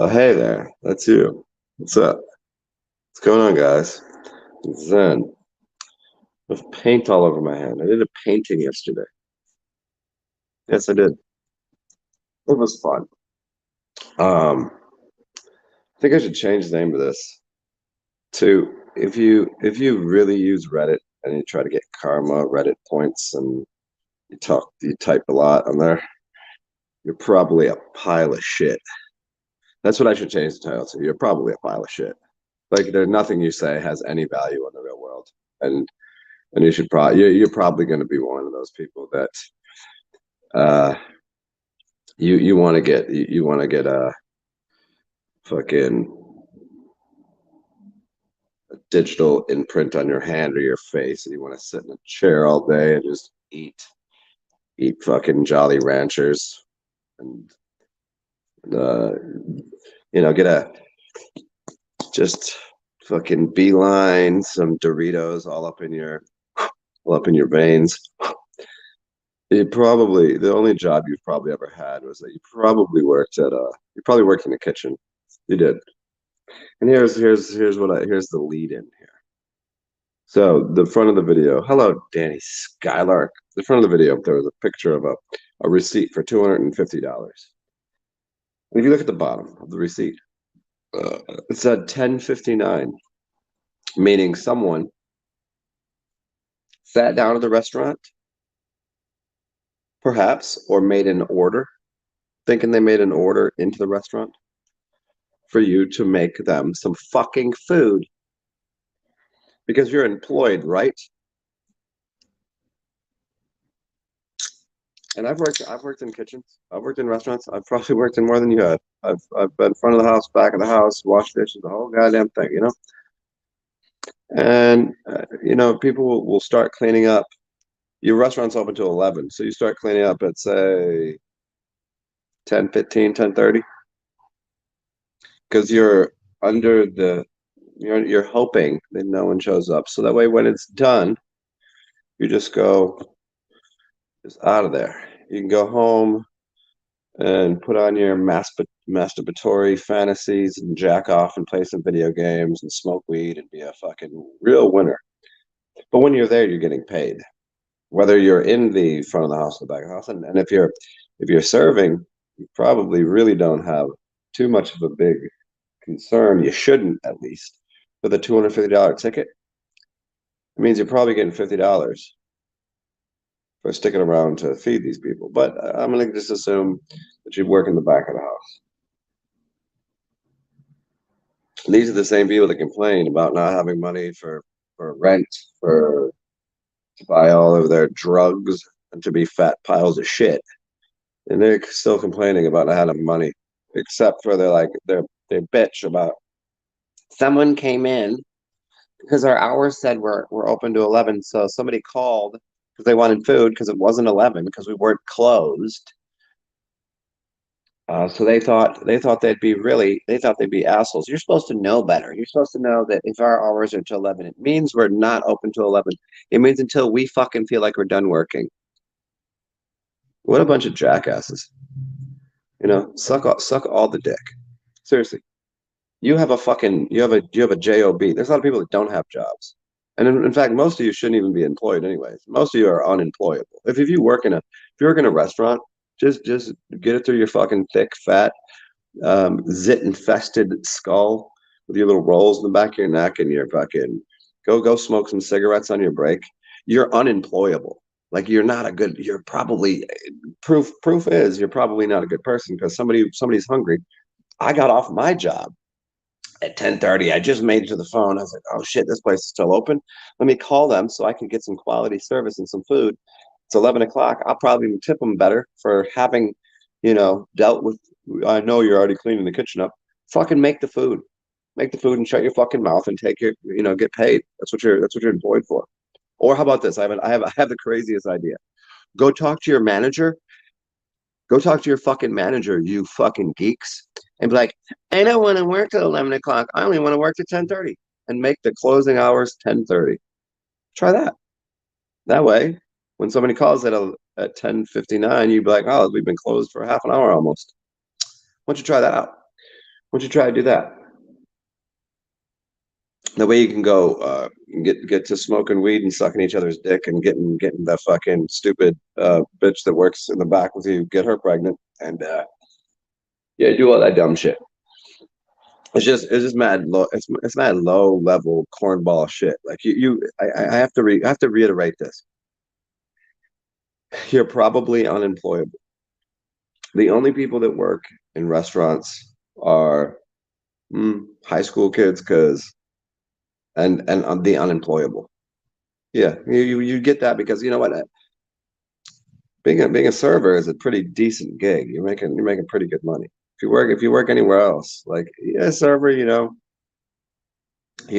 Hey there, that's you. What's up? What's going on, guys? Zen. With paint all over my hand. I did a painting yesterday. Yes, I did. It was fun. I think I should change the name of this to if you really use Reddit and you try to get karma Reddit points and you type a lot on there, you're probably a pile of shit. That's what I should change the title to. You're probably a pile of shit. Like there's nothing you say has any value in the real world. And you should probably you're probably going to be one of those people that uh you want to get you want to get a fucking digital imprint on your hand or your face, and you want to sit in a chair all day and just eat fucking Jolly Ranchers and uh get a just fucking beeline some Doritos all up in your veins. It probably the only job you've probably ever had was that you probably worked at you probably worked in the kitchen. You did. And here's the lead in here. So the front of the video, hello Danny Skylark. The front of the video, there was a picture of a receipt for $250. And if you look at the bottom of the receipt, it said 1059, meaning someone sat down at the restaurant, perhaps, or made an order, thinking they made an order into the restaurant for you to make them some fucking food. Because you're employed, right? And I've worked in kitchens. I've worked in restaurants. I've probably worked in more than you have. I've been front of the house, back of the house, washed dishes, the whole goddamn thing, And people will start cleaning up. Your restaurant's open till 11, so you start cleaning up at say 10:15, 10:30, because you're under the you're hoping that no one shows up, so that way when it's done, you just go out of there. You can go home and put on your masturbatory fantasies and jack off and play some video games and smoke weed and be a fucking real winner. But when you're there, you're getting paid, whether you're in the front of the house or the back of the house. And if you're serving, you probably really don't have too much of a big concern. You shouldn't, at least, with a $250 ticket. It means you're probably getting $50 for sticking around to feed these people. But I'm going to just assume that you work in the back of the house. These are the same people that complain about not having money for rent, to buy all of their drugs, and to be fat piles of shit. And they're still complaining about not having money, except for they bitch about someone came in because our hours said we're open to 11, so somebody called because they wanted food because it wasn't 11 because we weren't closed. So they thought they'd be assholes. You're supposed to know better. You're supposed to know that if our hours are till 11, it means we're not open till 11. It means until we fucking feel like we're done working. What a bunch of jackasses. Suck all the dick. Seriously. You have a job. There's a lot of people that don't have jobs. And in fact, most of you shouldn't even be employed anyways. Most of you are unemployable. If you work in a restaurant, just get it through your fucking thick, fat, zit infested skull with your little rolls in the back of your neck and your fucking go smoke some cigarettes on your break. You're unemployable. Like you're probably proof is you're probably not a good person because somebody's hungry. I got off my job at 10:30. I just made it to the phone. I was like, oh shit, this place is still open. Let me call them so I can get some quality service and some food. It's 11 o'clock. I'll probably tip them better for having, dealt with. I know you're already cleaning the kitchen up. Fucking make the food. Make the food and shut your fucking mouth and take get paid. That's what you're employed for. Or how about this? I have the craziest idea. Go talk to your manager. Go talk to your fucking manager, you fucking geeks, and be like, I don't want to work till 11 o'clock. I only want to work till 10:30 and make the closing hours 10:30. Try that. That way, when somebody calls at 10:59, you'd be like, oh, we've been closed for half an hour almost. Why don't you try that out? Why don't you try to do that? That way you can go get to smoking weed and sucking each other's dick and getting the fucking stupid bitch that works in the back with you, get her pregnant, and yeah, do all that dumb shit. It's just mad low. It's mad low level cornball shit. Like I have to reiterate this. You're probably unemployable. The only people that work in restaurants are high school kids, because and the unemployable. Yeah, you get that because you know what? Being a server is a pretty decent gig. You're making pretty good money. If you work anywhere else, like yeah, server, you're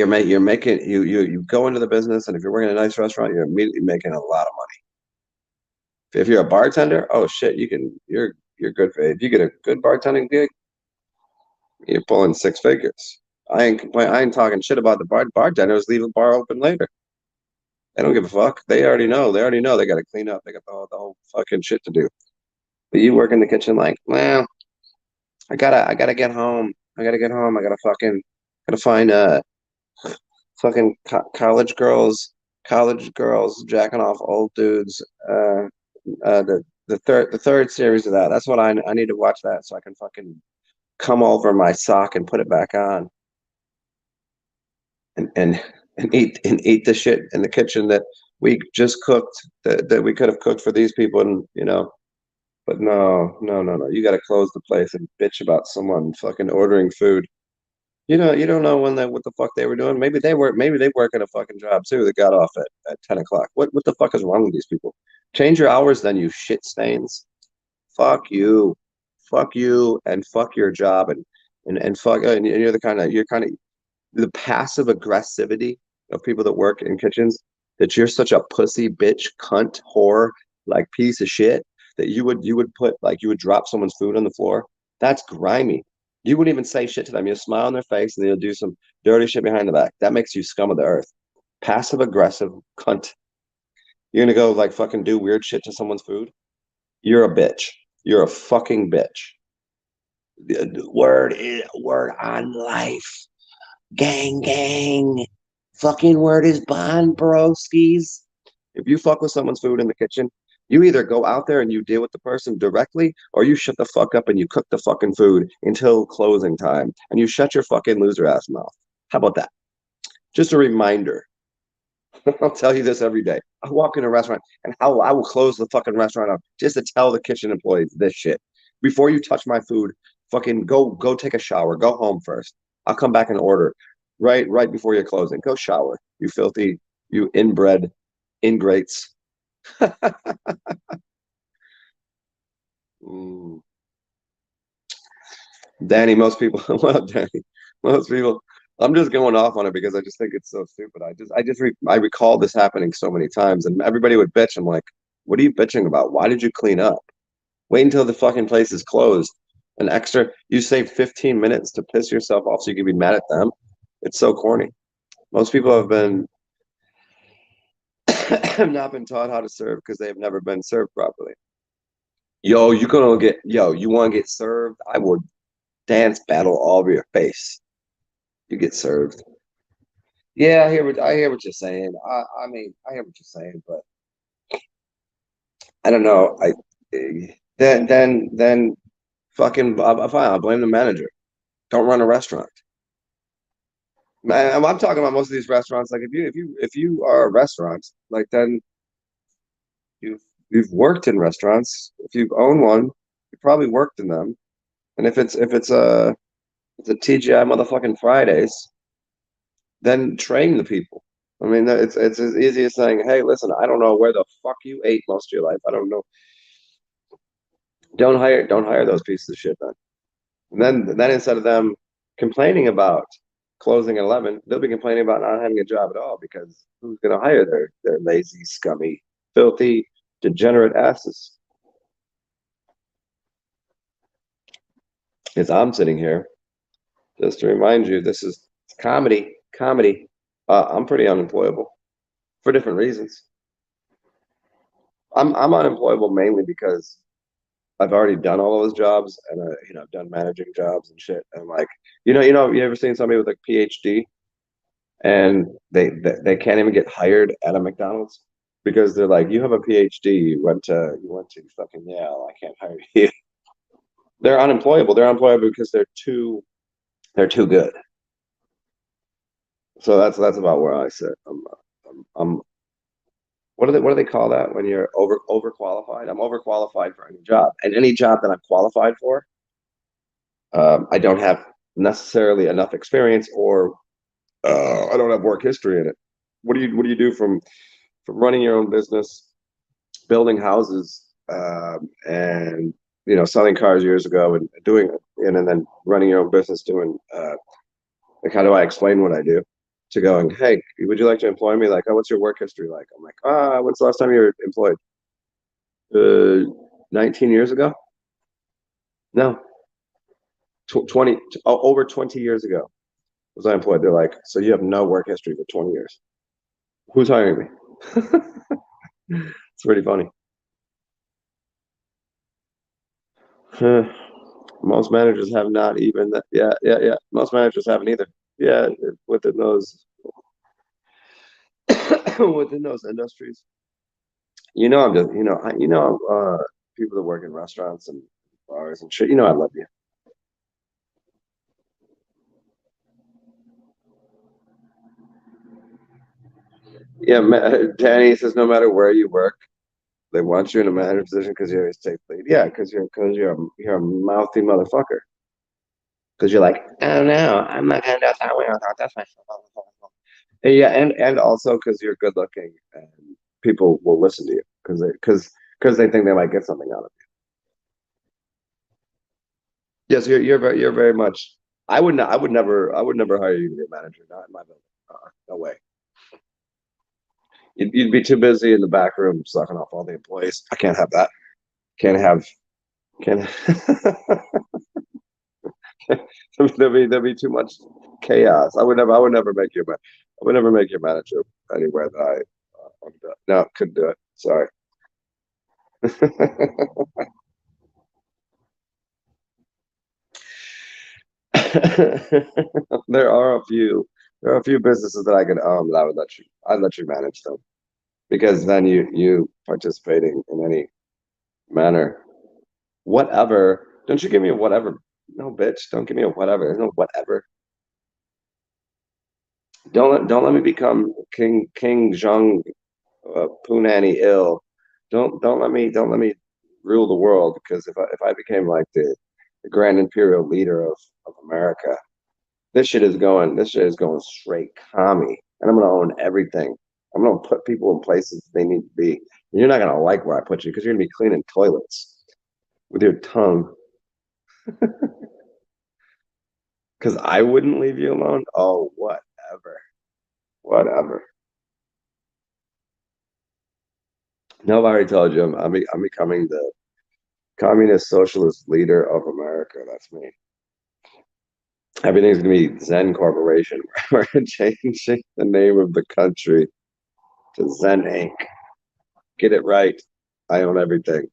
making you go into the business, and if you're working in a nice restaurant, you're immediately making a lot of money. If you're a bartender, oh shit, you're good for it. If you get a good bartending gig, you're pulling six figures. I ain't talking shit about the bartenders. Leave the bar open later. They don't give a fuck. They already know. They already know they got to clean up. They got the whole fucking shit to do. But you work in the kitchen like, well, I gotta get home. I gotta get home. Gotta find fucking college girls jacking off old dudes. The third series of that. That's what I need to watch that so I can fucking come over my sock and put it back on and eat the shit in the kitchen that we just cooked that we could have cooked for these people, and but no, no, no, no. You got to close the place and bitch about someone fucking ordering food. You don't know what the fuck they were doing. Maybe they work at a fucking job too that got off at 10 o'clock. What the fuck is wrong with these people? Change your hours then, you shit stains. Fuck you. Fuck you and fuck your job, and fuck and you're kind of the passive aggressivity of people that work in kitchens, that you're such a pussy bitch cunt whore like piece of shit that you would drop someone's food on the floor. That's grimy. You wouldn't even say shit to them. You'll smile on their face and you'll do some dirty shit behind the back. That makes you scum of the earth. Passive aggressive cunt. You're gonna go like fucking do weird shit to someone's food. You're a bitch. You're a fucking bitch. Word on life. Gang, gang. Fucking word is bond, broskies. If you fuck with someone's food in the kitchen, you either go out there and you deal with the person directly, or you shut the fuck up and you cook the fucking food until closing time, and you shut your fucking loser ass mouth. How about that? Just a reminder. I'll tell you this every day. I walk in a restaurant and how I will close the fucking restaurant up just to tell the kitchen employees this shit. Before you touch my food, fucking go take a shower. Go home first. I'll come back and order right before you're closing. Go shower. You filthy, you inbred ingrates. Mm. Danny, most people, well, Danny, most people, I'm just going off on it because I just think it's so stupid. I recall this happening so many times, and everybody would bitch. I'm like, what are you bitching about? Why did you clean up? Wait until the fucking place is closed, An extra, you save 15 minutes to piss yourself off so you can be mad at them. It's so corny. Most people have been have not been taught how to serve because they've never been served properly. You want to get served? I will dance battle all over your face. You get served. Yeah, I hear what you're saying. I mean, I hear what you're saying, but I don't know. Then fucking fine. I'll blame the manager. Don't run a restaurant. Man, I'm talking about most of these restaurants. Like if you are a restaurant, like then you've you've worked in restaurants. If you've owned one, you probably worked in them. And if it's a TGI motherfucking Fridays, then train the people. I mean, it's as easy as saying, "Hey, listen, I don't know where the fuck you ate most of your life. I don't know. Don't hire those pieces of shit then." And then instead of them complaining about closing at 11, they'll be complaining about not having a job at all because who's going to hire their lazy, scummy, filthy, degenerate asses? As I'm sitting here, just to remind you, this is comedy, comedy. I'm pretty unemployable for different reasons. I'm unemployable mainly because I've already done all those jobs and I've done managing jobs and shit. And like, you ever seen somebody with like PhD and they can't even get hired at a McDonald's because they're like, you have a PhD, you went to fucking Yale, I can't hire you. They're unemployable. They're unemployable because they're too good. So that's about where I sit. I'm what do they call that when you're overqualified? I'm overqualified for any job, and any job that I'm qualified for, I don't have necessarily enough experience, or I don't have work history in it. What do you do from running your own business, building houses, and selling cars years ago, and doing and then running your own business doing like how do I explain what I do to going, hey, would you like to employ me? Like, oh, what's your work history like? I'm like, when's the last time you were employed? 19 years ago? No, 20, over 20 years ago was I employed. They're like, so you have no work history for 20 years. Who's hiring me? It's pretty funny. Most managers have not even that. Yeah, yeah, yeah. Most managers haven't either. Yeah, within those within those industries. I'm just, people that work in restaurants and bars and shit. I love you. Yeah, Danny says no matter where you work, they want you in a manager position because you always take lead. Yeah, because you're a mouthy motherfucker. Because you're like, oh no, I'm not gonna do that. I'm gonna do this myself. And yeah, and also because you're good looking and people will listen to you because they think they might get something out of you. Yes, you're very much. I would never hire you to be a manager. Not in my building. No way. You'd be too busy in the back room sucking off all the employees. I can't have that. Can't have. Can't. There'd be too much chaos. I would never make you. I would never make you manager anywhere that I. No, couldn't do it. Sorry. there are a few. There are a few businesses that I could that I would let you. I'd let you manage them because then you participating in any manner. Whatever. Don't you give me a whatever. No, bitch. Don't give me a whatever. There's no whatever. Don't let me become King Jong Punani ill. Don't let me rule the world because if I became like the Grand Imperial leader of America, this shit is going straight commie, and I'm gonna own everything. I'm gonna put people in places they need to be. And you're not gonna like where I put you because you're gonna be cleaning toilets with your tongue. Because I wouldn't leave you alone. Oh, whatever, whatever. No, I've already told you I'm becoming Communist socialist leader of America. That's me. Everything's gonna be Zen Corporation. We're changing the name of the country to Zen Inc. Get it right. I own everything,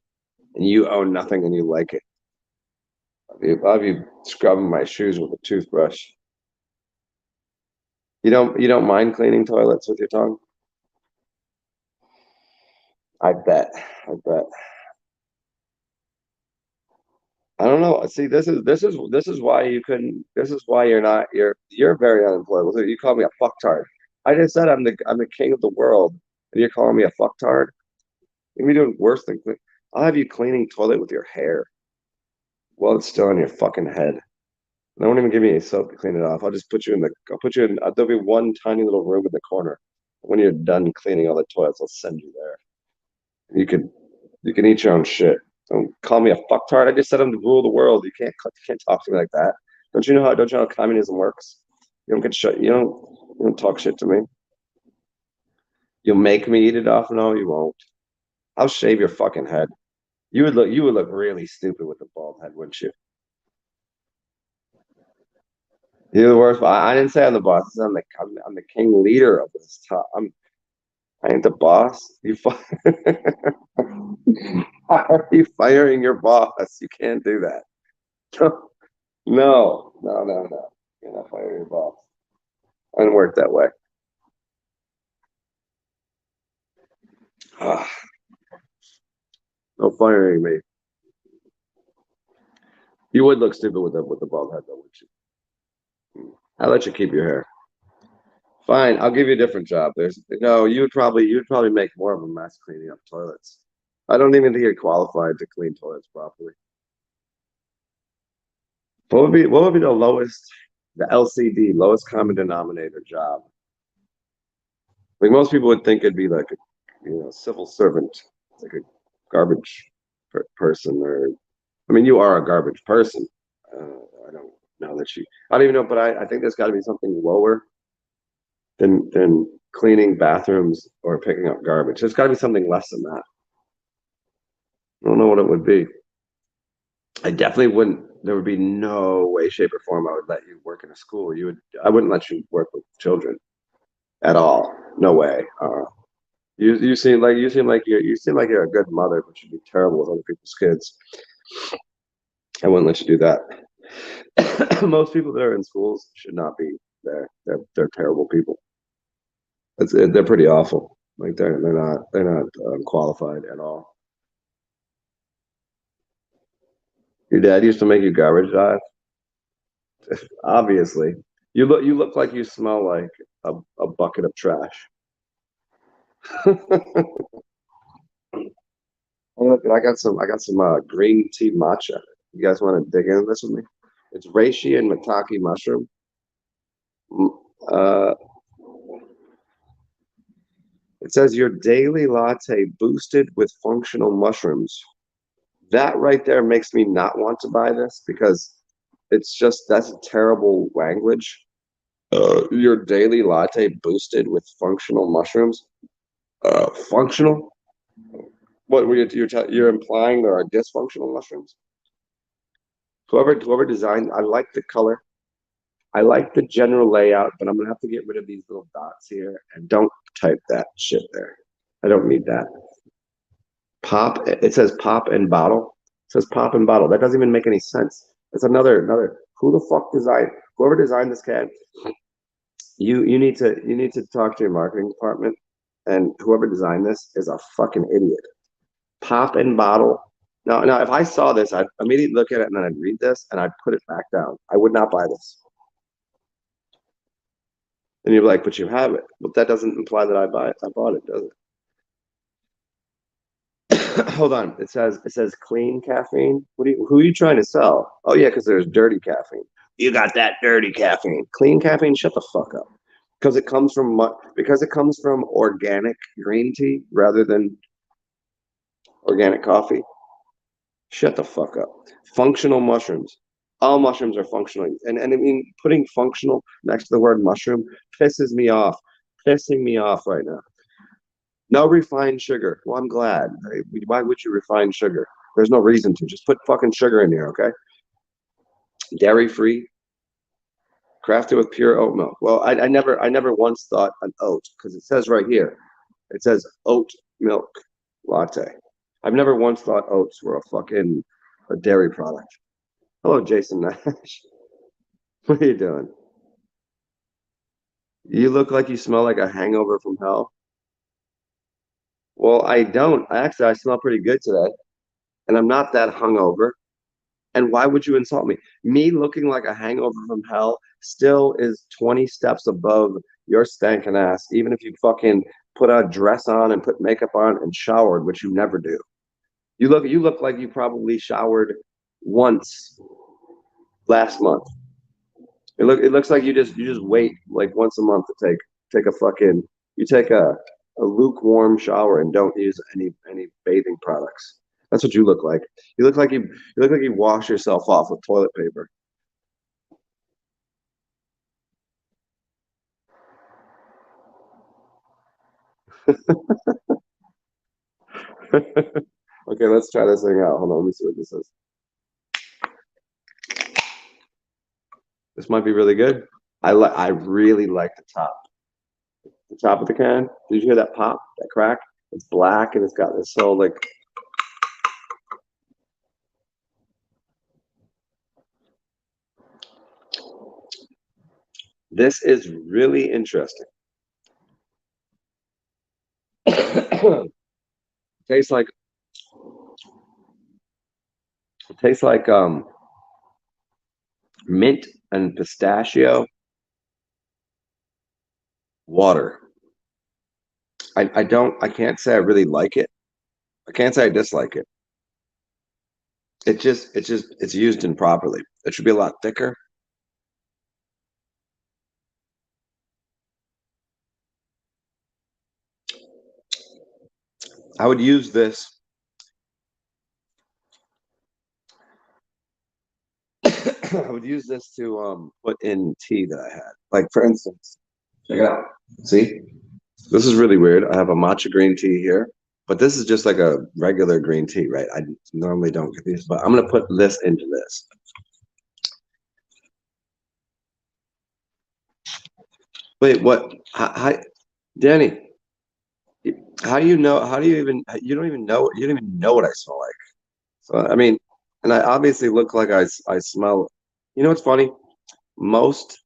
and you own nothing, and you like it. I'll be scrubbing my shoes with a toothbrush. You don't mind cleaning toilets with your tongue? I bet. I bet. I don't know. See, this is why you couldn't. This is why you're very unemployable. So you call me a fucktard. I just said I'm the king of the world, and you're calling me a fucktard. You're doing worse than clean. I'll have you cleaning toilet with your hair while it's still on your fucking head. And I won't even give you any soap to clean it off. I'll just put you in the. I'll put you in. There'll be one tiny little room in the corner. When you're done cleaning all the toilets, I'll send you there. You can eat your own shit. Don't call me a fucktard. I just said I'm to rule the world. You can't talk to me like that. Don't you know how communism works? You don't get shit. You don't talk shit to me. You'll make me eat it off. No, you won't. I'll shave your fucking head. You would look really stupid with a bald head, wouldn't you? You're the worst. I didn't say I'm the boss. I'm the king leader of this top. I ain't the boss. Why are you firing your boss? You can't do that. No, no, no, no. You're not firing your boss. I didn't work that way. Ah, no firing me. You would look stupid with the bald head, though, wouldn't you? I'll let you keep your hair. Fine, I'll give you a different job. There's no, you would probably make more of a mess cleaning up toilets. I don't even think you're qualified to clean toilets properly. What would be the LCD, lowest common denominator job? Like most people would think it'd be like a civil servant, like a garbage person, or I mean, you are a garbage person. I don't know that you. I don't even know, but I think there's got to be something lower than cleaning bathrooms or picking up garbage. There's got to be something less than that. I don't know what it would be. I definitely wouldn't. There would be no way, shape, or form I would let you work in a school. I wouldn't let you work with children at all. No way. You seem like you're a good mother, but you'd be terrible with other people's kids. I wouldn't let you do that. Most people that are in schools should not be there. They're terrible people. They're pretty awful. Like they're not qualified at all. Your dad used to make you garbage dive. Obviously, you look like you smell like a bucket of trash. Hey, look, I got some green tea matcha. You guys want to dig into this with me? It's reishi and maitake mushroom. Mm, Uh, it says your daily latte boosted with functional mushrooms. That right there makes me not want to buy this because that's terrible language. Your daily latte boosted with functional mushrooms. Functional? What were you're implying there are dysfunctional mushrooms? Whoever designed, I like the color. I like the general layout, but I'm gonna have to get rid of these little dots here and don't type that shit there. I don't need that. Pop. It says pop and bottle. It says pop and bottle. That doesn't even make any sense. It's another. Who the fuck designed? Whoever designed this can, you need to talk to your marketing department, and whoever designed this is a fucking idiot. Pop and bottle. Now, if I saw this, I'd immediately look at it and then I'd read this and I'd put it back down. I would not buy this. And you're like, but you have it. But that doesn't imply that I buy it. I bought it, does it? Hold on. It says clean caffeine. Who are you trying to sell? Oh yeah, because there's dirty caffeine. You got that dirty caffeine. Clean caffeine, shut the fuck up. Because it comes from organic green tea rather than organic coffee. Shut the fuck up. Functional mushrooms. All mushrooms are functional. And I mean, putting functional next to the word mushroom pisses me off. Pissing me off right now. No refined sugar. Well, I'm glad. Why would you refine sugar? There's no reason to. Just put fucking sugar in here, okay? Dairy free, crafted with pure oat milk. Well, I never once thought an oat because it says right here, it says oat milk latte. I've never once thought oats were a dairy product. Hello, Jason Nash. What are you doing? You look like you smell like a hangover from hell. Well, I don't. Actually, I smell pretty good today, and I'm not that hungover. And why would you insult me? Me looking like a hangover from hell still is 20 steps above your stankin' ass, even if you fucking put a dress on and put makeup on and showered, which you never do. You look like you probably showered once last month. It looks like you just wait like once a month to take a fucking you take a lukewarm shower and don't use any bathing products. That's what you look like. You look like you wash yourself off with toilet paper. Okay, let's try this thing out. Hold on, let me see what this is. This might be really good. I really like the top of the can. Did you hear that pop, that crack? It's black and it's got this so like this is really interesting. tastes like tastes like mint and pistachio water. I can't say I really like it. I can't say I dislike it. It's used improperly. It should be a lot thicker. I would use this. I would use this to put in tea that I had. Like for instance, check it out. See? This is really weird. I have a matcha green tea here, but this is just like a regular green tea, right? I normally don't get these, but I'm gonna put this into this. Wait, what? Danny, how do you know? How do you even? You don't even know. You don't even know what I smell like. So I mean, and I obviously look like I smell. You know what's funny? Most,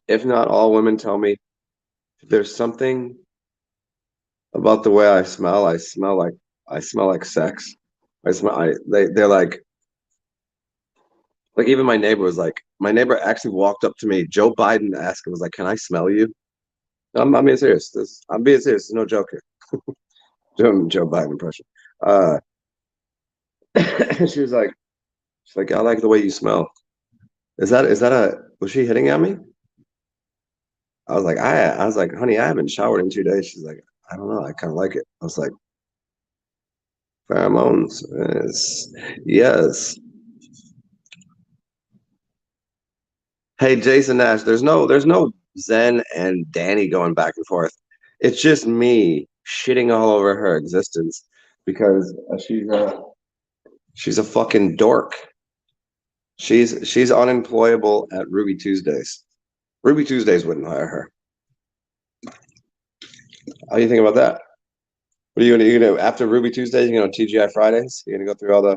if not all, women tell me there's something about the way I smell. I smell like sex. I smell. They're like even my neighbor actually walked up to me. Joe Biden asked and was like, "Can I smell you?" I'm being serious. I'm being serious. There's no joke here. Doing Joe Biden impression. Uh, she was like, I like the way you smell. Is that a was she hitting at me? I was like, honey, I haven't showered in 2 days. She's like, I don't know, I kind of like it. I was like, pheromones, yes, yes. Hey, Jason Nash, there's no Zen and Danny going back and forth. It's just me shitting all over her existence because she's a fucking dork. She's unemployable at Ruby Tuesdays. Ruby Tuesdays wouldn't hire her. How do you think about that? What are you gonna after Ruby Tuesdays? You gonna TGI Fridays? You're gonna go through all the.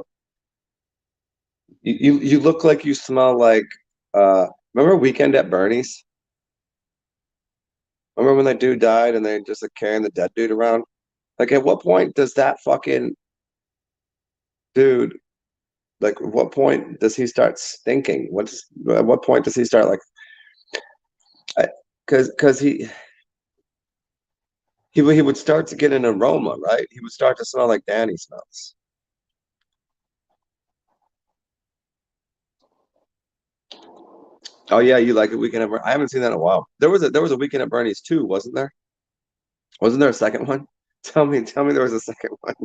You look like you smell like. Remember Weekend at Bernie's? Remember when that dude died and they just like carrying the dead dude around? Like, at what point does that fucking dude? Like, what point does he start stinking? At what point does he start like? Because he would start to get an aroma, right? He would start to smell like Danny smells. Oh yeah, you like a Weekend at Bernie's? I haven't seen that in a while. There was a Weekend at Bernie's too, wasn't there? Wasn't there a second one? Tell me there was a second one.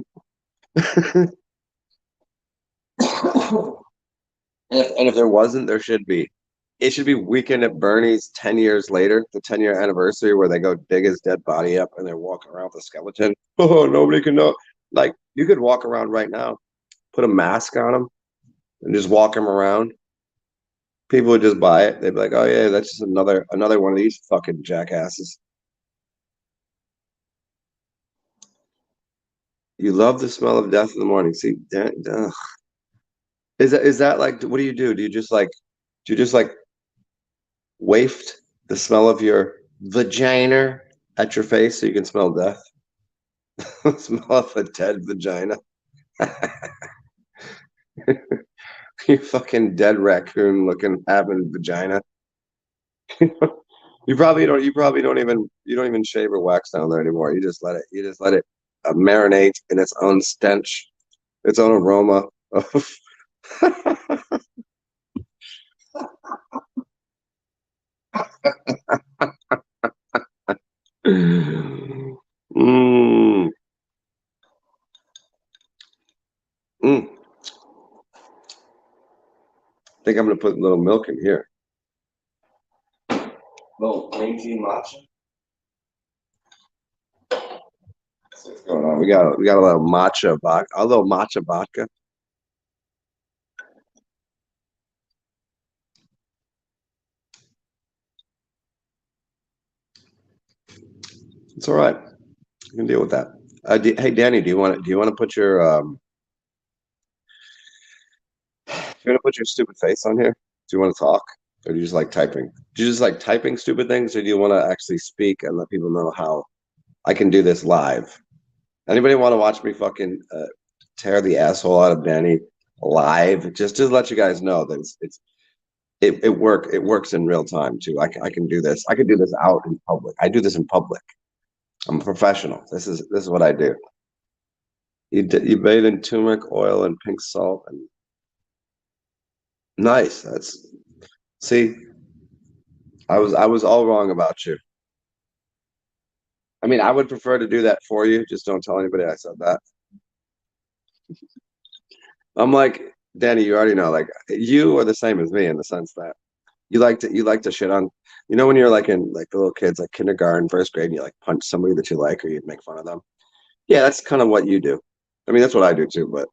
And if there wasn't, there should be. It should be Weekend at Bernie's 10 years later, the 10-year anniversary where they go dig his dead body up and they're walking around with a skeleton. Oh, nobody can know. Like, you could walk around right now, put a mask on them and just walk them around. People would just buy it. They'd be like, "Oh yeah, that's just another one of these fucking jackasses." You love the smell of death in the morning. See, is that like what do you do? Do you just like waft the smell of your vagina at your face so you can smell death? Smell of a dead vagina. You fucking dead raccoon looking having vagina. You don't even shave or wax down there anymore. You just let it marinate in its own stench, its own aroma of mm, mm. I think I'm gonna put a little milk in here. Little green tea matcha. What's going on? We got a little matcha vodka, a little matcha vodka. It's all right. You can deal with that. Hey, Danny, do you want to put your stupid face on here? Do you want to talk, or do you just like typing? Do you just like typing stupid things, or do you want to actually speak and let people know how I can do this live? Anybody want to watch me fucking tear the asshole out of Danny live? Just to let you guys know that it works in real time too. I can do this. I can do this out in public. I do this in public. I'm a professional. This is what I do. You bathe in turmeric oil and pink salt and nice. That's see, I was all wrong about you. I mean, I would prefer to do that for you. Just don't tell anybody I said that. I'm like, Danny, you already know, like you are the same as me in the sense that you like to shit on, when you're like in like the little kids, like kindergarten, first grade, and you like punch somebody that you like or you'd make fun of them. Yeah, that's kind of what you do. I mean, that's what I do too, but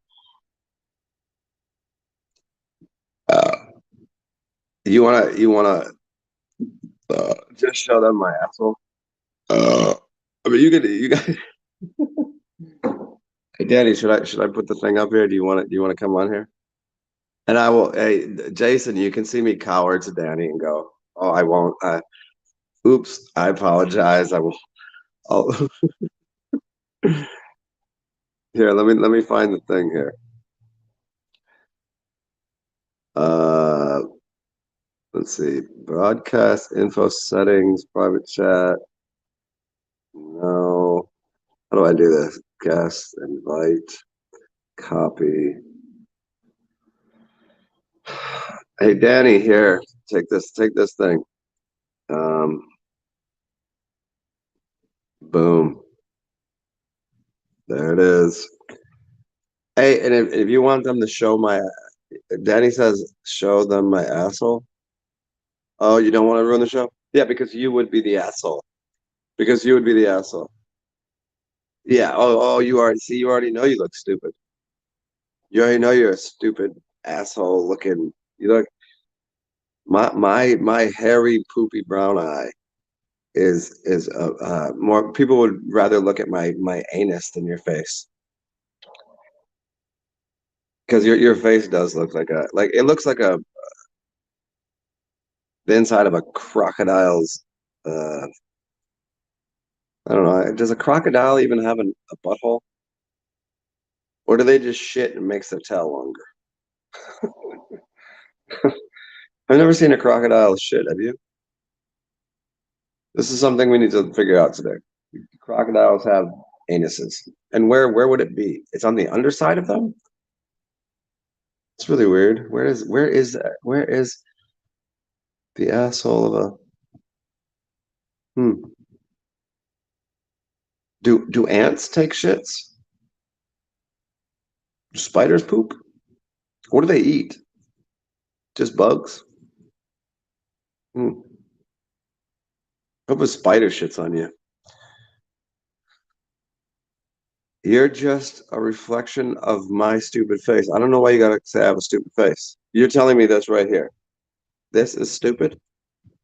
uh you wanna just show them my asshole. I mean you got hey Danny, should I put the thing up here? Do you want to come on here? And I will. Hey, Jason, you can see me cower to Danny and go, "Oh, I won't. Oops, I apologize. I will. I'll, here, let me find the thing here. Uh, let's see. Broadcast info settings, private chat. No. How do I do this? Guest, invite, copy. Hey, Danny, here. Take this thing. Um, boom. There it is. Hey, and if you want them to show my Danny says, show them my asshole. Oh, you don't want to ruin the show? Yeah, because you would be the asshole. Because you would be the asshole. Yeah. Oh, you already know you look stupid. You already know you're a stupid asshole looking. You look my hairy poopy brown eye is more. People would rather look at my anus than your face because your face does look like it looks like the inside of a crocodile's. Uh, I don't know. Does a crocodile even have a butthole? Or do they just shit and makes their tail longer? I've never seen a crocodile shit, have you? This is something we need to figure out today. Crocodiles have anuses. And where would it be? It's on the underside of them? It's really weird. Where is the asshole of a hmm. Do ants take shits? Do spiders poop? What do they eat? Just bugs? Hmm. Hope a spider shits on you. You're just a reflection of my stupid face. I don't know why you gotta say I have a stupid face. You're telling me this right here. This is stupid.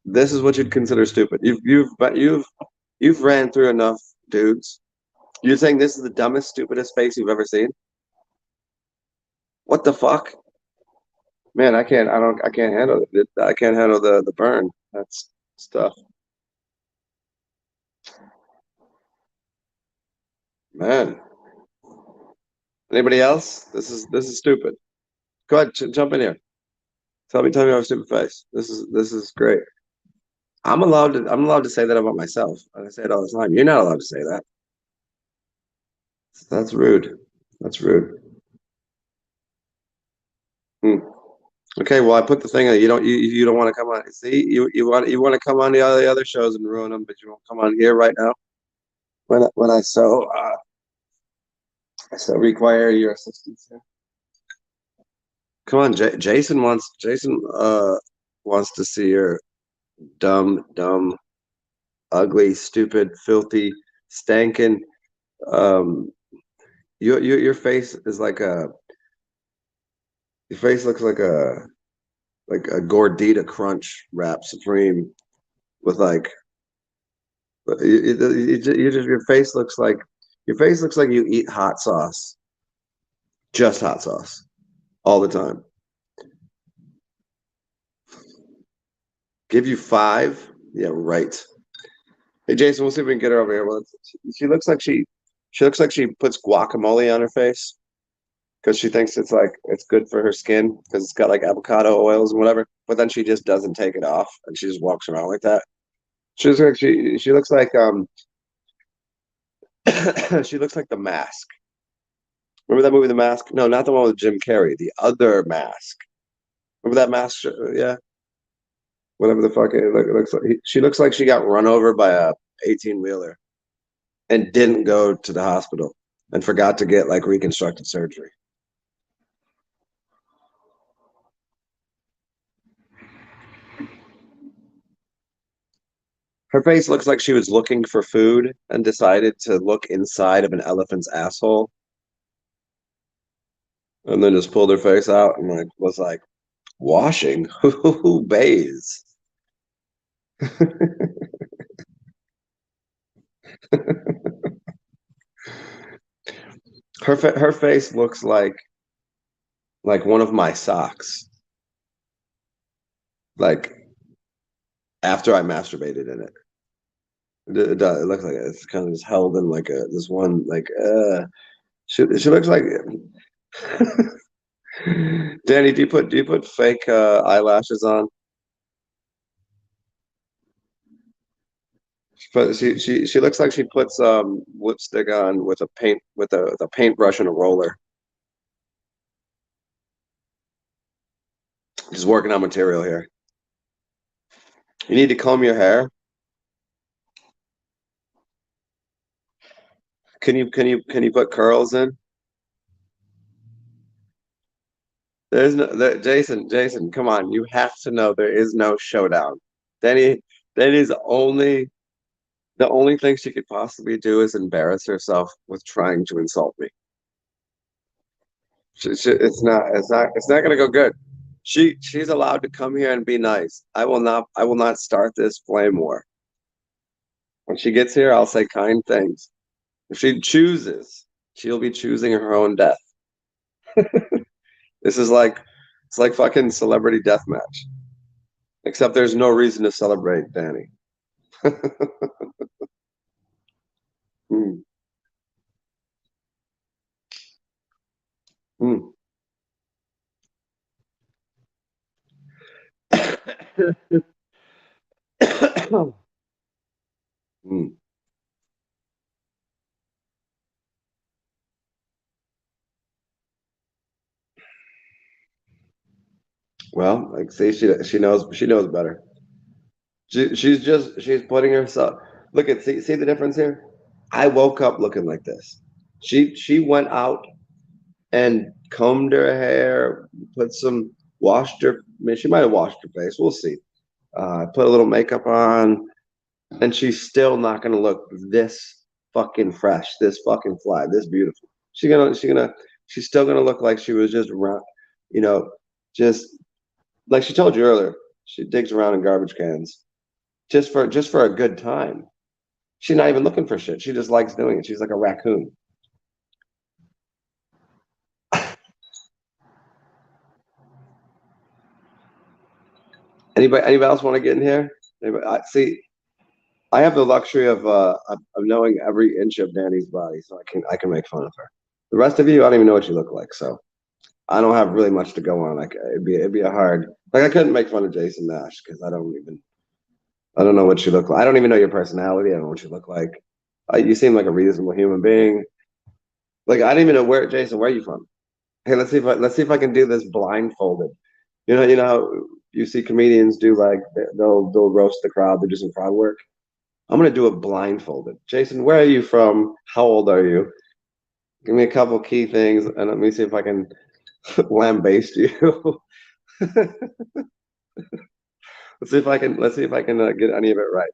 This is what you'd consider stupid. You've ran through enough dudes. You're saying this is the dumbest, stupidest face you've ever seen? What the fuck? Man, I can't handle it. I can't handle the burn. That's stuff. Man. Anybody else? This is stupid. Go ahead, jump in here. Tell me I have a stupid face. This is great. I'm allowed to say that about myself. I say it all the time. You're not allowed to say that. That's rude. That's rude. Hmm. Okay, well I put the thing on. You don't want to come on. See, you want to come on the other shows and ruin them, but you won't come on here right now. When I so require your assistance here. Come on, Jason wants to see your dumb, ugly, stupid, filthy, stankin'. Um, your face is like a your face looks like a gordita crunch wrap supreme with like your face looks like you eat hot sauce, just hot sauce all the time. Give you five? Yeah, right. Hey Jason, we'll see if we can get her over here. Well, she looks like she looks like she puts guacamole on her face because she thinks it's good for her skin because it's got like avocado oils and whatever. But then she just doesn't take it off and she just walks around like that. She looks like she looks like the mask. Remember that movie, The Mask? No, not the one with Jim Carrey. The other mask. Remember that mask? Yeah, whatever the fuck it looks like. She looks like she got run over by a 18 wheeler and didn't go to the hospital and forgot to get like reconstructive surgery. Her face looks like she was looking for food and decided to look inside of an elephant's asshole and then just pulled her face out and like was like washing. Who bathes? Her face looks like one of my socks. Like after I masturbated in it. It looks like it's kind of just held in like a this one like she looks like Danny, do you put fake eyelashes on? But she looks like she puts lipstick on with a paintbrush and a roller. Just working on material here. You need to comb your hair. Can you put curls in? There's no Jason, come on. You have to know there is no showdown. Danny Danny's the only thing she could possibly do is embarrass herself with trying to insult me. It's not gonna go good. She's allowed to come here and be nice. I will not start this flame war. When she gets here, I'll say kind things. If she chooses, she'll be choosing her own death. This is like it's like fucking celebrity death match. Except there's no reason to celebrate Danny. Mm, mm. Mm. Well, like see, she knows better. She's putting herself. Look at see the difference here. I woke up looking like this. She went out and combed her hair, put some washed her. I mean, she might have washed her face. We'll see. Put a little makeup on, and she's still not going to look this. fucking fresh, this fucking fly, this beautiful. She's still gonna look like she was just around, you know, just like she told you earlier. She digs around in garbage cans just for a good time. She's not even looking for shit. She just likes doing it. She's like a raccoon. Anybody else want to get in here? See, I have the luxury of knowing every inch of Danny's body, so I can make fun of her. The rest of you, I don't even know what you look like, so I don't have really much to go on. Like it'd be a hard like I couldn't make fun of Jason Nash because I don't know what you look like. I don't even know your personality. I don't know what you look like. You seem like a reasonable human being. Like I don't even know where are you from? Hey, let's see if I can do this blindfolded. You know how you see comedians do like they'll roast the crowd, they do some crowd work. I'm gonna do it blindfolded. Jason, where are you from? How old are you? Give me a couple key things, and let me see if I can lambaste you. Let's see if I can get any of it right.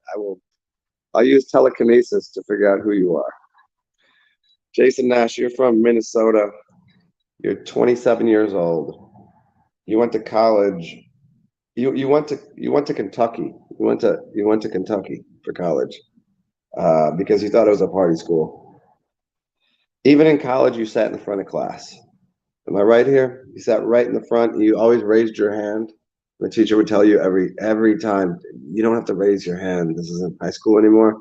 I'll use telekinesis to figure out who you are. Jason Nash, you're from Minnesota. You're 27 years old. You went to college. You went to Kentucky. You went to Kentucky for college because you thought it was a party school. Even in college, you sat in the front of class. Am I right here? You sat right in the front. You always raised your hand. The teacher would tell you every time, you don't have to raise your hand. This isn't high school anymore.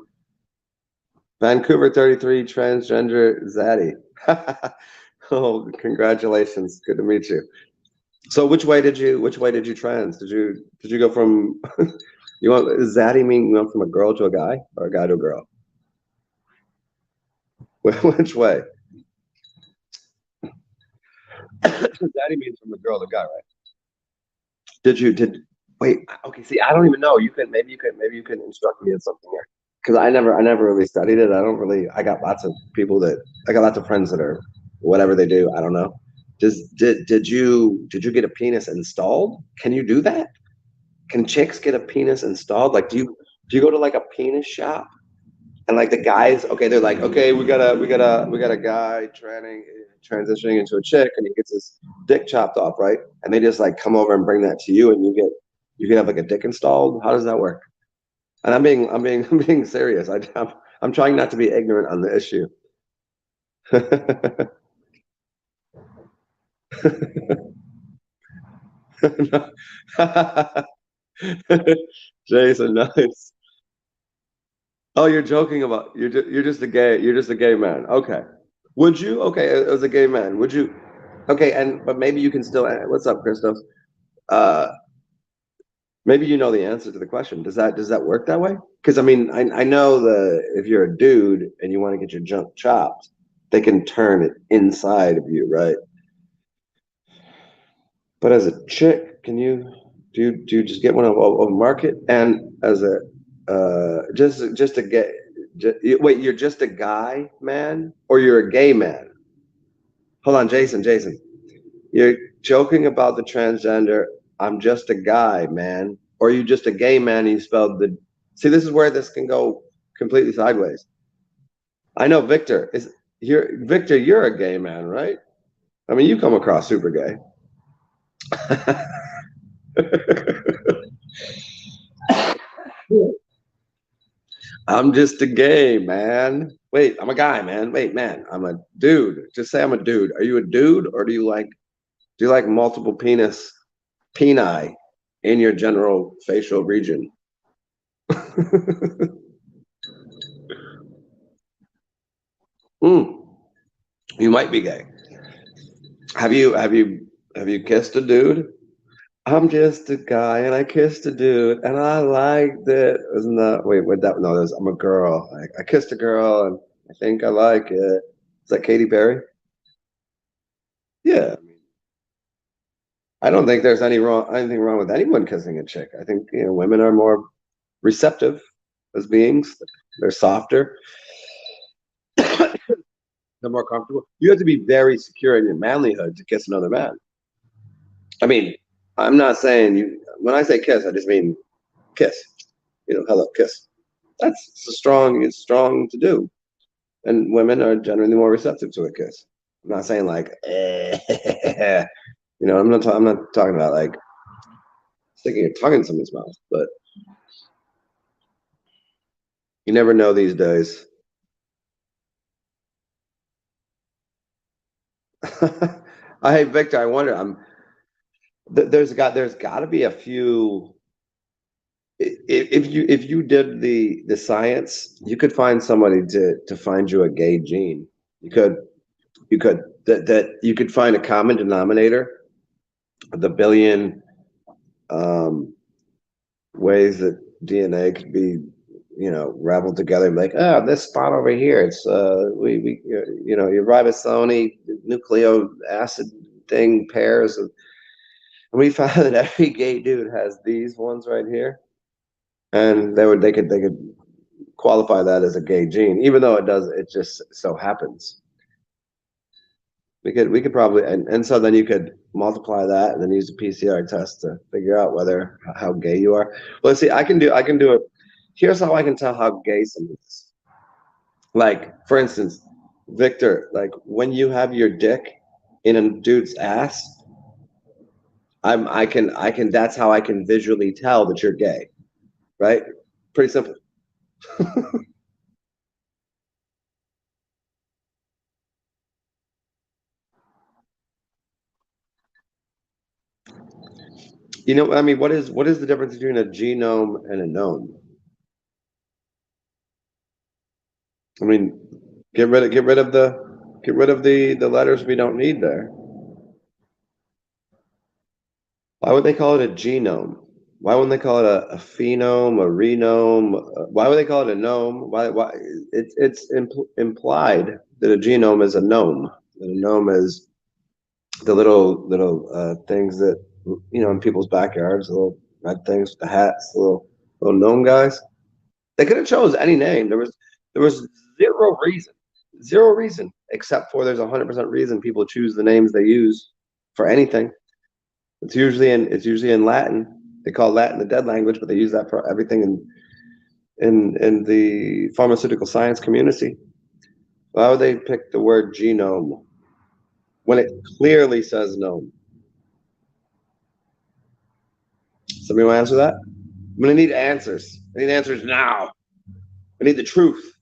Vancouver 33 transgender Zaddy. Oh, congratulations. Good to meet you. So which way did you trans? Did you go from you want does Zaddy mean you went from a girl to a guy or a guy to a girl? Which way? Zaddy means from a girl to a guy, right? Did wait, okay, see, I don't even know. Maybe you can instruct me in something here. Because I never really studied it. I got lots of friends that are whatever they do, I don't know. Did you get a penis installed? Can you do that? Can chicks get a penis installed? Like, do you go to like a penis shop and like the guys, okay, they're like, okay, we got a guy transitioning into a chick, and he gets his dick chopped off, right? And they just like come over and bring that to you, and you can have like a dick installed. How does that work? And I'm being serious. I'm trying not to be ignorant on the issue. Jason, nice. Oh, you're joking about you're just a gay man. Okay. Would you? Okay, as a gay man, would you? Okay, but maybe you can still. What's up, Christos? Uh, maybe you know the answer to the question. Does that work that way? Because I mean, I know the if you're a dude and you want to get your junk chopped, they can turn it inside of you, right? But as a chick, do you just get one of market and as a just to get wait, you're just a guy man or you're a gay man? Hold on, Jason. You're joking about the transgender. I'm just a guy, man. Or are you just a gay man and you spelled the see this is where this can go completely sideways. I know you're a gay man, right? I mean you come across super gay. I'm just a gay man. Wait, I'm a guy, man. Wait, man, I'm a dude. Just say I'm a dude. Are you a dude, or do you like multiple peni in your general facial region? Hmm, you might be gay. Have you kissed a dude? I'm just a guy, and I kissed a dude, and I liked it. Isn't that wait? What that? No, I'm a girl. I kissed a girl, and I think I like it. Is that Katy Perry? Yeah. I don't think there's anything wrong with anyone kissing a chick. I think women are more receptive as beings. They're softer. They're more comfortable. You have to be very secure in your manlyhood to kiss another man. I mean, I'm not saying you. When I say kiss, I just mean kiss. Hello, kiss. It's strong to do. and women are generally more receptive to a kiss. I'm not saying like, you know, I'm not talking about like sticking your tongue in someone's mouth, but you never know these days. Hey Victor, I wonder. There's got to be a few. If you did the science, you could find somebody to find you a gay gene. You could that you could find a common denominator, the billion um, ways that DNA could be, you know, raveled together. Like, oh, this spot over here, it's we you know, your ribosome nucleic acid thing pairs, and we found that every gay dude has these ones right here, and they could qualify that as a gay gene, even though it just so happens. We could probably, and so then you could multiply that and then use the PCR test to figure out whether how gay you are. Well, let's see, I can do it. Here's how I can tell how gay someone is. Like, for instance, Victor, like when you have your dick in a dude's ass, I can that's how I can visually tell that you're gay, right? Pretty simple. You know, I mean, what is the difference between a genome and a gnome? I mean, get rid of the letters we don't need there. Why would they call it a genome? Why wouldn't they call it a phenome, a renome? Why would they call it a gnome? Why it's implied that a genome is a gnome. That a gnome is the little things that, you know, in people's backyards, the little red things with the hats, the little gnome guys. They could have chose any name. There was zero reason, zero reason, except for there's 100% reason people choose the names they use for anything. It's usually in Latin. They call Latin the dead language, but they use that for everything in the pharmaceutical science community. Why would they pick the word genome when it clearly says gnome? Somebody want to answer that? I'm gonna need answers. I need answers now. I need the truth.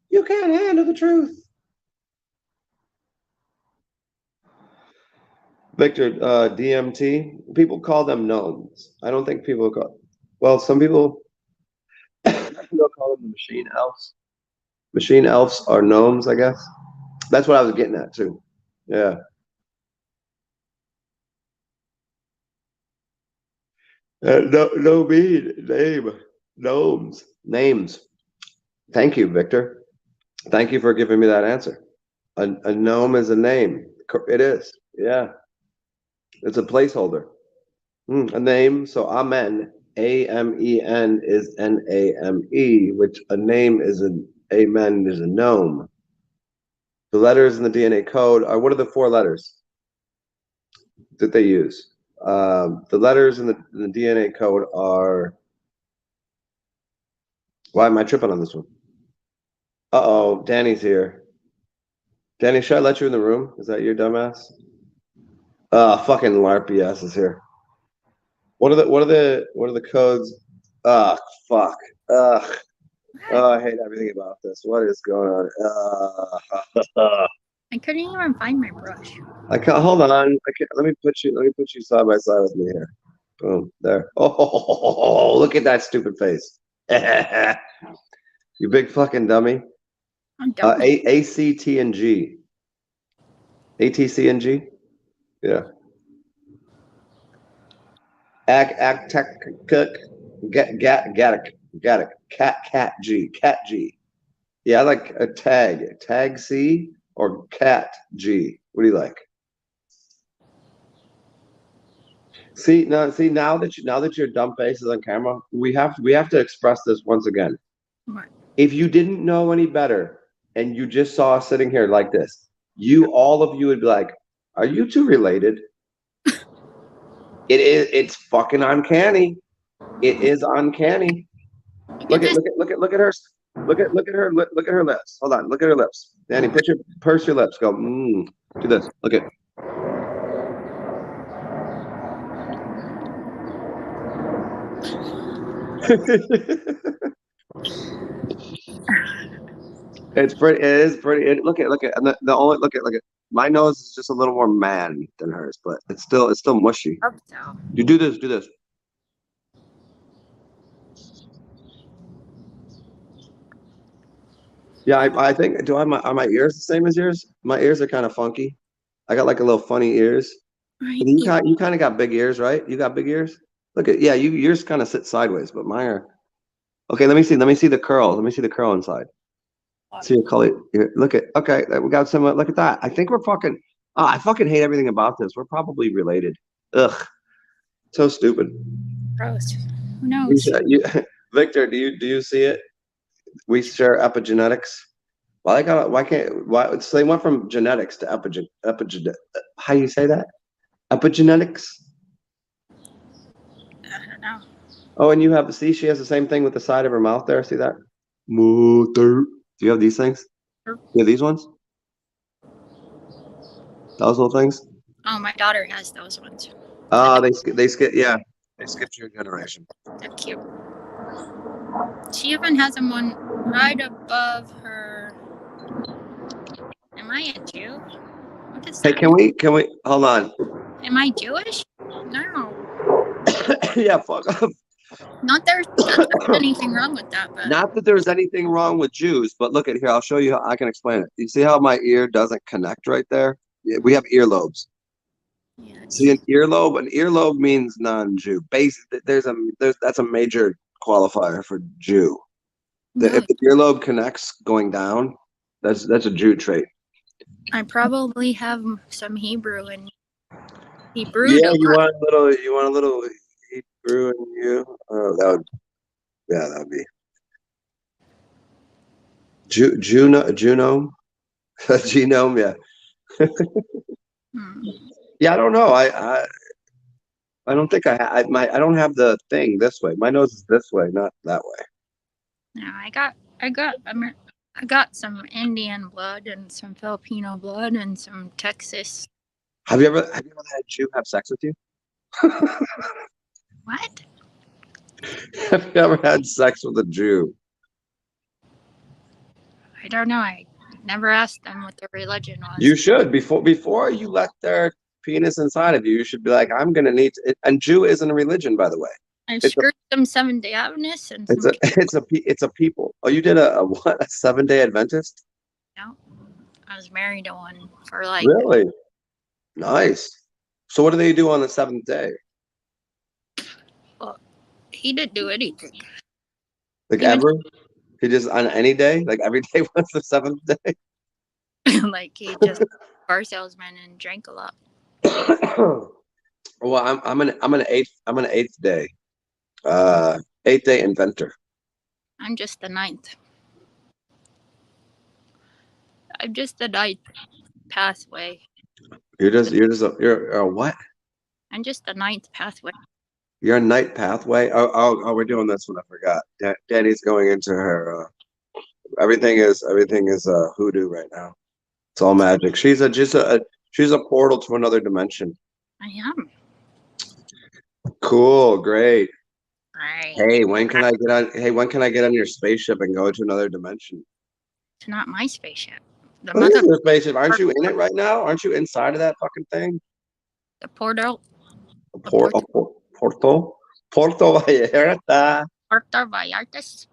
You can't handle the truth. Victor, DMT, people call them gnomes. I don't think people call, well, some people they'll call them the machine elves. Machine elves are gnomes, I guess. That's what I was getting at too. Yeah. No mean name. Gnomes. Names. Thank you, Victor. Thank you for giving me that answer. A gnome is a name. It is. Yeah. It's a placeholder. A name. So amen. Amen is Name, which a name is an amen is a gnome. The letters in the DNA code are, what are the four letters that they use? The letters in the DNA code are. Why am I tripping on this one? Uh-oh, Danny's here. Danny, should I let you in the room? Is that your dumbass? Fucking LARP ass is here. What are the codes? Ugh, fuck. Ugh. Oh, I hate everything about this. What is going on? I couldn't even find my brush. I can't, hold on. I can't, let me put you side by side with me here. Boom. There. Oh, look at that stupid face. You big fucking dummy. I'm done. ACT and G. ATC and G? Yeah. Act tech cook. Get it. Cat G. Cat G. Yeah, I like a tag. Tag C or cat G. What do you like? See now that your dumb face is on camera, we have to express this once again. What? If you didn't know any better and you just saw us sitting here like this, all of you would be like, "Are you two related?" It's fucking uncanny. It is uncanny. You Look could at just look at look at look at her. Look at her look at her lips. Hold on, look at her lips. Danny, purse your lips. Go. Do this. Look at. It's pretty. It is pretty. Look at. And the only look at. My nose is just a little more man than hers, but it's still mushy. Hope so. You do this. Do this. Yeah, I think. Do I are my ears the same as yours? My ears are kind of funky. I got like a little funny ears. Right. You kind of got big ears, right? You got big ears. Look at yours kind of sit sideways, but mine are. Okay, let me see. Let me see the curl. Let me see the curl inside. See your color. Look at. Okay, we got some. Look at that. I think we're fucking. Oh, I fucking hate everything about this. We're probably related. Ugh, so stupid. Gross. Who knows? Victor, do you see it? We share epigenetics. Well, I got. Why can't? Why? So they went from genetics to epigen. How do you say that? Epigenetics. I don't know. Oh, and you have. See, she has the same thing with the side of her mouth there. See that? Mother. Do you have these things? Sure. You have these ones? Those little things? Oh, my daughter has those ones. They skip. Yeah, they skipped your generation. They're cute. She even has them one right above her. Am I a Jew? What is Hey, that? can we hold on? Am I Jewish? No. Yeah, fuck off. Not there's anything wrong with that, but Not that there's anything wrong with Jews, but look at here. I'll show you how I can explain it. You see how my ear doesn't connect right there? Yeah, we have earlobes. yeah, See an earlobe? An earlobe means non-Jew. There's that's a major qualifier for Jew. no, If the earlobe connects going down, that's a Jew trait. I probably have some Hebrew and Hebrew. Yeah, you want a little Hebrew in you. Oh, that would be Genome, genome. Yeah, yeah. I don't know. I don't think I don't have the thing this way. My nose is this way, not that way. No, I got some Indian blood and some Filipino blood and some Texas. Have you ever had a Jew have sex with you? What? Have you ever had sex with a Jew? I don't know. I never asked them what their religion was. You should before you let their penis inside of you. You should be like, I'm gonna need. And Jew isn't a religion, by the way. I've screwed some Seventh-day Adventists and some. It's a people. Oh, you did a what? A 7-day Adventist? No, I was married to one for like. Really? Nice. So what do they do on the 7th day? Well, he didn't do anything. Like ever? He just on any day? Like every day was the 7th day? Like he just bar salesman and drank a lot. Well, I'm an eighth day. 8th day inventor. I'm just the ninth. I'm just the ninth pathway. You're a what? I'm just the ninth pathway. You're a night pathway. Oh, we're doing this one. I forgot. Danny's going into her. Everything is hoodoo right now. It's all magic. She's a portal to another dimension. I am. Cool, great. Right. Hey, when can I get on? Hey, when can I get on your spaceship and go to another dimension? It's not my spaceship. The What is your spaceship? Aren't you in it right now? Aren't you inside of that fucking thing? The portal. Porto Vallarta. Puerto Vallartas.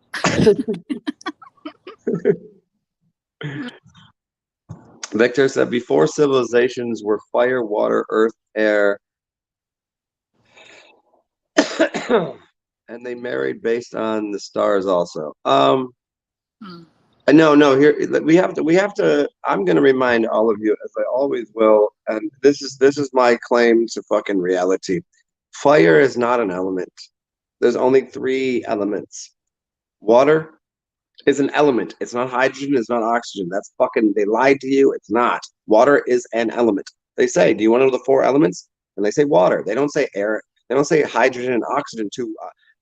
Victor said before civilizations were fire, water, earth, air, and they married based on the stars also. No, here we have to I'm gonna remind all of you, as I always will, and this is my claim to fucking reality. Fire is not an element. There's only 3 elements. Water is an element. It's not hydrogen, it's not oxygen. That's fucking, they lied to you. It's not. Water is an element. They say, do you want to know the 4 elements? And they say water. They don't say air. They don't say hydrogen and oxygen too.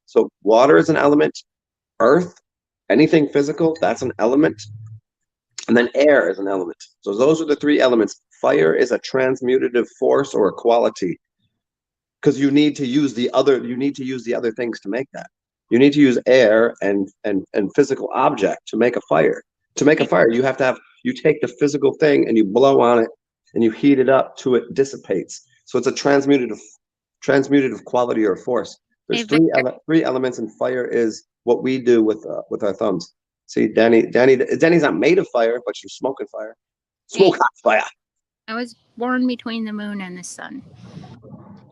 So water is an element. Earth Anything physical, that's an element. And then air is an element. So those are the three elements. Fire is a transmutative force or a quality, because you need to use the other things to make that. You need to use air and physical object to make a fire. To make a fire, you have to have, you take the physical thing and you blow on it and you heat it up to it dissipates. So it's a transmutative quality or force. There's three elements, and fire is what we do with our thumbs. See, Danny's not made of fire, but you're smoking fire. Smoke hot fire. I was born between the moon and the sun.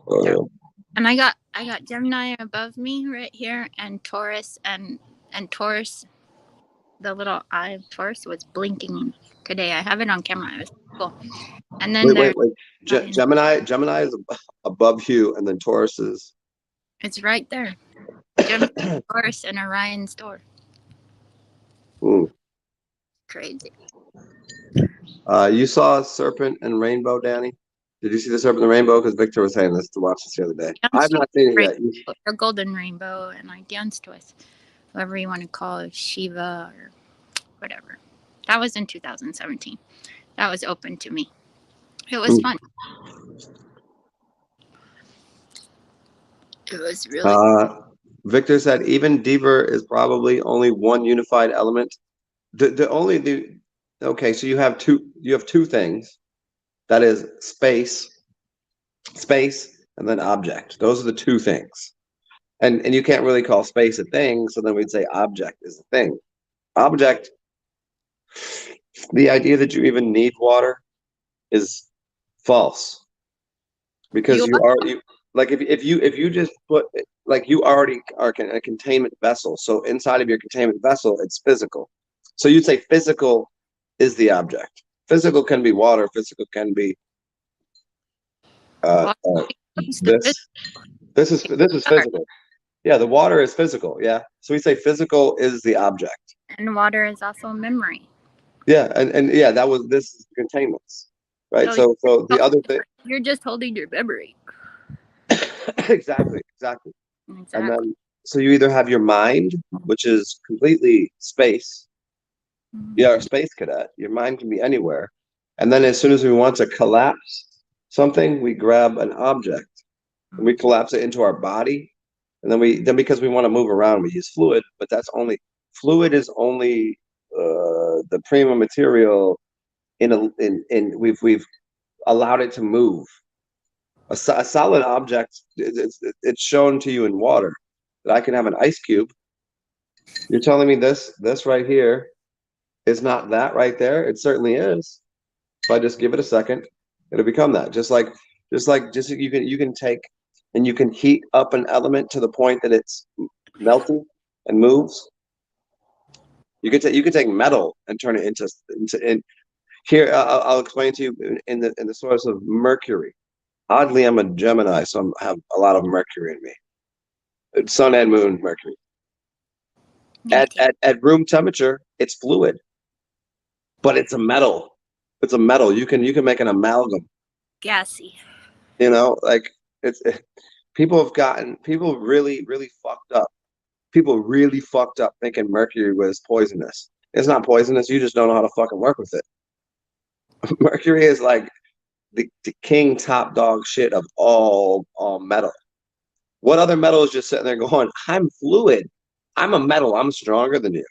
So, and I got Gemini above me right here, and Taurus, and Taurus, the little eye of Taurus was blinking today. I have it on camera. It was cool. And then wait. Gemini is above you, and then Taurus is. It's right there. Gemini, Taurus, and Orion's door. Crazy. You saw Serpent and Rainbow, Danny? Did you see the Serpent and Rainbow? Because Victor was saying this to watch this the other day. I've not seen it yet. A golden rainbow, and I danced with whoever you want to call it, Shiva or whatever. That was in 2017. That was open to me. It was fun. It was really. Victor said even Deaver is probably only one unified element. Okay, so you have two things. That is space, and then object. Those are the two things. And you can't really call space a thing, so then we'd say object is a thing. Object, the idea that you even need water is false. Because if you just put, like, you already are a containment vessel. So inside of your containment vessel, it's physical. So you'd say physical is the object. Physical can be water. Physical can be this is physical. Yeah, the water is physical. Yeah, so we say physical is the object. And water is also memory. Yeah, and yeah, this is containments, right? So the other thing, you're just holding your memory. Exactly. And then so you either have your mind, which is completely space. You're a space cadet. Your mind can be anywhere. And then as soon as we want to collapse something, we grab an object and we collapse it into our body. And then because we want to move around, we use fluid, but fluid is only the prima material we've allowed it to move. A solid object, it's shown to you in water that I can have an ice cube. You're telling me this right here is not that right there? It certainly is. If I just give it a second, it'll become that. Just you can take and you can heat up an element to the point that it's melting and moves. You could take metal and turn it into here. I'll explain to you in the source of Mercury. Oddly, I'm a Gemini, so I have a lot of Mercury in me. Sun and Moon, Mercury. At room temperature, it's fluid, but it's a metal. It's a metal. You can make an amalgam. Gassy. Like people really, really fucked up. People really fucked up thinking Mercury was poisonous. It's not poisonous. You just don't know how to fucking work with it. Mercury is like the king top dog shit of all metal. What other metal is just sitting there going, I'm fluid. I'm a metal. I'm stronger than you.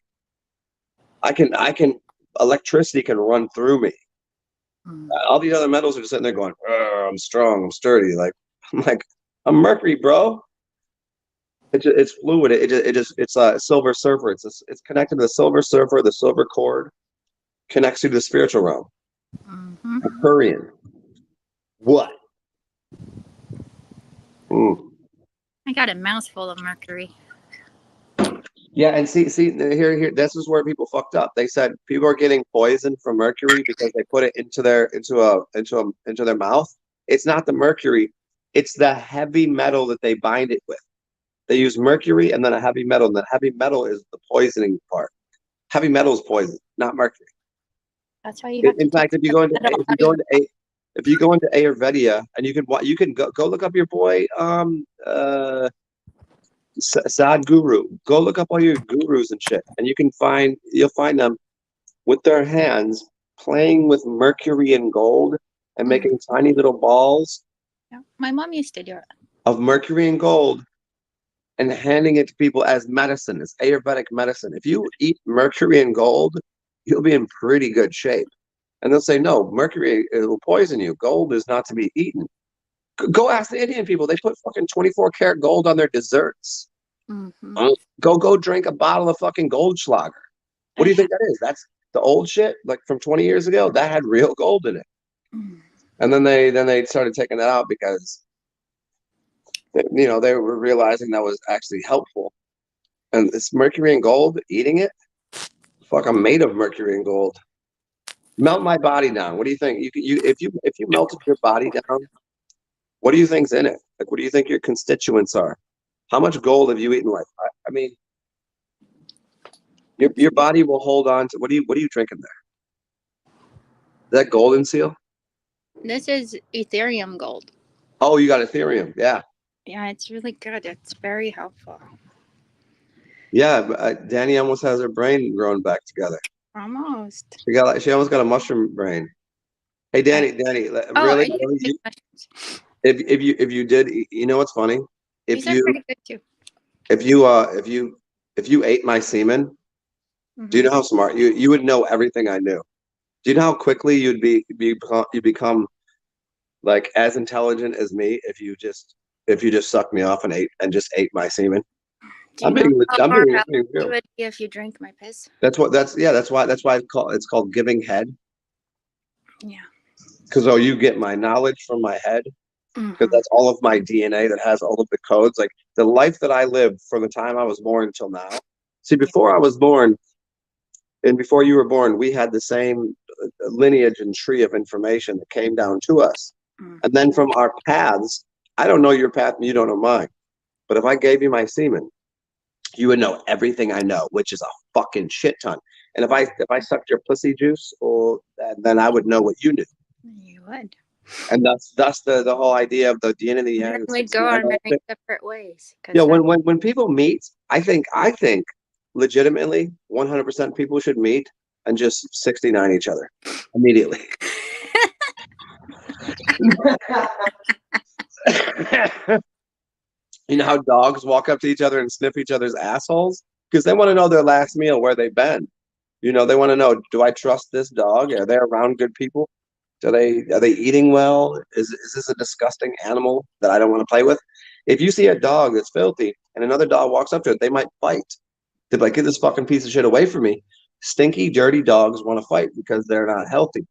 Electricity can run through me. All these other metals are just sitting there going, I'm strong, I'm sturdy. I'm Mercury, bro. It's fluid. It's a silver surfer. It's connected to the silver surfer. The silver cord connects you to the spiritual realm. Aquarian. What? I got a mouthful of Mercury. Yeah, and see here. This is where people fucked up. They said people are getting poisoned from mercury because they put it into their mouth. It's not the mercury; it's the heavy metal that they bind it with. They use mercury and then a heavy metal, and the heavy metal is the poisoning part. Heavy metal is poison, not mercury. That's why you have in fact, if you go into Ayurveda, and you can go look up your boy Sadhguru. Go look up all your gurus and shit, and you'll find them with their hands playing with mercury and gold and making tiny little balls. Yeah. My mom used to do it. Of mercury and gold and handing it to people as medicine, as Ayurvedic medicine. If you eat mercury and gold, you'll be in pretty good shape. And they'll say, no, mercury, it will poison you. Gold is not to be eaten. Go ask the Indian people. They put fucking 24 karat gold on their desserts. Go drink a bottle of fucking Goldschlager. What do you think that is? That's the old shit, like from 20 years ago. That had real gold in it. And then they started taking that out because they were realizing that was actually helpful. And it's mercury and gold, eating it. Fuck, I'm made of mercury and gold. Melt my body down. What do you think? If you melted your body down, what do you think's in it? Like, what do you think your constituents are? How much gold have you eaten? Like, I mean, your body will hold on to. What are you drinking there? Is that golden seal? This is Ethereum gold. Oh, you got Ethereum. Yeah. Yeah, it's really good. It's very helpful. Yeah, Danny almost has her brain growing back together. Almost. She almost got a mushroom brain. Hey, Danny, really? If you did, you know what's funny? These are pretty good too. If you ate my semen, do you know how smart you would know everything I knew? Do you know how quickly you'd become like as intelligent as me if you just sucked me off and just ate my semen? Do you know how far out you real. would be if you drank my piss? That's why it's called giving head. Yeah. Because you get my knowledge from my head. Because that's all of my DNA that has all of the codes. Like the life that I lived from the time I was born until now. See, before I was born, and before you were born, we had the same lineage and tree of information that came down to us. And then from our paths, I don't know your path and you don't know mine. But if I gave you my semen, you would know everything I know, which is a fucking shit ton. And if I sucked your pussy juice, then I would know what you knew. You would. And that's the whole idea of the yin and the yang. We'd go our many separate ways. Yeah, when people meet, I think legitimately 100% people should meet and just 69 each other immediately. You know how dogs walk up to each other and sniff each other's assholes? Because they want to know their last meal, where they've been. They want to know, do I trust this dog? Are they around good people? Are they eating well? Is this a disgusting animal that I don't want to play with? If you see a dog that's filthy and another dog walks up to it, they might fight. They're like, get this fucking piece of shit away from me. Stinky, dirty dogs want to fight because they're not healthy.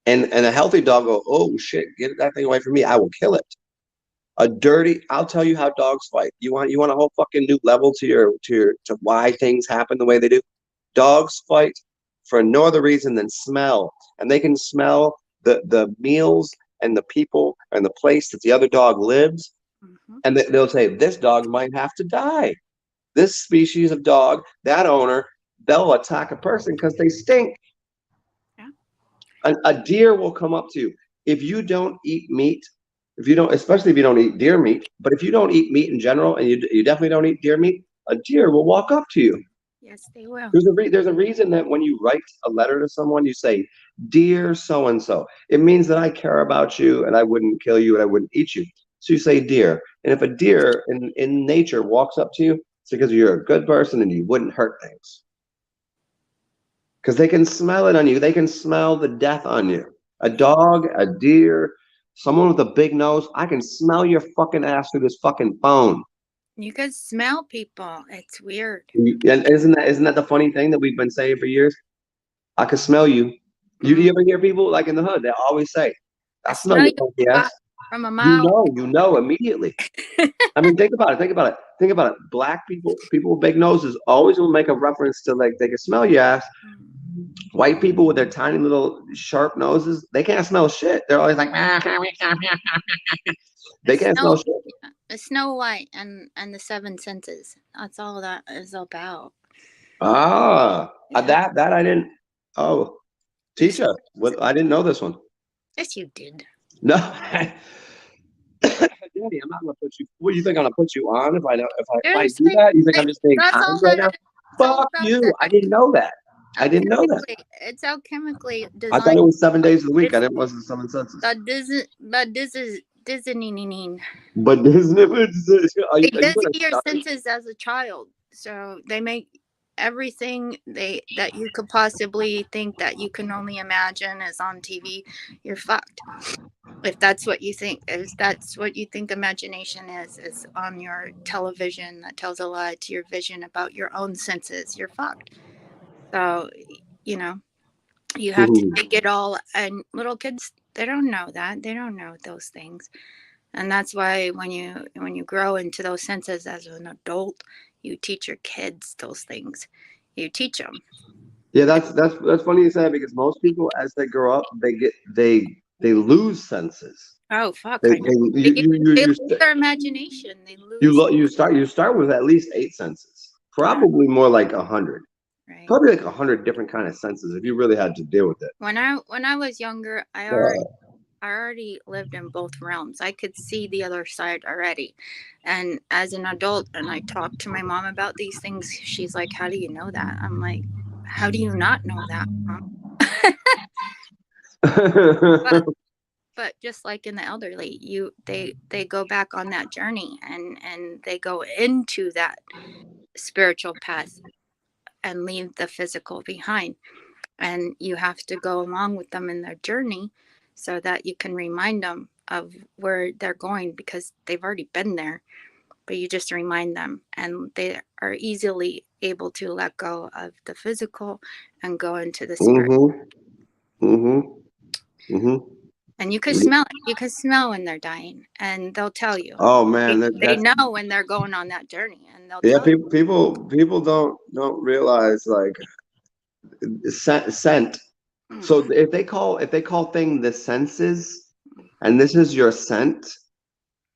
And a healthy dog go, oh shit, get that thing away from me. I will kill it. I'll tell you how dogs fight. You want a whole fucking new level to why things happen the way they do? Dogs fight for no other reason than smell. And they can smell the meals and the people and the place that the other dog lives. And they'll say, this dog might have to die. This species of dog, that owner, they'll attack a person because they stink. Yeah. A deer will come up to you. If you don't eat meat, especially if you don't eat deer meat, but if you don't eat meat in general, and you definitely don't eat deer meat, a deer will walk up to you. Yes, they will. There's a reason that when you write a letter to someone, you say, dear so-and-so. It means that I care about you and I wouldn't kill you and I wouldn't eat you. So you say dear. And if a deer in nature walks up to you, it's because you're a good person and you wouldn't hurt things. Because they can smell it on you. They can smell the death on you. A dog, a deer, someone with a big nose, I can smell your fucking ass through this fucking phone. You can smell people. It's weird. And isn't that the funny thing that we've been saying for years? I can smell you. You ever hear people like in the hood? They always say, "I smell you, yes." From a mile. You know immediately. I mean, think about it. Black people with big noses always will make a reference to like they can smell your ass. White people with their tiny little sharp noses, they can't smell shit. They're always like, they can't smell shit. Snow White and the Seven Senses. That's all that is about. That I didn't. Oh, Tisha, I didn't know this one. Yes, you did. No, I Daddy, I'm not gonna put you. What do you think I'm gonna put you on if I do Seriously, that? You think I'm just being that's kind all right that now? it's all Fuck about. you! I didn't know that. I didn't know that. It's how chemically I thought designed. it was 7 days of the week. I It's didn't wasn't seven senses. this is Disney. But isn't it? They Are you dizzy gonna your shut it? senses as a child, so they make everything they that you could possibly think that you can only imagine is on TV. You're fucked. If that's what you think, if that's what you think imagination is on your television that tells a lie to your vision about your own senses, you're fucked. So, you know, you have to Mhm. take it all. And little kids, they don't know that. They don't know those things. And that's why when you grow into those senses as an adult, you teach your kids those things. You teach them. Yeah, that's funny you say that because most people, as they grow up, they lose senses. Oh fuck! They I know. they They, they you lose their imagination. They you lose you start with at least 8 senses, that, probably more like 100, right. probably like 100 different kind of senses if you really had to deal with it. When I was younger, I already lived in both realms. I could see the other side already. And as an adult, and I talked to my mom about these things, she's like, "How do you know that?" I'm like, "How do you not know that, Mom?" but but just like in the elderly, they go back on that journey, and they go into that spiritual path and leave the physical behind. And you have to go along with them in their journey so that you can remind them of where they're going because they've already been there, but you just remind them and they are easily able to let go of the physical and go into the spirit. Mm-hmm. Mm-hmm. Mm-hmm. And you can smell it. You can smell when they're dying, and they'll tell you. Oh they, man, they that's know when they're going on that journey, and they'll yeah. tell you. People don't realize like scent. Mm, So if they call thing the senses, and this is your scent,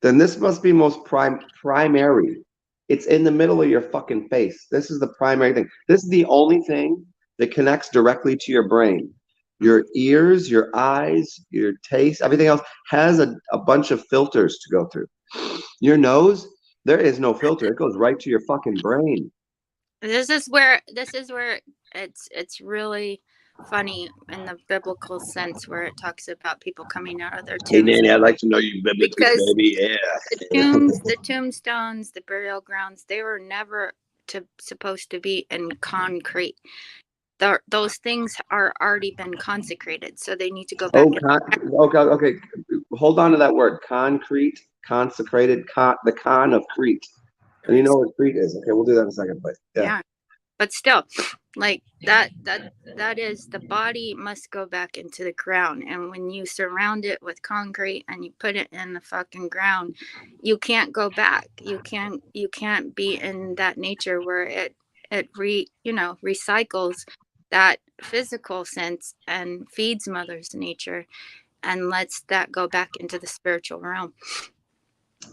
then this must be most primary. It's in the middle of your fucking face. This is the primary thing. This is the only thing that connects directly to your brain. mm. Your ears, your eyes, your taste, everything else has a bunch of filters to go through. Your nose, there is no filter. It goes right to your fucking brain. This is where it's really funny in the biblical sense where it talks about people coming out of their Hey, tombs Nanny, I'd like to know you biblically, because baby. Yeah. the tombstones, the burial grounds, they were never supposed to be in concrete. Those things are already been consecrated, so they need to go Oh, back in. okay, okay. Hold on to that word. Concrete, consecrated, the con of Crete. And you know what Crete is. Okay, we'll do that in a second. But yeah. Yeah, but still, like that is the body must go back into the ground, and when you surround it with concrete and you put it in the fucking ground, you can't go back. You can't be in that nature where it recycles that physical sense and feeds mother's nature and lets that go back into the spiritual realm.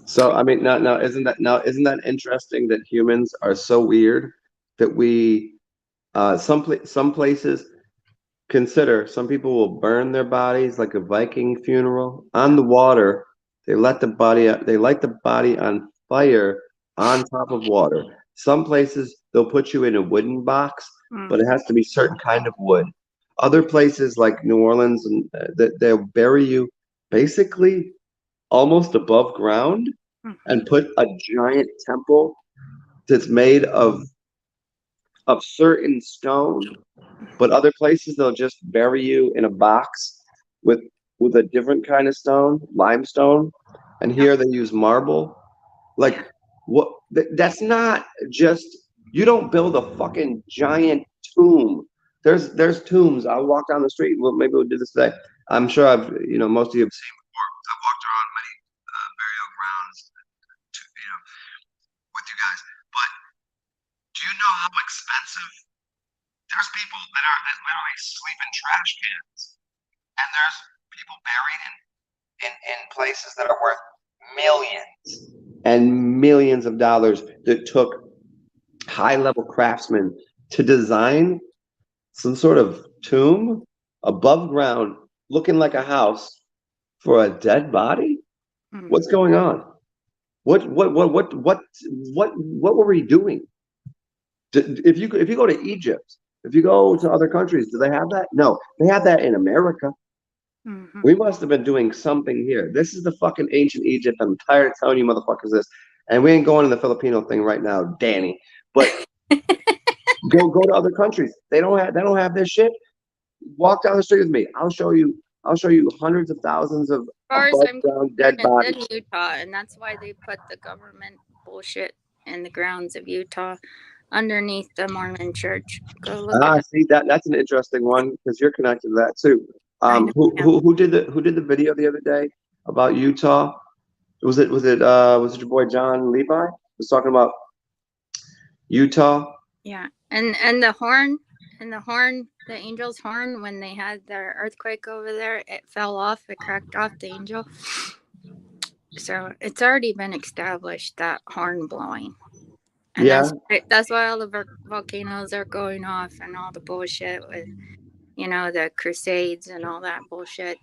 So I mean, now isn't that interesting that humans are so weird that we some places consider some people will burn their bodies like a Viking funeral on the water. They light the body on fire on top of water. Some places they'll put you in a wooden box, Mm, but it has to be certain kind of wood. Other places like New Orleans and they'll bury you basically almost above ground mhm, and put a giant temple that's made of certain stone, but other places they'll just bury you in a box with with a different kind of stone, limestone, and yep, here they use marble. Like yeah, what? That's not just you don't build a fucking giant tomb. There's tombs. I'll walk down the street. Well, maybe we'll do this today. I'm sure most of you have seen before. I've walked around many burial grounds, with you guys. But do you know how expensive? There's people that literally sleep in trash cans, and there's people buried in places that are worth millions and millions of dollars that took high level craftsmen to design some sort of tomb above ground, looking like a house for a dead body. mm, What's going on? What were we doing? If you go to Egypt, if you go to other countries, do they have that? No, they have that in America. Mm-hmm. We must have been doing something here. This is the fucking ancient Egypt. I'm tired of telling you motherfuckers this. And we ain't going to the Filipino thing right now, Danny. But go to other countries. They don't have this shit. Walk down the street with me. I'll show you hundreds of thousands of As far as above I'm ground dead concerned, it's bodies. in Utah, and that's why they put the government bullshit in the grounds of Utah underneath the Mormon church. Go look it Ah, up. see that's an interesting one because you're connected to that too. I know. Yeah. Who did the video the other day about Utah? Was it your boy John Levi? Was talking about Utah. Yeah. And the horn the angel's horn, when they had their earthquake over there, it fell off, it cracked off the angel. So it's already been established that horn blowing. And Yeah, that's why all the volcanoes are going off and all the bullshit with, the crusades and all that bullshit.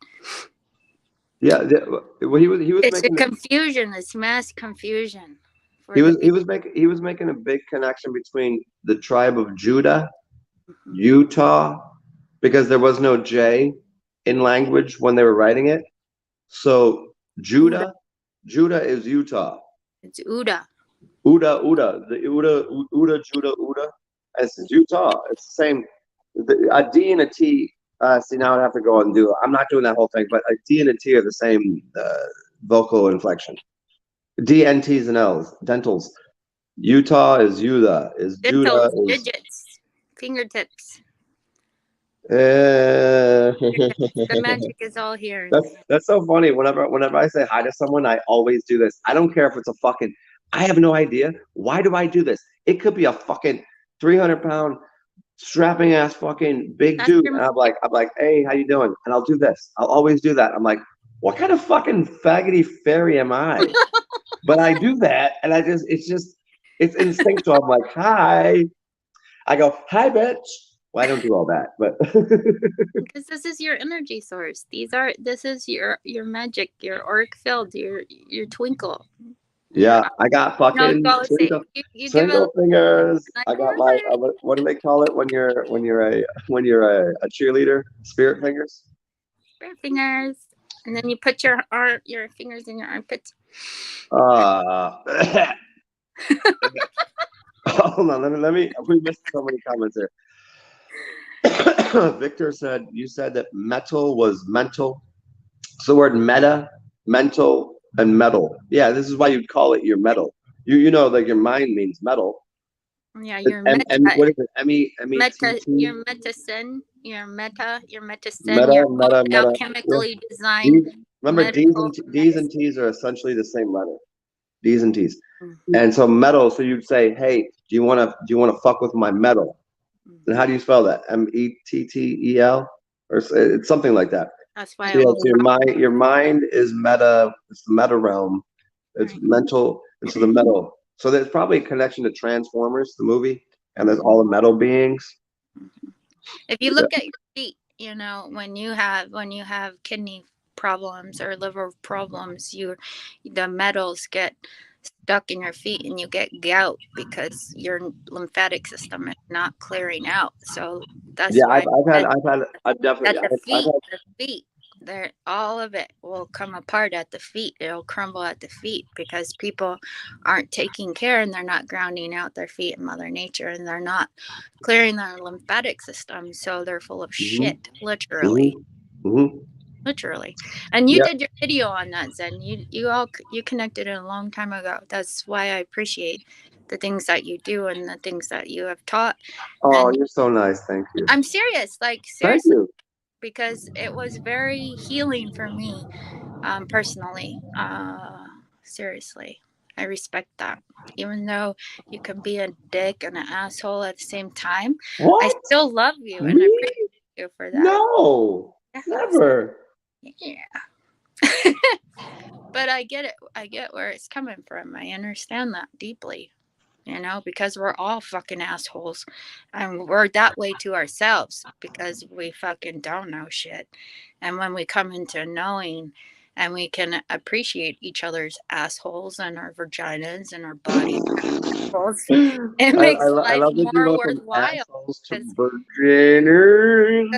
yeah. Well, he was It's a making confusion, it's mass confusion he for the was he people. was making he was making a big connection between the tribe of Judah, Mhm. Utah, because there was no J in language when they were writing it. So Uda. Judah is Utah. It's Uda. Judah, Uda. It's Utah. It's the same. A D and a T. See, now I'd have to go and do. I'm not doing that whole thing, but a D and a T are the same vocal inflection. D, N, T's, and L's. Dentals. Utah is Yuda. Is Judah Dentals, is. digits, fingertips. Uh, The magic is all here in that's the that's so funny. Whenever I say hi to someone, I always do this. I don't care if it's a fucking. I have no idea. Why do I do this? It could be a fucking 300 pound strapping ass fucking big That's dude. your And magic. I'm like, hey, how you doing? And I'll do this. I'll always do that. I'm like, what kind of fucking faggoty fairy am I? But I do that, and it's instinctual. I'm like, hi. I go, hi, bitch. Well, I don't do all that, but Because this is your energy source. This is your magic, your auric field, your twinkle. Your yeah, I got fucking go say you give a twinkle fingers. like, I got my "Hi." what do they call it when you're a cheerleader? Spirit fingers. Bare fingers, and then you put your fingers in your armpits. Uh, hold on, let me. We missed so many comments here. Victor said you said that metal was mental. So the word meta, mental, and metal. Yeah, this is why you'd call it your metal. Like your mind means metal. Yeah, It's your what is it? METT. your metasin, Meta, your meta, meta. Yeah. alchemically designed These, remember, medical D's and medicine. T's are essentially the same letter. D's and T's. Mhm. And so metal. So you'd say, hey, do you want to fuck with my metal? And how Mhm. do you spell that? Mettel, or it's something like that. That's why So I yeah, will so your mind is meta. It's the meta realm. It's right. mental. It's the metal. So there's probably a connection to Transformers, the movie, and there's Mhm. all the metal beings. If you Yeah. look at your feet, when you have kidney problems or liver problems, the metals get stuck in your feet and you get gout because your lymphatic system is not clearing out. So that's Yeah, I've, why I've had, I've had, I've definitely, at I've had, the feet, there all of it will come apart at the feet. It'll crumble at the feet because people aren't taking care and they're not grounding out their feet in Mother Nature and they're not clearing their lymphatic system. So they're full of hmm shit, literally. hmm hmm Literally. And you yeah. did your video on that, Zen. You connected it a long time ago. That's why I appreciate the things that you do and the things that you have taught. Oh, And you're so nice. Thank you. I'm serious, like Thank seriously, you. because it was very healing for me, personally. Seriously, I respect that. Even though you can be a dick and an asshole at the same time, I What? still love you and I Me? appreciate you for that. No, Yes. never. Yeah. But I get it. I get where it's coming from. I understand that deeply. Because we're all fucking assholes. And we're that way to ourselves because we fucking don't know shit. And when we come into knowing and we can appreciate each other's assholes and our vaginas and our bodies. It makes I life love that you more go from worthwhile assholes to because virginers.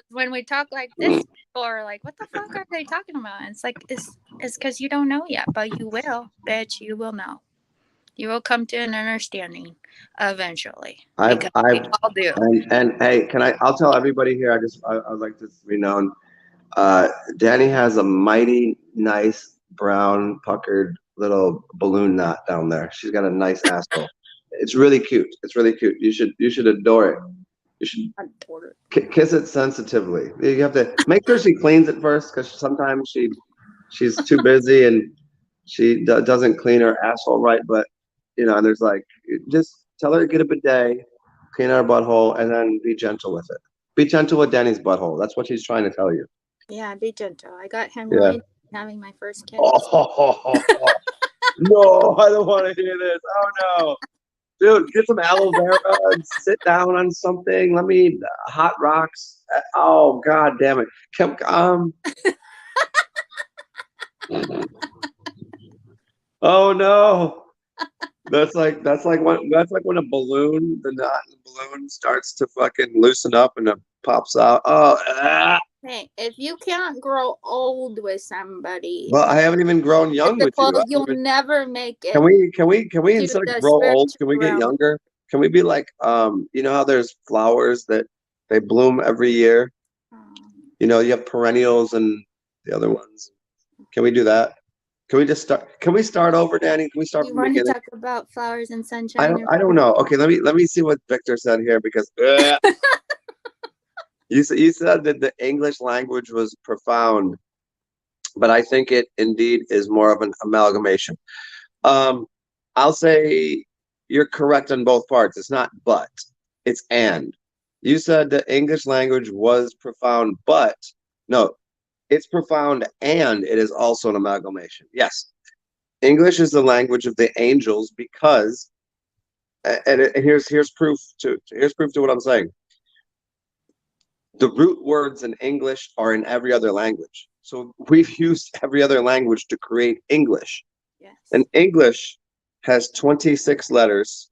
when we talk like this, people are like, "What the fuck are they talking about?" And it's like it's because you don't know yet, but you will, bitch. You will know. You will come to an understanding eventually because we I've all do. and hey, I'll tell everybody here. I'd like to be known. Danny has a mighty nice brown puckered little balloon knot down there. She's got a nice asshole. It's really cute. It's really cute. You should adore it. You should Adore it. kiss it sensitively. You have to make sure she cleans it first because sometimes she's too busy and she doesn't clean her asshole right. But there's like just tell her to get a bidet, clean her butthole, and then be gentle with it. Be gentle with Danny's butthole. That's what she's trying to tell you. Yeah, be gentle. I got Yeah. hemorrhoids having my first kids. Oh, no, I don't want to hear this. Oh no. Dude, get some aloe vera and sit down on something. Let me hot rocks. Oh god damn it. Oh no. That's like when a balloon, the knot in the balloon starts to fucking loosen up and it pops out. Oh, Hey, if you can't grow old with somebody well, I haven't even grown young with you. physical, you'll never make Can it we to instead of the grow old, spiritual can we get realm. younger? Can we be like you know how there's flowers that they bloom every year? Um, You have perennials and the other ones. Can we do that? Can we just start? Can we start over, Danny? Can we start you from the want to beginning? talk about flowers and I sunshine don't. and I don't know. Okay, let me see what Victor said here because you said that the English language was profound, but I think it indeed is more of an amalgamation. Um, I'll say you're correct on both parts. It's not but, it's and. You said the English language was profound, but no, it's profound and it is also an amalgamation. Yes, English is the language of the angels because, and here's proof to what I'm saying. The root words in English are in every other language. So we've used every other language to create English. And yes, English has 26 letters,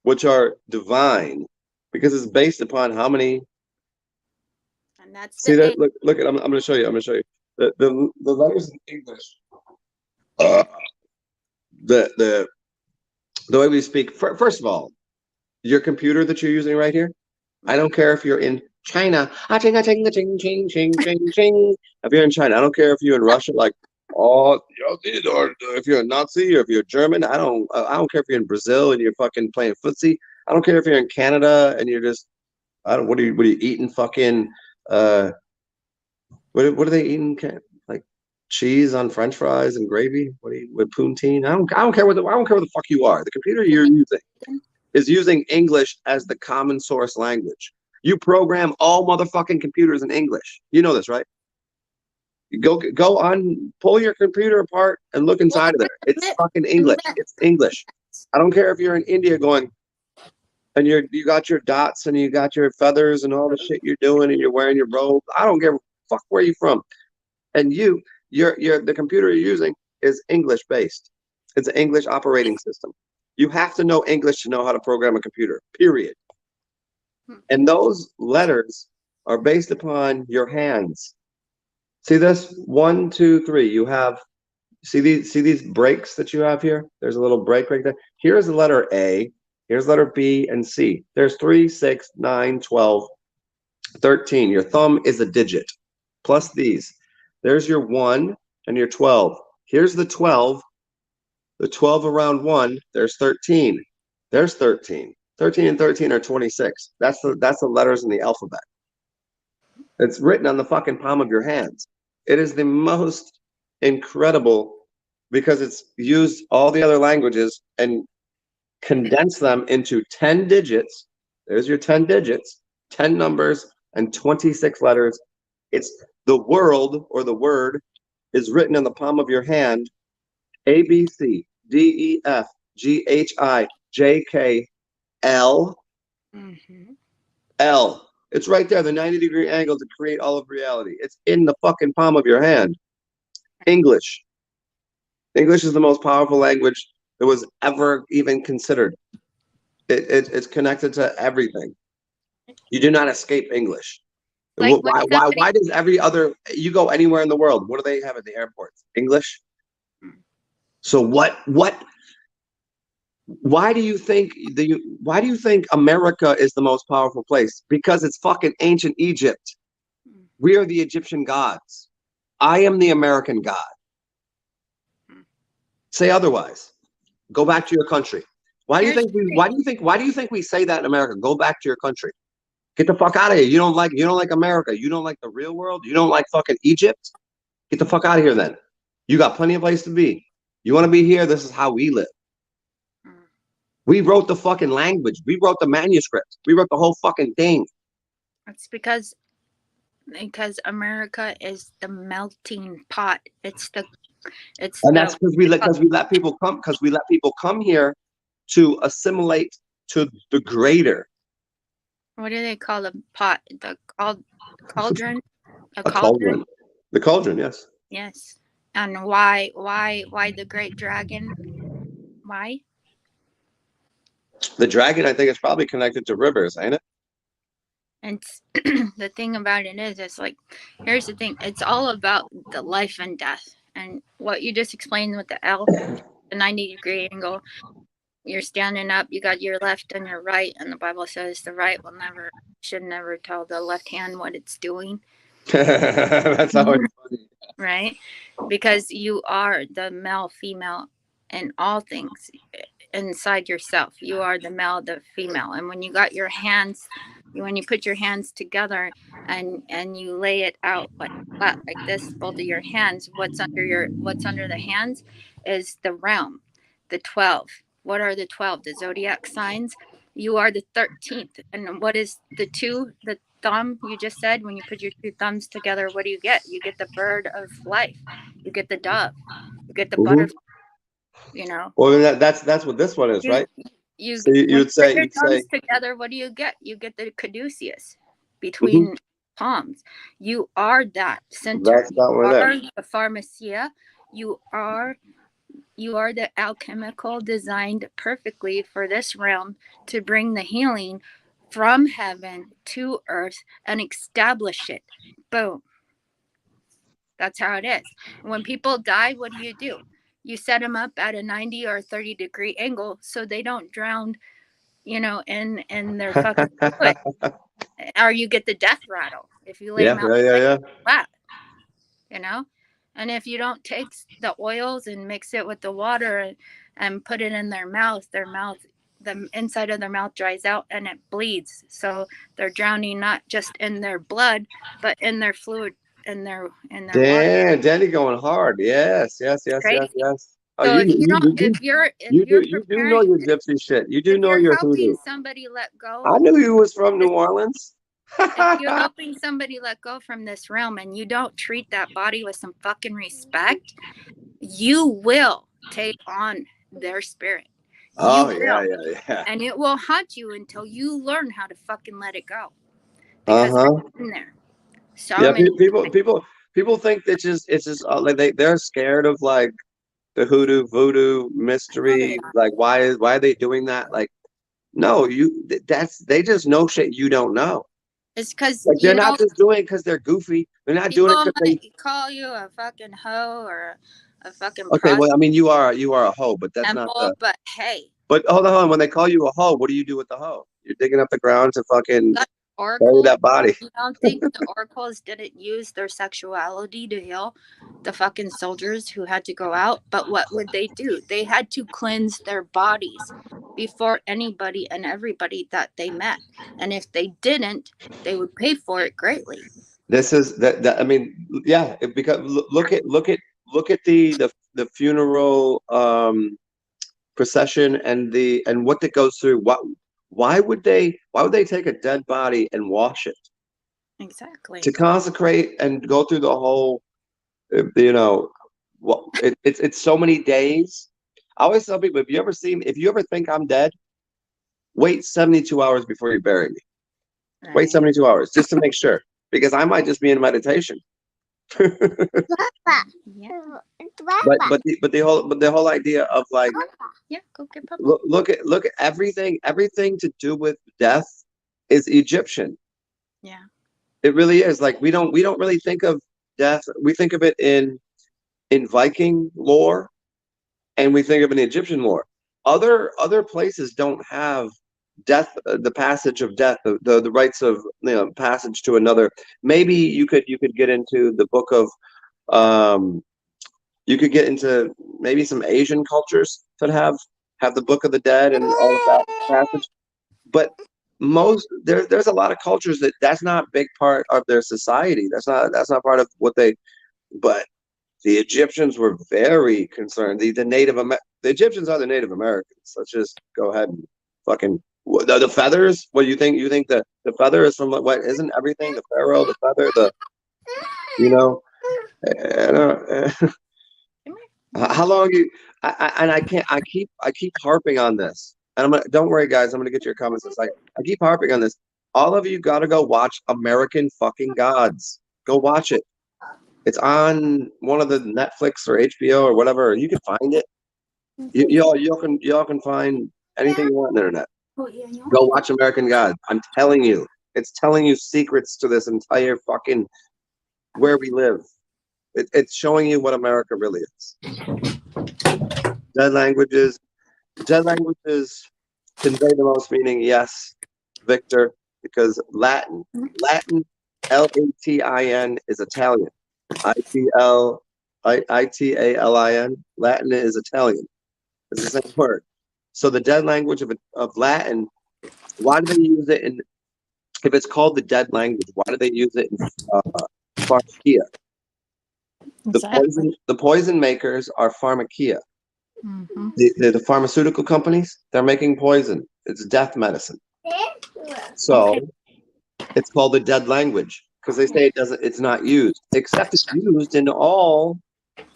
which are divine because it's based upon how many. and that's See the that? A. Look at. I'm going to show you. I'm going to show you the letters in English. Uh, the the the way we speak. First of all, your computer that you're using right here. I don't care if you're in China. Ah, ching, ah, ching, ah, ching, ching, ching, ching, ching. If you're in China, I don't care if you're in Russia. Like, or if you're a Nazi or if you're German. I don't care if you're in Brazil and you're fucking playing footsie. I don't care if you're in Canada and you're just. I don't. What are you eating? Fucking. Uh, what are they eating? Like cheese on French fries and gravy. With poutine? I don't care I don't care what the fuck you are. The computer you're using is using English as the common source language. You program all motherfucking computers in English. You know this, right? You go on, pull your computer apart and look Well, inside of there. It's admit, fucking English. admit, It's English. I don't care if you're in India going and you got your dots and you got your feathers and all the shit you're doing and you're wearing your robe. I don't give a fuck where you from. And you're the computer you're using is English based. It's an English operating system. You have to know English to know how to program a computer. Period. And those letters are based upon your hands. See this? 1, 2, 3. You have see these breaks that you have here? There's a little break right there. Here's the letter A. Here's letter B and C. There's 3, 6, 9, 12, 13. Your thumb is a digit. Plus these. There's your 1 and your 12. Here's the 12. The 12 around 1, there's 13. There's 13. 13 and 13 are 26. That's the letters in the alphabet. It's written on the fucking palm of your hands. It is the most incredible because it's used all the other languages and condensed them into 10 digits. There's your 10 digits, 10 numbers, and 26 letters. It's the world or the word is written in the palm of your hand. A, B, C, D, E, F, G, H, I, J, K, L, mm-hmm. L. It's right there, the 90-degree angle to create all of reality. It's in the fucking palm of your hand. English. English is the most powerful language that was ever even considered. It's connected to everything. You do not escape English. Like when somebody Why does every other, you go anywhere in the world, what do they have at the airports? English? So why do you think why do you think America is the most powerful place? Because it's fucking ancient Egypt. We are the Egyptian gods. I am the American god. Say otherwise. Go back to your country. here's the thing. Why do you think we say that in America? Go back to your country. Get the fuck out of here. You don't like America. You don't like the real world. You don't like fucking Egypt. Get the fuck out of here then. You got plenty of place to be. You want to be here? This is how we live. We wrote the fucking language. We wrote the manuscript. We wrote the whole fucking thing. It's because America is the melting pot. And that's because we let people come here to assimilate to the greater. What do they call a pot? The cauldron? A cauldron. The cauldron, yes. Yes. And why the great dragon? Why? The dragon, I think, is probably connected to rivers, ain't it? And the thing about it is, it's like, here's the thing. It's all about the life and death. And what you just explained with the L, the 90-degree angle, you're standing up, you got your left and your right, and the Bible says the right should never tell the left hand what it's doing. That's always funny. Right? Because you are the male, female, in all things inside yourself. You are the male, the female. And when you got your hands, when you put your hands together and you lay it out like flat, like this, both of your hands, what's under the hands is the realm, the 12. What are the 12? The zodiac signs. You are the 13th. And what is the 2? The thumb, you just said, when you put your 2 thumbs together, what do you get? You get the bird of life. You get the dove. You get the butterfly. You know. Well, that's what this one is, right? You so you'd put your say thumbs together. What do you get? You get the caduceus between palms. You are that center. That's not You one are there. the pharmacia. You are the alchemical designed perfectly for this realm to bring the healing from heaven to earth and establish it. Boom. That's how it is. When people die, what do? You set them up at a 90 or 30-degree angle so they don't drown, in their fucking foot. Or you get the death rattle if you lay them out flat, And if you don't take the oils and mix it with the water and put it in their mouth, the inside of their mouth dries out and it bleeds. So they're drowning not just in their blood, but in their fluid, in their Damn, water. Danny going hard. Yes. Crazy. Oh, So if you're you do know your gypsy shit. You do know your helping hoodoo. somebody let go. I knew you was from New Orleans. If you're helping somebody let go from this realm and you don't treat that body with some fucking respect, you will take on their spirit. Yeah. And it will haunt you until you learn how to fucking let it go. Because it's in there. People think it's just like they're scared of like the hoodoo voodoo mystery. Like why are they doing that? Like no, they just know shit you don't know. It's because like they're not just doing it because they're goofy. They're not doing it because they call you a fucking hoe or a fucking okay. Well, I mean, you are a hoe, but that's not the. But hey. But hold on, when they call you a hoe, what do you do with the hoe? You're digging up the ground to fucking bury that body. You don't think the oracles didn't use their sexuality to heal the fucking soldiers who had to go out? But what would they do? They had to cleanse their bodies before anybody and everybody that they met. And if they didn't, they would pay for it greatly. This is that I mean, yeah, because look at the funeral procession and what that goes through. Why would they take a dead body and wash it? Exactly. To consecrate and go through the whole, it's so many days. I always tell people, if you ever think I'm dead, wait 72 hours before you bury me. Right. Wait 72 hours just to make sure, because I might just be in meditation. Yeah. But the whole idea of like Yeah. Go get Papa. look at everything to do with death is Egyptian. Yeah. It really is. Like we don't really think of death. We think of it in Viking lore, and we think of an Egyptian lore. Other places don't have death, the passage of death, the rites of passage to another. Maybe you could get into the book of you could get into maybe some Asian cultures that have the Book of the Dead and all of that passage. But there's a lot of cultures that's not a big part of their society. That's not part of what they. But the Egyptians were very concerned. The Egyptians are the Native Americans. Let's just go ahead and fucking the feathers. What do you think? You think the feather is from what? Isn't everything the pharaoh, the feather, the you know? How long you? And I can't. I keep harping on this. And don't worry, guys. I'm gonna get your comments. It's like I keep harping on this. All of you got to go watch American fucking Gods. Go watch it. It's on one of the Netflix or HBO or whatever. You can find it. Y'all can find anything you want on the internet. Go watch American Gods. I'm telling you, it's telling you secrets to this entire fucking where we live. It's showing you what America really is. Dead languages. Dead languages convey the most meaning. Yes, Victor, because Latin, Latin is Italian. ITL, ITALIN. Latin is Italian. It's the same word. So the dead language of Latin. Why do they use it in? If it's called the dead language, why do they use it in pharmakia? Exactly. The poison makers are pharmakia. Mm-hmm. The pharmaceutical companies, they're making poison. It's death medicine. So Okay. it's called the dead language because they say it's not used, except it's used in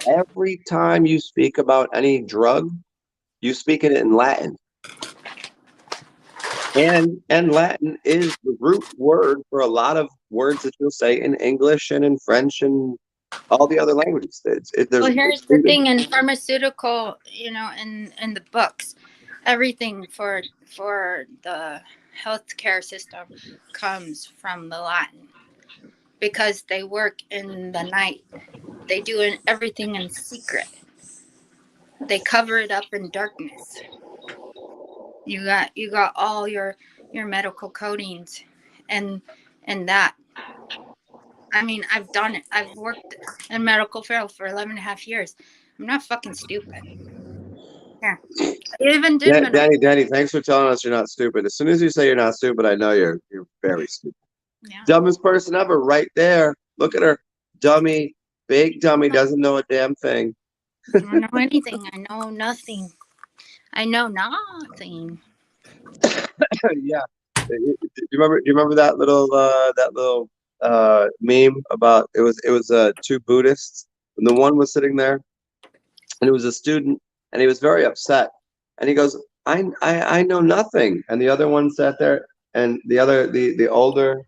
every time you speak about any drug, you speak it in Latin. And Latin is the root word for a lot of words that you'll say in English and in French and all the other languages. Well, here's the thing in pharmaceutical, in the books, everything for the healthcare system comes from the Latin because they work in the night. They do everything in secret. They cover it up in darkness. You got all your medical codings and that. I mean, I've done it. I've worked in medical field for 11 and a half years. I'm not fucking stupid. Yeah. I even did medical. Danny, thanks for telling us you're not stupid. As soon as you say you're not stupid, I know you're very stupid. Yeah. Dumbest person ever, right there. Look at her, dummy, big dummy, doesn't know a damn thing. I don't know anything. I know nothing. I know nothing. Yeah. Do you remember that little meme about it was two Buddhists and the one was sitting there and it was a student and he was very upset and he goes I know nothing and the other one sat there and the older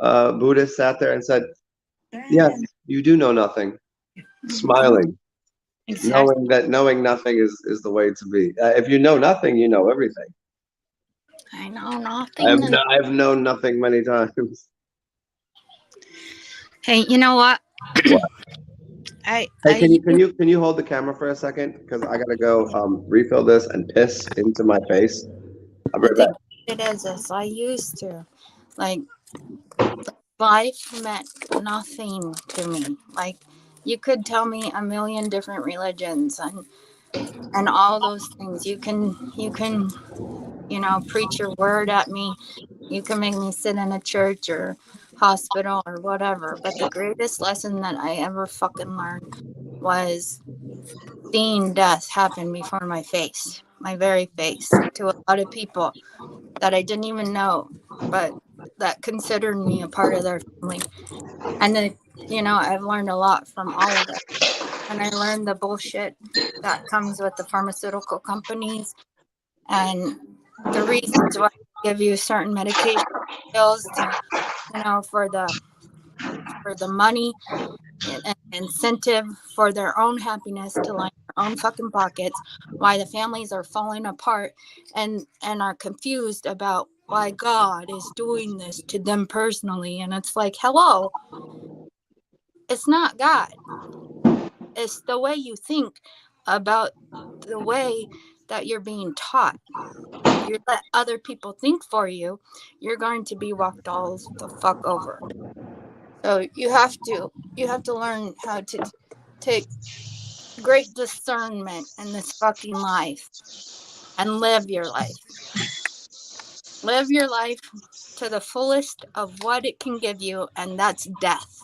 Buddhist sat there and said yes you do know nothing, smiling, Exactly. knowing nothing is the way to be. If you know nothing, you know everything. I know nothing. I've known nothing many times. Hey, you know what? What? I Hey, can I you hold the camera for a second? Because I gotta go refill this and piss into my face. I'll be the right thing back. it is I used to like life meant nothing to me. Like you could tell me a million different religions and all those things. You can preach your word at me. You can make me sit in a church or hospital or whatever. But the greatest lesson that I ever fucking learned was seeing death happen before my face, my very face, to a lot of people that I didn't even know, but that considered me a part of their family. And then, I've learned a lot from all of it. And I learned the bullshit that comes with the pharmaceutical companies and the reasons why they give you certain medication pills to, for the money an incentive for their own happiness to line their own fucking pockets, why the families are falling apart and are confused about why God is doing this to them personally. And it's like, hello, it's not God. It's the way you think about the way that you're being taught. You let other people think for you, you're going to be walked all the fuck over. So you have to learn how to take great discernment in this fucking life and live your life. Live your life to the fullest of what it can give you, and that's death.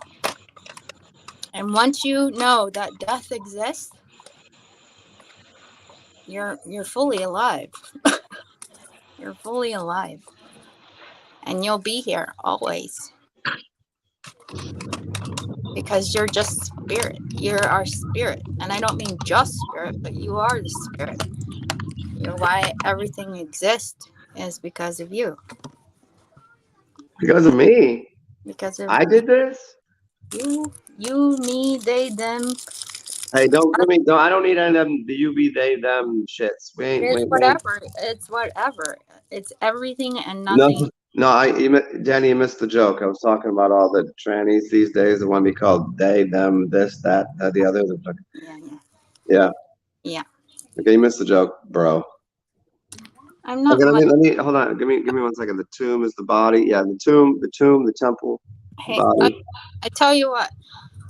And once you know that death exists, you're fully alive. You're fully alive. And you'll be here always. Because you're just spirit. You're our spirit. And I don't mean just spirit, but you are the spirit. You're why everything exists is because of you. Because of me. Because of I did this. you, me, they, them. Hey, don't give me. No, I don't need any of them. The you, be, they, them shits. We ain't. It's We ain't. whatever. It's whatever. It's everything and No, nothing. no. Danny, you missed the joke. I was talking about all the trannies these days. That want to be called they, them, this, that, the other. Yeah, yeah. Yeah. Yeah. Okay, you missed the joke, bro. I'm not Okay, much. let me hold on. Give me 1 second. The tomb is the body. Yeah, the tomb, the temple, the Hey, body. I tell you what.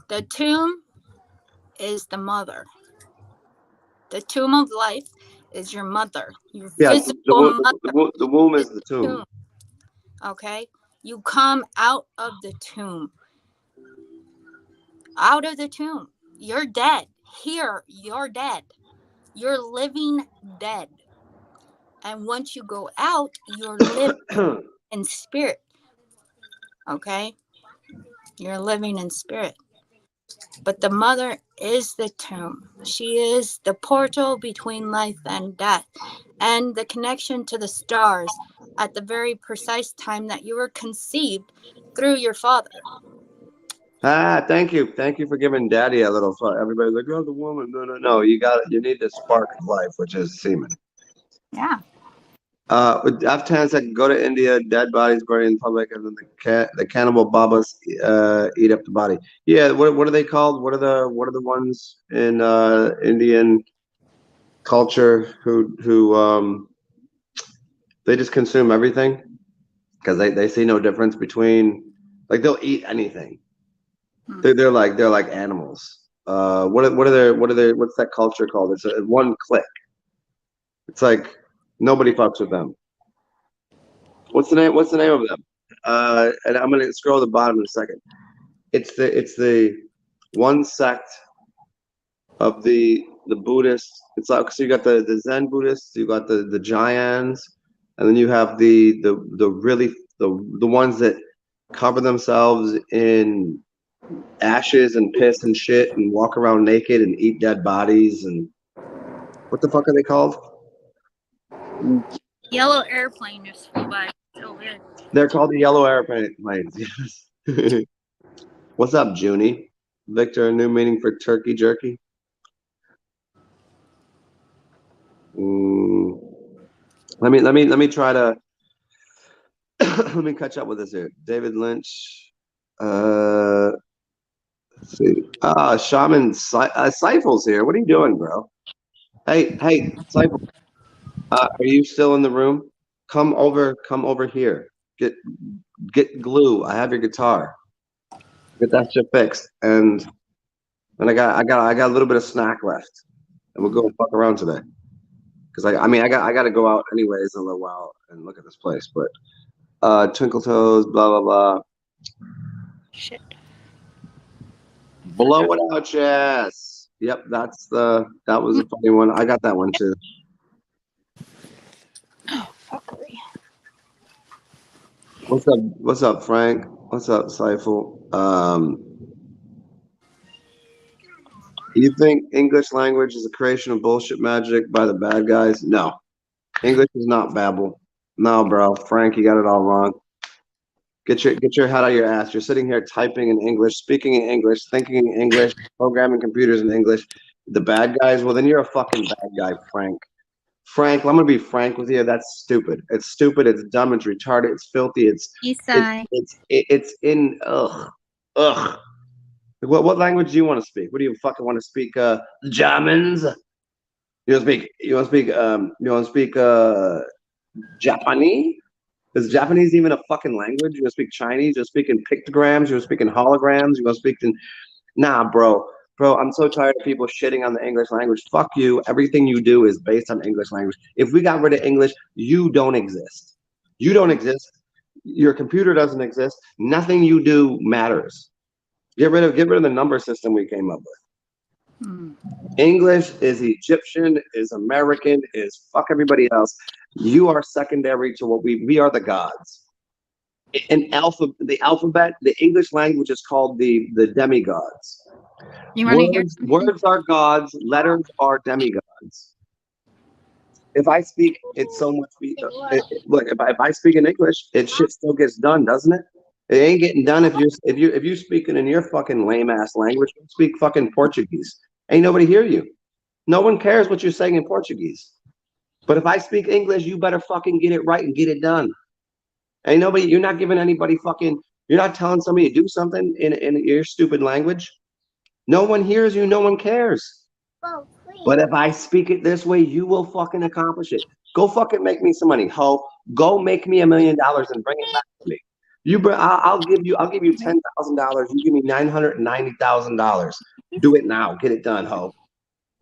The tomb is the mother. The tomb of life is your mother. Your Yeah, physical mother the womb is is the the tomb. tomb. Okay? You come out of the tomb. Out of the tomb. You're dead. Here, you're dead. You're living dead. And once you go out, you're living in spirit. Okay? You're living in spirit. But the mother is the tomb. She is the portal between life and death and the connection to the stars at the very precise time that you were conceived through your father. Thank you. Thank you for giving Daddy a little fun. Everybody's like, oh, the woman. No, no, no. You need the spark of life, which is semen. Yeah. App TsarXen, go to India, dead bodies buried in public, and then the cannibal babas eat up the body. Yeah, what are they called? What are the ones in Indian culture who they just consume everything because they see no difference between, like, they'll eat anything. They're like animals. What's that culture called? It's a one click. It's like nobody fucks with them. What's the name? What's the name of them? And I'm gonna scroll to the bottom in a second. It's the one sect of the Buddhists. It's like, so you got the Zen Buddhists, you got the Jains, and then you have the really the ones that cover themselves in ashes and piss and shit and walk around naked and eat dead bodies, and what the fuck are they called? Yellow airplane just flew by. So weird. They're called the yellow airplanes. Yes. What's up, Junie? Victor, a new meaning for turkey jerky? Mm, let me try to let me catch up with this here. David Lynch. Let's see. Shaman Seifel's here. What are you doing, bro? Hey, Seifel. Are you still in the room? Come over here. Get glue. I have your guitar. Get that shit fixed. And I got a little bit of snack left, and we'll go and fuck around today. Because I got to go out anyways in a little while and look at this place. But Twinkle Toes, blah blah blah. Shit. Blow it out, yes. Yep, that was a funny one. I got that one too. Fuckery. What's up, Frank? What's up, Seifel? You think English language is a creation of bullshit magic by the bad guys? No. English is not babble. No, bro. Frank, you got it all wrong. Get your head out of your ass. You're sitting here typing in English, speaking in English, thinking in English, programming computers in English. The bad guys, well, then you're a fucking bad guy, Frank. Frank, I'm gonna be frank with you. That's stupid. It's stupid. It's dumb. It's retarded. It's filthy. It's in ugh. What language do you want to speak? What do you fucking want to speak? Germans? You want to speak Japanese? Is Japanese even a fucking language? You want to speak Chinese? You're speaking pictograms? You're speaking holograms? You want to speak in nah, bro. Bro, I'm so tired of people shitting on the English language. Fuck you. Everything you do is based on English language. If we got rid of English, you don't exist. You don't exist. Your computer doesn't exist. Nothing you do matters. Get rid of the number system we came up with. English is Egyptian, is American, is fuck everybody else. You are secondary to what we are the gods. The alphabet, the English language is called the demigods. Words are gods, letters are demigods. If I speak, it's so much. Look, if I speak in English, shit still gets done, doesn't it? It ain't getting done if you speaking in your fucking lame ass language. Speak fucking Portuguese. Ain't nobody hear you. No one cares what you're saying in Portuguese. But if I speak English, you better fucking get it right and get it done. Ain't nobody. You're not giving anybody fucking. You're not telling somebody to do something in your stupid language. No one hears you. No one cares. Oh, but if I speak it this way, you will fucking accomplish it. Go fucking make me some money, ho. Go make me $1 million and bring it back to me. I'll give you $10,000. You give me $990,000. Do it now. Get it done, ho.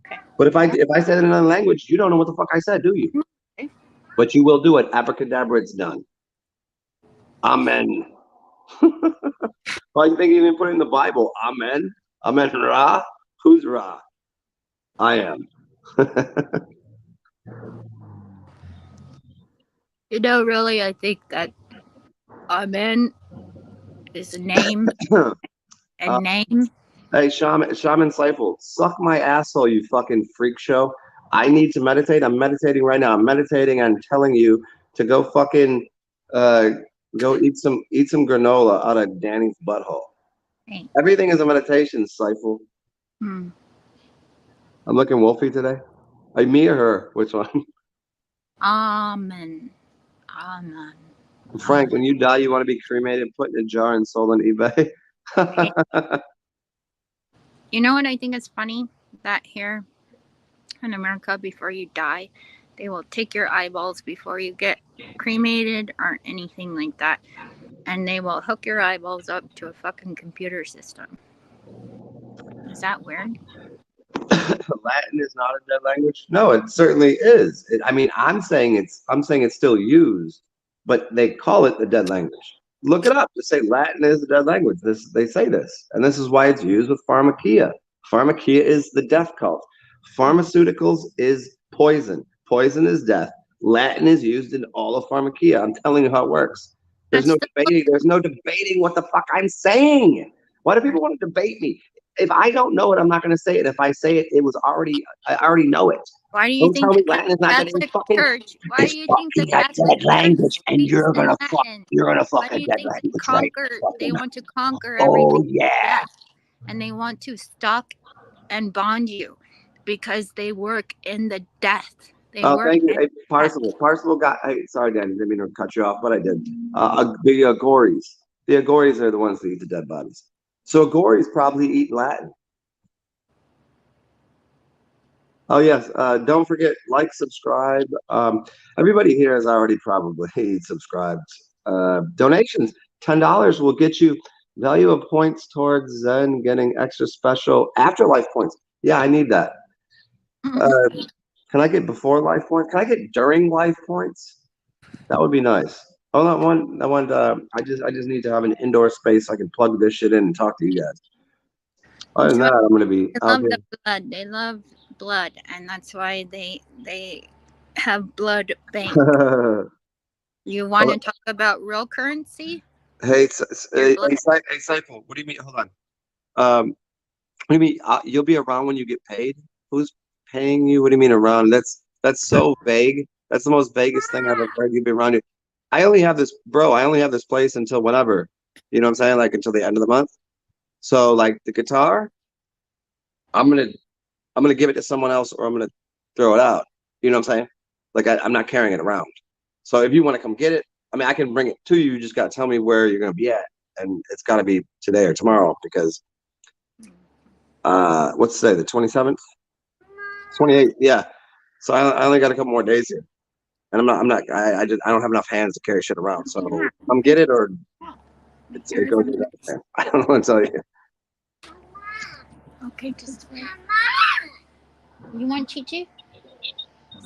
Okay. But if I said it in another language, you don't know what the fuck I said, do you? Okay. But you will do it. Abracadabra, it's done. Amen. Why do you think you even put it in the Bible? Amen. Amen. Ra. Who's Ra? I am. Really, I think that Amen is a name. A name. Hey, Shaman Seifel, suck my asshole, you fucking freak show. I need to meditate. I'm meditating right now. I'm meditating and telling you to go fucking go eat some granola out of Danny's butthole. Thanks. Everything is a meditation, Seifel. I'm looking wolfy today. Me or her? Which one? Amen. Frank, when you die, you want to be cremated, put in a jar, and sold on eBay? You know what I think is funny? That here in America, before you die, they will take your eyeballs before you get cremated or anything like that. And they will hook your eyeballs up to a fucking computer system. Is that weird? Latin is not a dead language. No, it certainly is. I'm saying it's still used, but they call it the dead language. Look it up. Just say Latin is the dead language. They say this, and this is why it's used with pharmakia. Pharmakia is the death cult. Pharmaceuticals is poison. Poison is death. Latin is used in all of pharmakia. I'm telling you how it works. There's no debating what the fuck I'm saying. Why do people want to debate me? If I don't know it, I'm not going to say it. If I say it, I already know it. Why do you think the Catholic Church? Why do you think the Catholic language and you're gonna fuck a dead language, right? They want to conquer everything. Oh yeah. And they want to stalk and bond you because they work in the death. Thank you. Hey, Parsival got. Hey, sorry, Danny, didn't mean to cut you off, but I did. The Agories. The Agories are the ones that eat the dead bodies. So Agories probably eat Latin. Oh yes. Don't forget, like, subscribe. Everybody here has already probably subscribed. Donations, $10 will get you value of points towards Zen getting extra special afterlife points. Yeah, I need that. Can I get before life points? Can I get during life points? That would be nice. Oh, that one. I just need to have an indoor space. I can plug this shit in and talk to you guys. Other than that, I'm gonna be. They love the blood. They love blood, and that's why they have blood bank. You want to talk about real currency? Hey, Seifel, what do you mean? Hold on. What do you mean? You'll be around when you get paid? Who's paying you? What do you mean around? That's so vague. That's the most vaguest thing I've ever heard. You'll be around it. I only have this, bro. I only have this place until whenever. You know what I'm saying? Like until the end of the month. So like the guitar, I'm gonna I'm gonna give it to someone else, or I'm gonna throw it out. You know what I'm saying? Like I'm not carrying it around. So if you want to come get it, I mean, I can bring it to you. You just gotta tell me where you're gonna be at, and it's gotta be today or tomorrow because what's today? The 27th, 28th. Yeah. So I only got a couple more days here, and I don't have enough hands to carry shit around. So come get it, or it goes. I don't know what to tell you. Okay, just wait. You want Chi-Chi?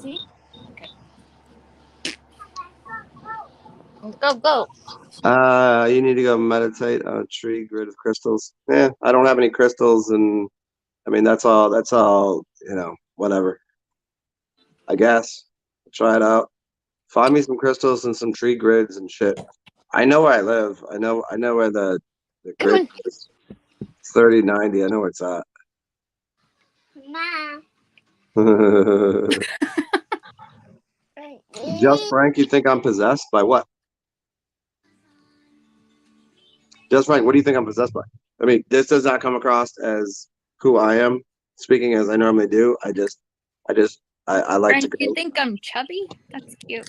See? Okay. Go. You need to go meditate on a tree grid of crystals. Yeah, I don't have any crystals, and I mean that's all. That's all. You know, whatever. I guess try it out. Find me some crystals and some tree grids and shit. I know where I live. I know where the Come grid on. is. 3090. I know where it's at. Just Frank, you think I'm possessed by what? Just Frank, what do you think I'm possessed by? I mean, this does not come across as who I am, speaking as I normally do. I like to Frank, you go. think I'm chubby? That's cute.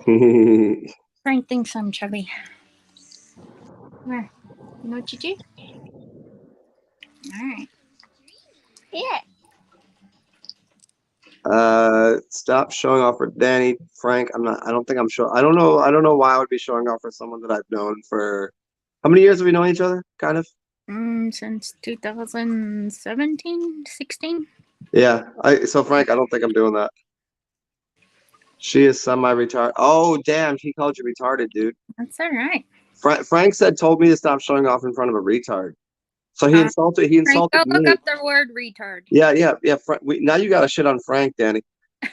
uh, Frank thinks I'm chubby. Where? You know what you do? All right. Yeah. stop showing off for Danny, Frank. I'm not. I don't think I'm sure. I don't know. I don't know why I would be showing off for someone that I've known for. How many years have we known each other? Kind of. Since 2017, 16. Yeah. So Frank, I don't think I'm doing that. She is semi-retarded. Oh, damn! He called you retarded, dude. That's all right. Frank told me to stop showing off in front of a retard. So he insulted. He Frank, insulted go look me. up the word retard. Yeah. Now you got to shit on Frank, Danny.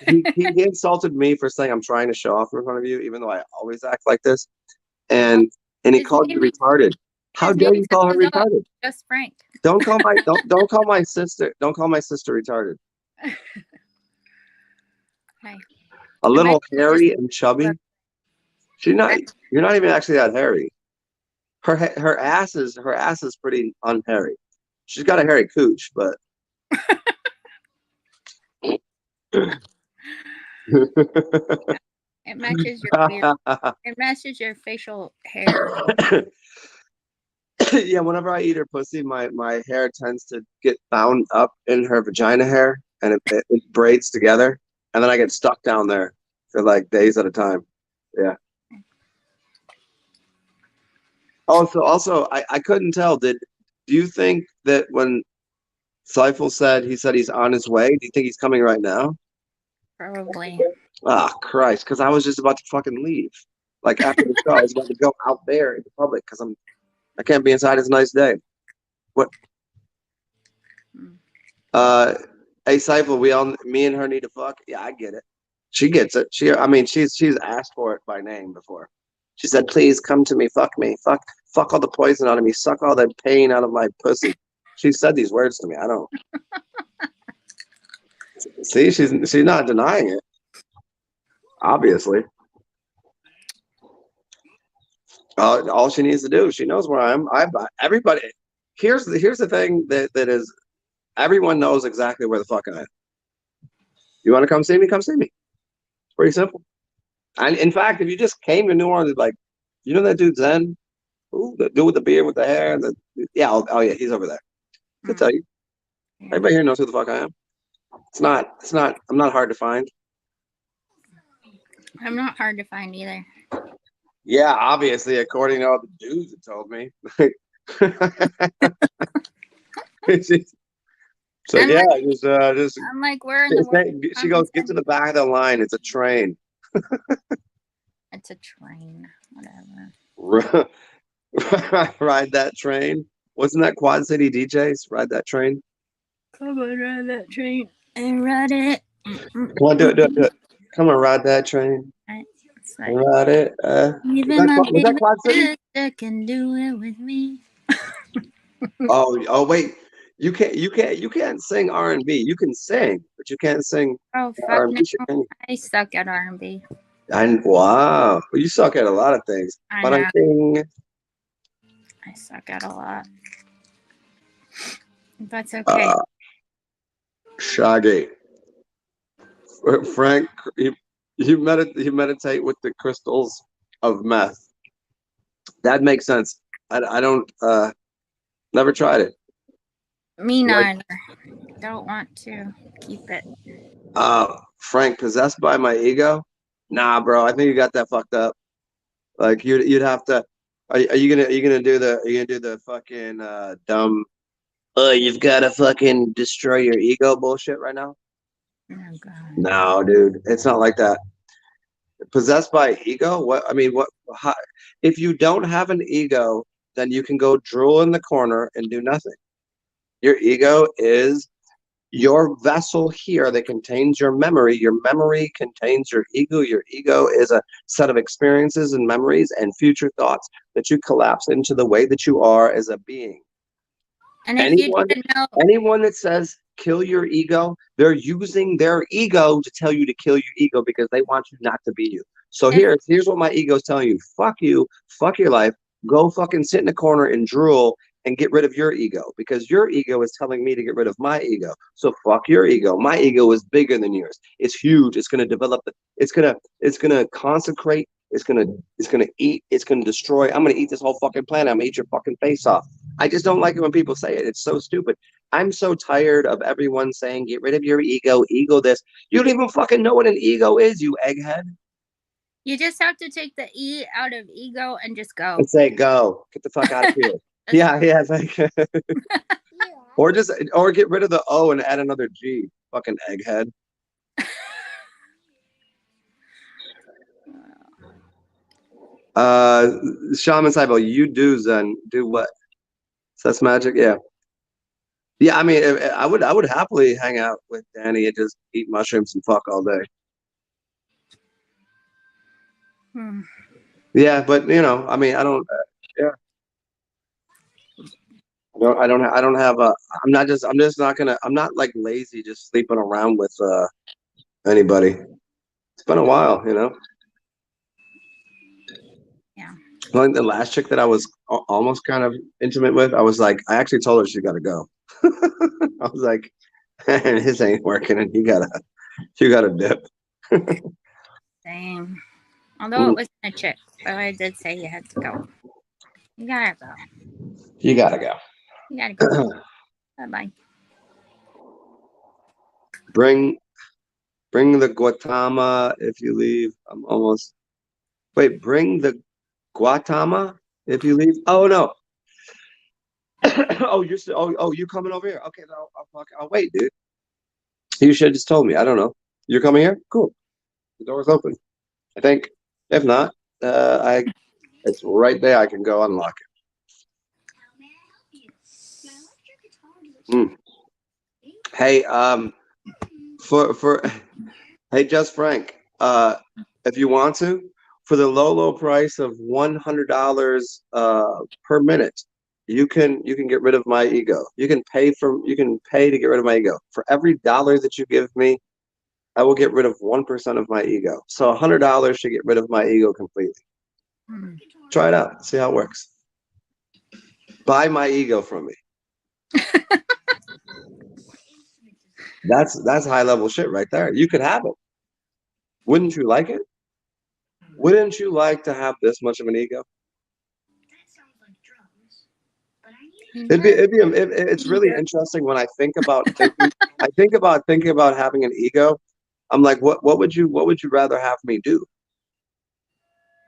He insulted me for saying I'm trying to show off in front of you, even though I always act like this. And he called you retarded. How dare you call her retarded? Just Frank. Don't call my sister. Don't call my sister retarded. Hi. A little hairy and chubby. You're not even actually that hairy. Her ass is pretty unhairy. She's got a hairy cooch, but It matches your beard. It matches your facial hair. Yeah, whenever I eat her pussy, my hair tends to get bound up in her vagina hair, and it braids together, and then I get stuck down there for like days at a time. Yeah. Also, I couldn't tell. Do you think that when Seifel said he's on his way, do you think he's coming right now? Probably. Ah, Christ, because I was just about to fucking leave. Like after the show, I was about to go out there in the public because I can't be inside. It's a nice day. What? Hey Seifel, me and her need to fuck. Yeah, I get it. She gets it. She's asked for it by name before. She said, "Please come to me, fuck me, fuck all the poison out of me, suck all the pain out of my pussy." She said these words to me. I don't see. She's not denying it. Obviously, all she needs to do. She knows where I am. Everybody. Here's the thing that is. Everyone knows exactly where the fuck I am. You want to come see me? Come see me. It's pretty simple. And in fact, if you just came to New Orleans, like, you know that dude Zen? Ooh, the dude with the beard with the hair? Yeah, yeah, he's over there. I'll tell you. Everybody here knows who the fuck I am. I'm not hard to find. I'm not hard to find either. Yeah, obviously, according to all the dudes that told me. So I'm yeah, like, just I'm like, where in the world? she goes, get to the back of the line. It's a train. It's a train. Whatever. Ride that train. Wasn't that Quad City DJs? Ride that train. Come on, ride that train and ride it. Come on, do it. Come on, ride that train. Like, ride it. Even my Was that Quad City? sister can do it with me. Oh wait. You can't sing R&B. You can sing, but you can't sing Oh fuck R&B no! shit, can you? I suck at R&B. And wow, you suck at a lot of things. I But I know. think I suck at a lot. That's okay. uh, Shaggy, Frank, you meditate with the crystals of meth. That makes sense. I don't never tried it. Me Like neither. Don't want to keep it. Frank, possessed by my ego? Nah, bro. I think you got that fucked up. Like you'd have to. Are you gonna do the fucking dumb? You've got to fucking destroy your ego bullshit right now. Oh God. No, dude, it's not like that. Possessed by ego? What? I mean, what? How, if you don't have an ego, then you can go drool in the corner and do nothing. Your ego is your vessel here that contains your memory. Your memory contains your ego. Your ego is a set of experiences and memories and future thoughts that you collapse into the way that you are as a being. And if you Anyone, didn't know, anyone that says kill your ego, they're using their ego to tell you to kill your ego because they want you not to be you. So if here's what my ego is telling you: fuck you, fuck your life, go fucking sit in a corner and drool and get rid of your ego because your ego is telling me to get rid of my ego. So fuck your ego. My ego is bigger than yours. It's huge. It's gonna develop. It's gonna consecrate. It's gonna eat. It's gonna destroy. I'm gonna eat this whole fucking planet. I'm gonna eat your fucking face off. I just don't like it when people say it. It's so stupid. I'm so tired of everyone saying, get rid of your ego, ego this. You don't even fucking know what an ego is, you egghead. you just have to take the E out of ego and just And go. say, go, get the fuck out of here. That's Yeah, yeah, like, or get rid of the O and add another G. Fucking egghead. Uh, Shaman Saibo, you do Zen. Do what? So that's magic. Yeah. Yeah, I mean, I would happily hang out with Danny and just eat mushrooms and fuck all day. hmm. Yeah, but I mean, I don't. Yeah, I don't have a. I'm just not gonna. I'm not like lazy, just sleeping around with anybody. It's been a while. Yeah. Like the last chick that I was almost kind of intimate with, I was like, I actually told her she got to go. I was like, this ain't working, and you gotta dip. Same. Although it Mm, wasn't a chick, but I did say you had to go. You gotta go. you gotta go. You gotta go. Bye bye. bring bring the Guatama if you leave. I'm almost. Wait, bring the Guatama if you leave. Oh no. Oh, you're still. Oh, you coming over here? Okay, I'll wait, dude. You should have just told me. I don't know. You're coming here? Cool. The door's open. I think. If not, I it's right there. I can go unlock it. Mm. Hey, for hey, just Frank. If you want to, for the low price of $100 per minute, you can get rid of my ego. You can pay to get rid of my ego. For every dollar that you give me, I will get rid of 1% of my ego. So $100 should get rid of my ego completely. Hmm. Try it out. See how it works. Buy my ego from me. That's high level shit right there. You could have it. Wouldn't you like it? Wouldn't you like to have this much of an ego? It's really Ego. interesting when I think about having an ego. I'm like, what would you rather have me do?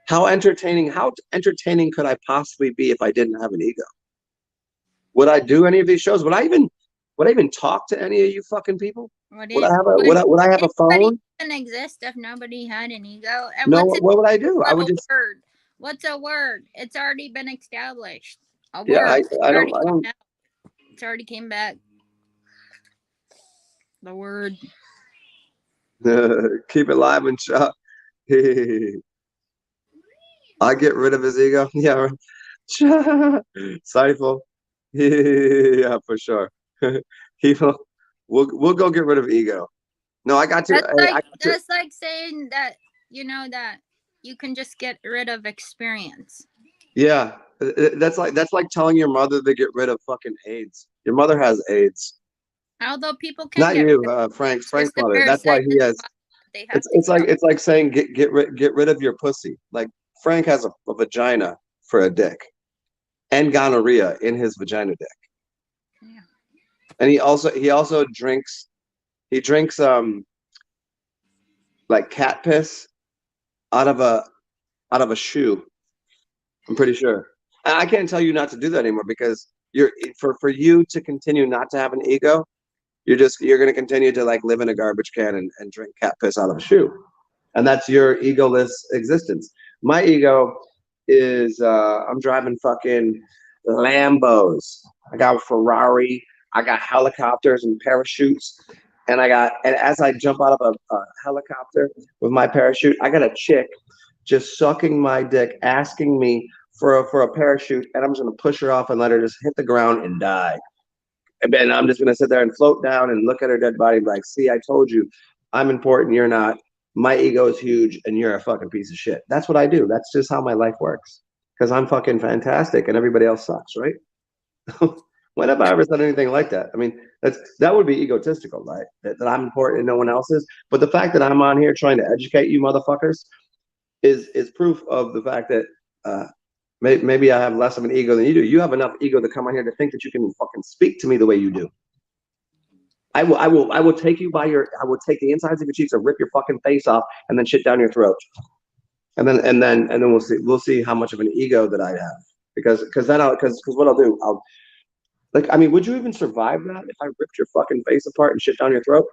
How entertaining could I possibly be if I didn't have an ego? Would I do any of these shows? Would I even talk to any of you fucking people? Would Would I it have a would would I, would I have a anybody phone? even exist if nobody had an ego? And No, what's what, it what would I do? I would a just word? What's a word? It's already been established. A yeah, word. I, It's I don't already I gone don't out. It's already came back. The word. keep it live and shut. I get rid of his ego. Yeah, Seifel. Yeah, for sure. He we'll go get rid of ego. No, I got to. That's I like got to. that's like saying that. you know that you can just get rid of experience. Yeah, that's like telling your mother to get rid of fucking AIDS. Your mother has AIDS, Although people can not get rid you, of it, Frank's it's just a mother. That's why parasite he in the has. body that they have It's to it's like kill. it's like saying get rid of your pussy. Like Frank has a vagina for a dick and gonorrhea in his vagina dick, Yeah. and he also drinks like cat piss out of a shoe. I'm pretty sure. And I can't tell you not to do that anymore because for you to continue not to have an ego, you're gonna continue to like live in a garbage can and drink cat piss out of a shoe. And that's your egoless existence. My ego is I'm driving fucking Lambos. I got a Ferrari. I got helicopters and parachutes. And as I jump out of a helicopter with my parachute, I got a chick just sucking my dick, asking me for a parachute, and I'm just gonna push her off and let her just hit the ground and die. And then I'm just gonna sit there and float down and look at her dead body and be like, see, I told you, I'm important, you're not. My ego is huge and you're a fucking piece of shit. That's what I do. That's just how my life works. Because I'm fucking fantastic and everybody else sucks, right? When have I ever said anything like that? I mean, that would be egotistical, right? That I'm important and no one else is. But the fact that I'm on here trying to educate you motherfuckers is proof of the fact that maybe I have less of an ego than you do. You have enough ego to come on here to think that you can fucking speak to me the way you do. I will take you by I will take the insides of your cheeks and rip your fucking face off and then shit down your throat. And then we'll see how much of an ego that I have. Because what I'll do, I mean, would you even survive that if I ripped your fucking face apart and shit down your throat?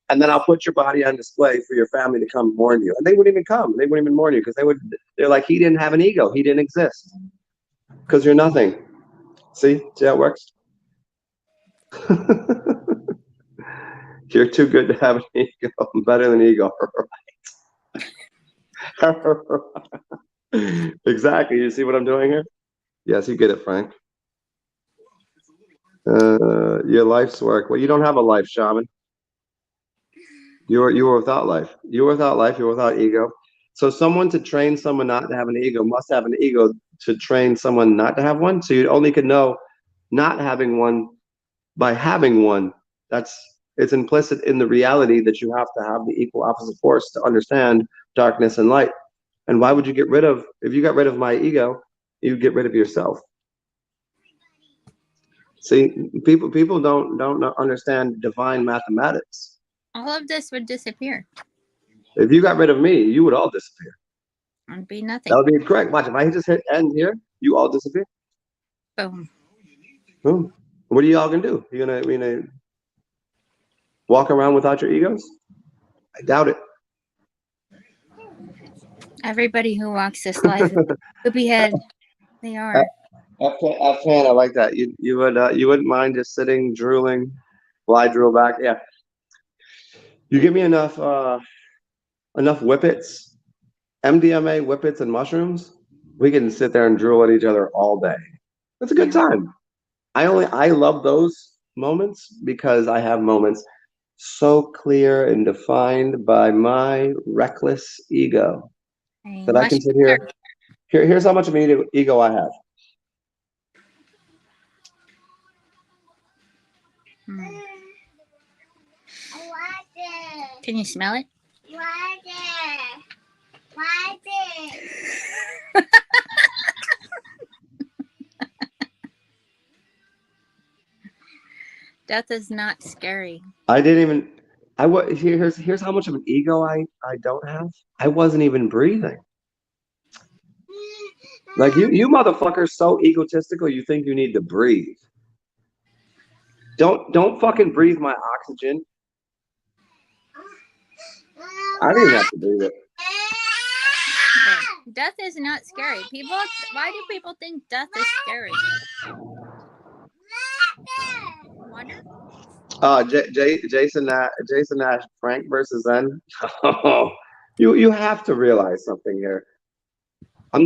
And then I'll put your body on display for your family to come mourn you. And they wouldn't even come. They wouldn't even mourn you because they're like, he didn't have an ego. He didn't exist. Because you're nothing. See how it works? You're too good to have an ego. I'm better than ego. Exactly. You see what I'm doing here? Yes, you get it, Frank. Your life's work. Well, you don't have a life, shaman. You are without life. You are without life. You're without ego. So someone to train someone not to have an ego must have an ego to train someone not to have one. So you only could know not having one by having one. It's implicit in the reality that you have to have the equal opposite force to understand darkness and light. And why would you get rid of, if you got rid of my ego, you get rid of yourself. See, people don't understand divine mathematics. All of this would disappear. If you got rid of me, you would all disappear. It'd be That nothing. would be correct. Watch, if I just hit end here, you all disappear. Boom. Boom. What are y'all gonna do? You gonna walk around without your egos? I doubt it. Everybody who walks this life is a poopy head. They are. F10, I like that. You wouldn't mind just sitting drooling while I drool back. Yeah. You give me enough whippets, MDMA, whippets, and mushrooms, we can sit there and drool at each other all day. That's a good Yeah. time. I love those moments because I have moments so clear and defined by my reckless ego Hey, that I can sit mushrooms are. here. Here's how much of an ego I have. Hmm. Can you smell it? Death is not scary. I didn't even. Here's how much of an ego I don't have. I wasn't even breathing. Like you motherfuckers so egotistical. You think you need to breathe. Don't fucking breathe my oxygen. I didn't even have to breathe it. Death is not scary. Why do people think death is scary? Wonder? Jason Nash, Frank versus Zen. Oh, you have to realize something here. I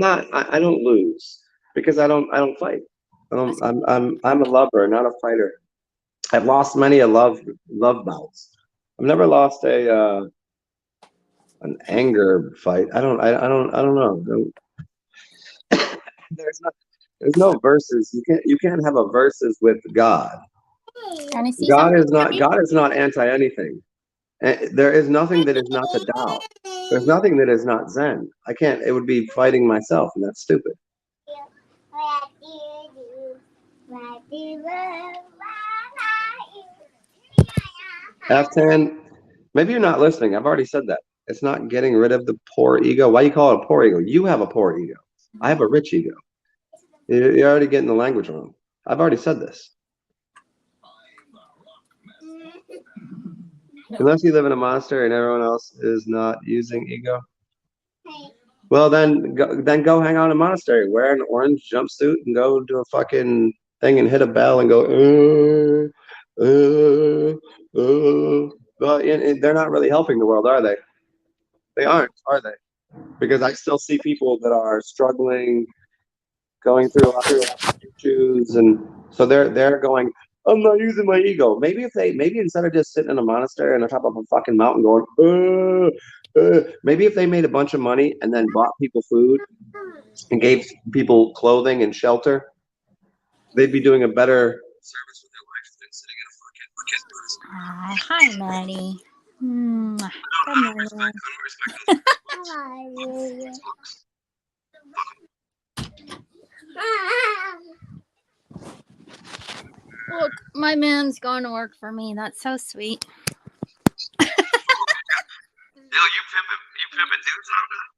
don't lose because I don't fight. I'm a lover, not a fighter. I've lost many a love bouts. I've never lost an anger fight. I don't know. There's no verses. You can't have a verses with God. Trying to see something? God is not anti anything. There is nothing that is not the Tao. There's nothing that is not Zen. I can't. It would be fighting myself, and that's stupid. F10. Maybe you're not listening. I've already said that. It's not getting rid of the poor ego. Why you call it a poor ego? You have a poor ego. I have a rich ego. You're already getting the language wrong. I've already said this. Unless you live in a monastery and everyone else is not using ego. Well, then go hang out in a monastery. Wear an orange jumpsuit and go do a fucking thing and hit a bell and go. Well, they're not really helping the world, are they? They aren't, are they? Because I still see people that are struggling, going through a lot of issues, and so they're going, I'm not using my ego. Maybe instead of just sitting in a monastery on the top of a fucking mountain going, maybe if they made a bunch of money and then bought people food and gave people clothing and shelter, they'd be doing a better service with their life than sitting in a fucking. Hi, Maddie. Good morning. Look, my man's going to work for me. That's so sweet. You pimping dudes on that?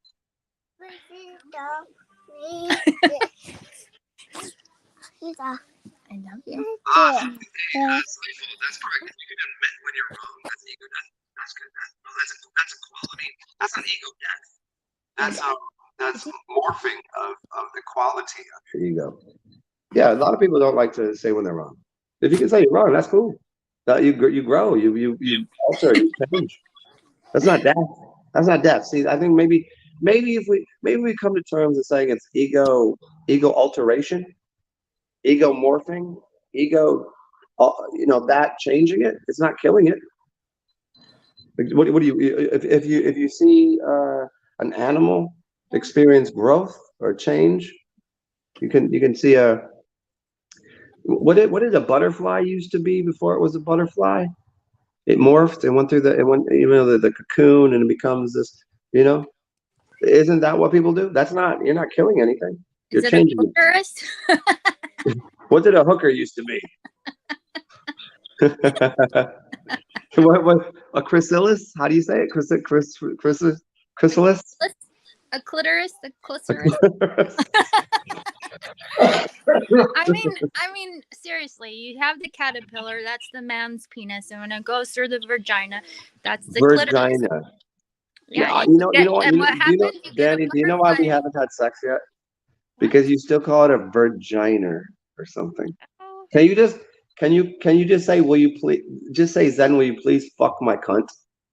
I love you. That's correct. You can admit when you're wrong. That's ego death. That's good. That's a quality. That's an ego death. That's morphing of the quality of your ego. Yeah, a lot of people don't like to say when they're wrong. If you can say you're wrong, that's cool. That you grow, you alter, you change. That's not death. That's not death. See, I think maybe if we come to terms of saying it's ego alteration, ego morphing, ego, that changing it. It's not killing it. What do you if you see an animal experience growth or change, you can see what did a butterfly used to be before it was a butterfly? It morphed and went through the cocoon and it becomes this, Isn't that what people do? You're not killing anything. You're changing it. What did a hooker used to be? What a chrysalis? How do you say it? Chrysalis? A clitoris, a clitoris. I mean, seriously, you have the caterpillar, that's the man's penis, and when it goes through the vagina, that's the clitoris. Yeah, Danny, do you know why we haven't had sex yet? Because you still call it a virginer or something. Can you just say, will you please just say, Zen, will you please fuck my cunt?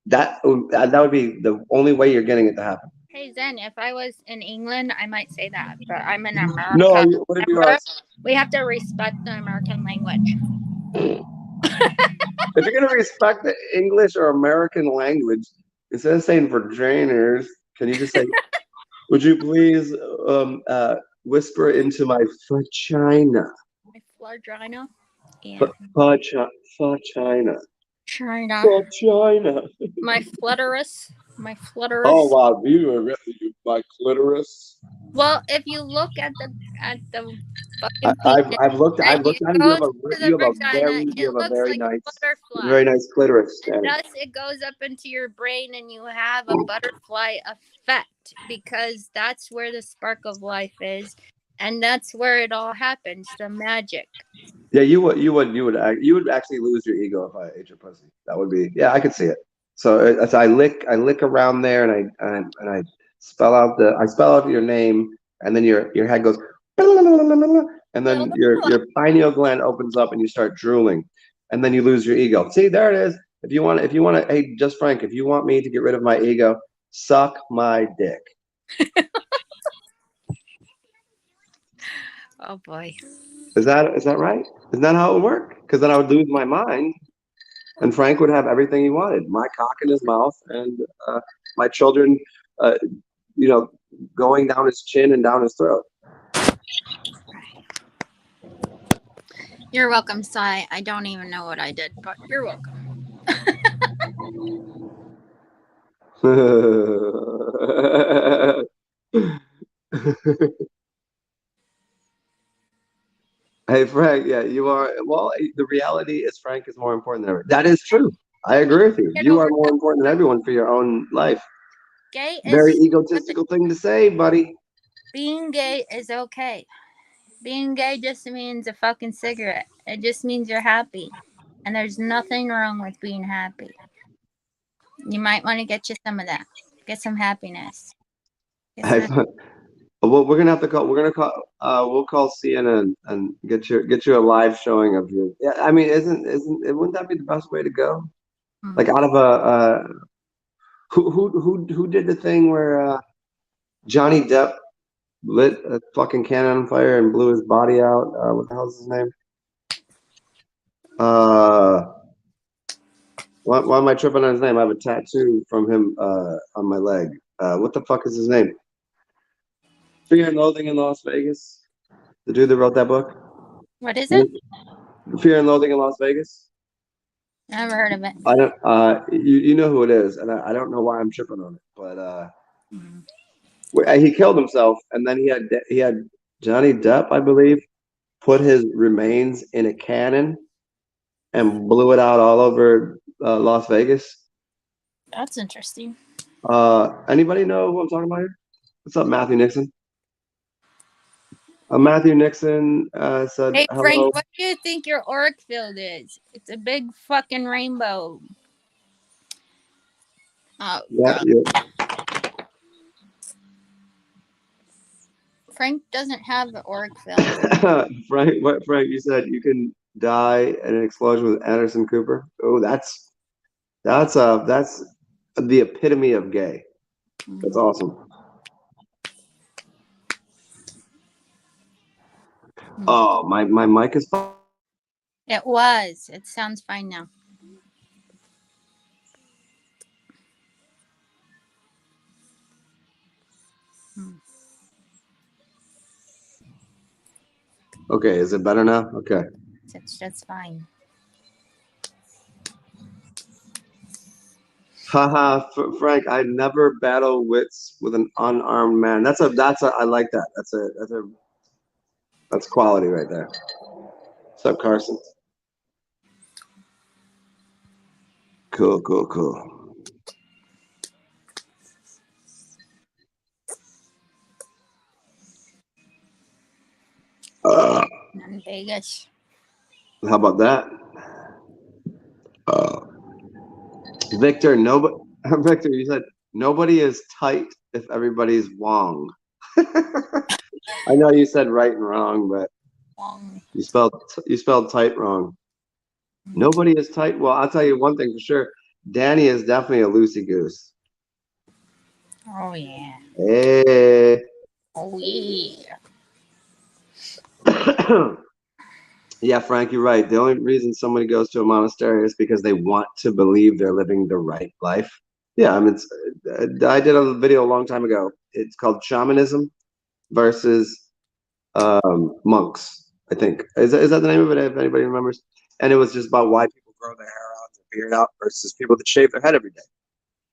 That would be the only way you're getting it to happen. Hey Zen, if I was in England, I might say that, but I'm in America. No, what if you are? We have to respect the American language. If you're gonna respect the English or American language, instead of saying virginers, can you just say, would you please whisper into my vagina? My vagina? Yeah. Vagina. China. Vagina. My flutterus. My flutterus. Oh wow, my clitoris. Well, if you look at the fucking I've looked at it. You have a very nice clitoris. And thus it goes up into your brain and you have a butterfly effect because that's where the spark of life is and that's where it all happens, the magic. Yeah, you would actually lose your ego if I ate your pussy. That would be, I could see it. So I lick around there and I spell out your name and then your head goes and then your pineal gland opens up and you start drooling and then you lose your ego. See, there it is. If you want to, hey, just Frank, if you want me to get rid of my ego, suck my dick. Oh boy. Is that right? Isn't that how it would work? Because then I would lose my mind, and Frank would have everything he wanted: my cock in his mouth, and my children, you know, going down his chin and down his throat. You're welcome, Sai. I don't even know what I did, but you're welcome. Hey, Frank, yeah, you are. Well, the reality is Frank is more important than ever. That is true. I agree with you. Get You over are more that. important than everyone for your own life. Gay Very is egotistical thing to say, buddy. being gay is okay. Being gay just means a fucking cigarette. It just means you're happy. And there's nothing wrong with being happy. You might want to get you some of that. Get some happiness. Get I, some well, we're gonna have to call. We're gonna call. We'll call CNN and get you a live showing of your. Yeah, I mean, wouldn't that be the best way to go? Like out of a who did the thing where Johnny Depp lit a fucking cannon on fire and blew his body out? What the hell's his name? Why am I tripping on his name? I have a tattoo from him on my leg. What the fuck is his name? Fear and Loathing in Las Vegas. The dude that wrote that book. What is it? Fear and Loathing in Las Vegas. I never heard of it. I don't. You know who it is, and I don't know why I'm tripping on it, but he killed himself, and then he had Johnny Depp, I believe, put his remains in a cannon and blew it out all over Las Vegas. That's interesting. Anybody know who I'm talking about here? What's up, Matthew Nixon? Matthew Nixon said Hey, hello. Frank, what do you think your auric field is? It's a big fucking rainbow. Oh, Yeah, God. yeah. Frank doesn't have the auric field. Frank, Frank, you said you can die in an explosion with Anderson Cooper. Oh, that's the epitome of gay. That's awesome. Oh, my mic is fine. It was. It sounds fine now. Okay, is it better now? Okay. It's just fine. Haha, Frank, I never battle wits with an unarmed man. I like that. That's quality right there. What's up, Carson? Cool. In Vegas. How about that? Victor, Victor, you said nobody is tight if everybody's wrong. I know you said right and wrong, but you spelled tight wrong. Nobody is tight. Well, I'll tell you one thing for sure. Danny is definitely a loosey goose. Oh, yeah. Hey. Oh, yeah. Yeah, Frank, you're right. The only reason somebody goes to a monastery is because they want to believe they're living the right life. Yeah, I mean, I did a video a long time ago. It's called Shamanism versus monks, I think. Is that the name of it, if anybody remembers? And it was just about why people grow their hair out, their beard out, versus people that shave their head every day.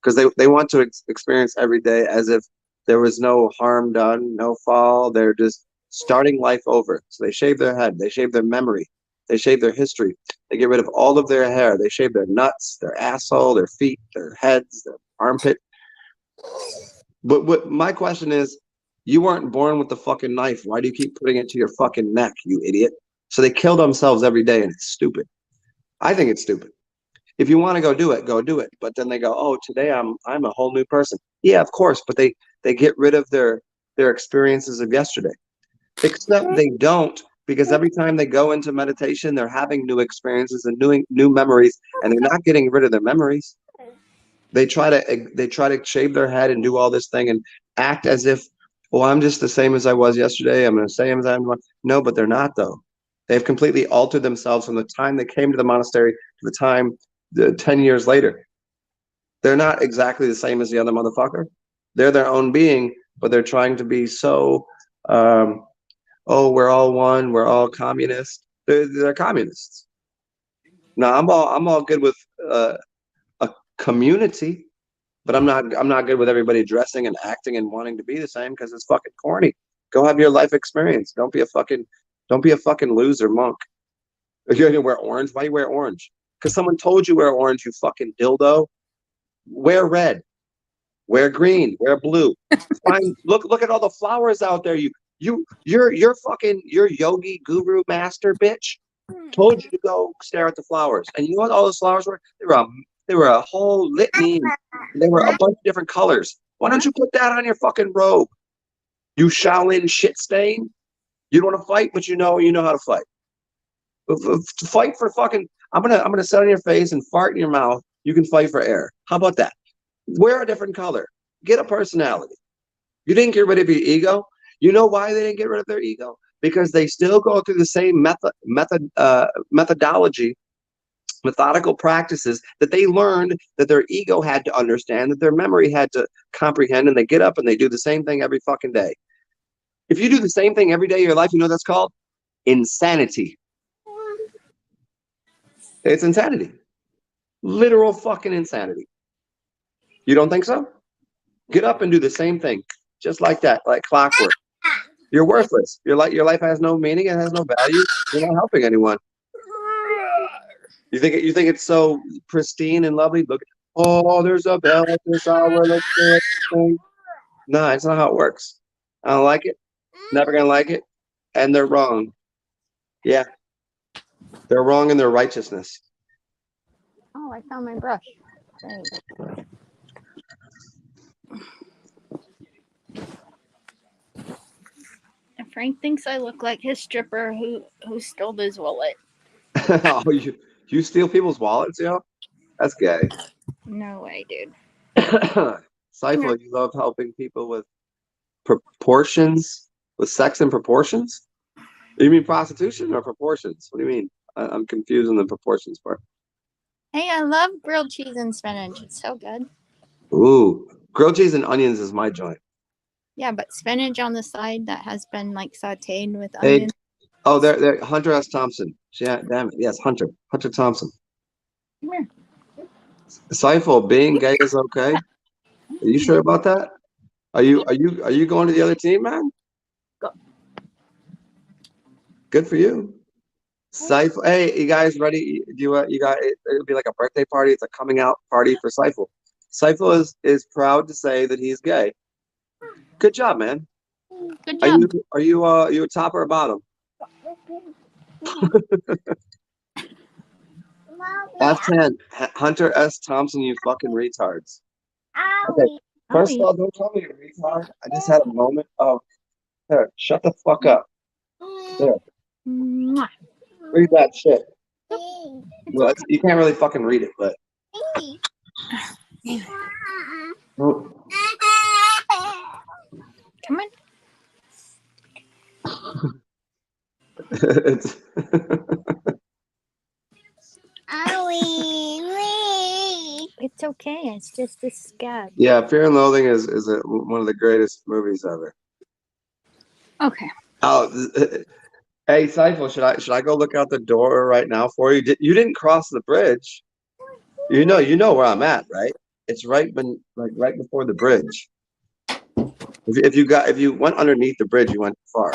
Because they want to experience every day as if there was no harm done, no fall. They're just starting life over. So they shave their head, they shave their memory, they shave their history, they get rid of all of their hair, they shave their nuts, their asshole, their feet, their heads, their armpit. But what my question is, you weren't born with the fucking knife. Why do you keep putting it to your fucking neck, you idiot? So they kill themselves every day, and it's stupid. I think it's stupid. If you want to go do it, go do it. But then they go, oh, today I'm a whole new person. Yeah, of course, but they get rid of their experiences of yesterday. Except they don't, because every time they go into meditation, they're having new experiences and new memories, and they're not getting rid of their memories. They try to shave their head and do all this thing and act as if, well, I'm just the same as I was yesterday. I'm the same as I'm. No, but they're not though. They've completely altered themselves from the time they came to the monastery to the time 10 years later. They're not exactly the same as the other motherfucker. They're their own being, but they're trying to be so, oh, we're all one, we're all communists. They're communists. Now I'm all good with a community, but I'm not good with everybody dressing and acting and wanting to be the same because it's fucking corny. Go have your life experience. Don't be a fucking loser monk. If you're gonna wear orange, why you wear orange? Because someone told you wear orange, you fucking dildo. Wear red, wear green, wear blue. Fine. Look at all the flowers out there. Your yogi guru master bitch told you to go stare at the flowers. And you know what all those flowers were? They were a whole litany. And they were a bunch of different colors. Why don't you put that on your fucking robe? You Shaolin shit stain. You don't want to fight, but you know how to fight. Fight for fucking. I'm gonna sit on your face and fart in your mouth. You can fight for air. How about that? Wear a different color. Get a personality. You didn't get rid of your ego. You know why they didn't get rid of their ego? Because they still go through the same methodology, methodical practices that they learned that their ego had to understand, that their memory had to comprehend, and they get up and they do the same thing every fucking day. If you do the same thing every day of your life, you know what that's called? Insanity. It's insanity. Literal fucking insanity. You don't think so? Get up and do the same thing, just like that, like clockwork. You're worthless. Your life has no meaning. It has no value. You're not helping anyone. You think it's so pristine and lovely? Look, oh, there's a bell at this hour. Let's do it. No, it's not how it works. I don't like it. Never gonna like it. And they're wrong. Yeah, they're wrong in their righteousness. Oh, I found my brush. Great. And Frank thinks I look like his stripper who stole his wallet. Oh, you steal people's wallets, yo? That's gay. No way, dude. Seifel, you love helping people with proportions, with sex and proportions? You mean prostitution or proportions? What do you mean? I'm confused on the proportions part. Hey, I love grilled cheese and spinach. It's so good. Ooh, grilled cheese and onions is my joint. Yeah, but spinach on the side that has been like sauteed with Hey, onions. oh, there, Hunter S. Thompson. Yeah, damn it. Yes, Hunter Thompson. Come here. Seifel, being gay is okay. Are you sure about that? Are you going to the other team, man? Go. Good for you. Seifel, hey, you guys ready? You got it'll be like a birthday party. It's a coming out party for Seifel. Seifel is proud to say that he's gay. Good job, man. Good job. Are you a top or a bottom? F10, Hunter S. Thompson, you fucking retards. Okay, first of all, don't call me a retard. I just had a moment of, there, shut the fuck up. There, read that shit. Well, you can't really fucking read it, but. Come on. It's It's okay. It's just a scab. yeah, Fear and Loathing is one of the greatest movies ever. Okay. Oh, hey, Seifel, should I go look out the door right now for you? You didn't cross the bridge. You know where I'm at, right? It's right before the bridge. If you went underneath the bridge, you went too far.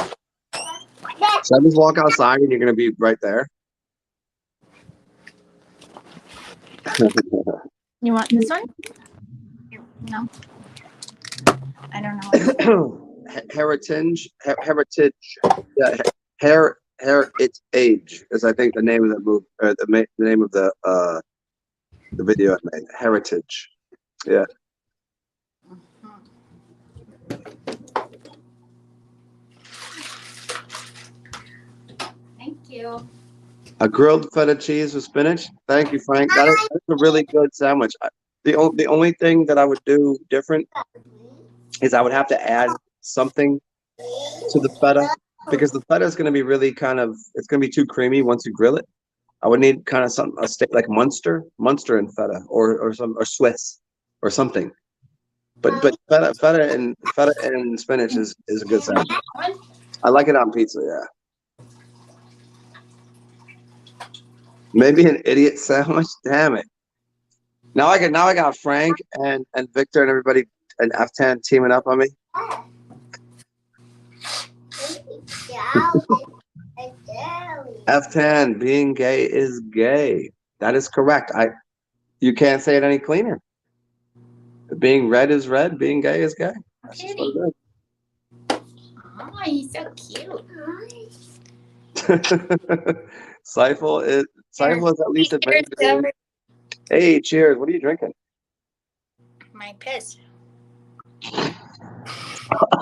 So I just walk outside and you're gonna be right there. You want this one? No. I don't know. Heritage. Yeah, Heritage is I think the name of the movie, the name of the video I made. Heritage. Yeah. Thank you. A grilled feta cheese with spinach. Thank you, Frank. That's a really good sandwich. The only thing that I would do different is I would have to add something to the feta because the feta is going to be really it's going to be too creamy once you grill it. I would need kind of a steak like Munster and feta or Swiss. or something. But feta and spinach is a good sandwich. I like it on pizza. Yeah. Maybe an idiot sandwich. Damn it. Now I got Frank and Victor and everybody and F10 teaming up on me. F10, being gay is gay. That is correct. You can't say it any cleaner. Being red is red. Being gay is gay. That's just what it is. Oh, he's so cute. Seifel is at least advanced. Hey, cheers. What are you drinking? My piss.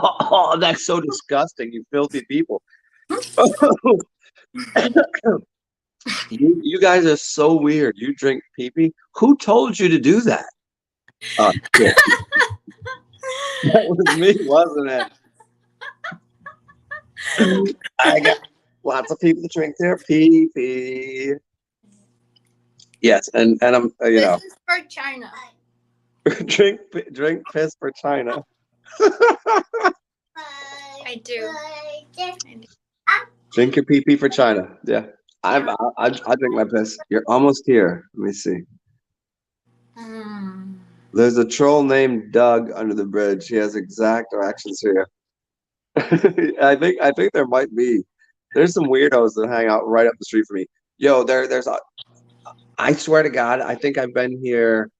Oh, that's so disgusting, you filthy people. You guys are so weird. You drink pee-pee? Who told you to do that? Oh, shit. That was me, wasn't it? I got lots of people to drink their pee-pee. Yes, and I'm This is for China. drink piss for China. I do. Drink your pee-pee for China. Yeah. I drink my piss. You're almost here. Let me see. There's a troll named Doug under the bridge. He has exact directions here. I think there might be. There's some weirdos that hang out right up the street from me. Yo, I swear to God, I think I've been here.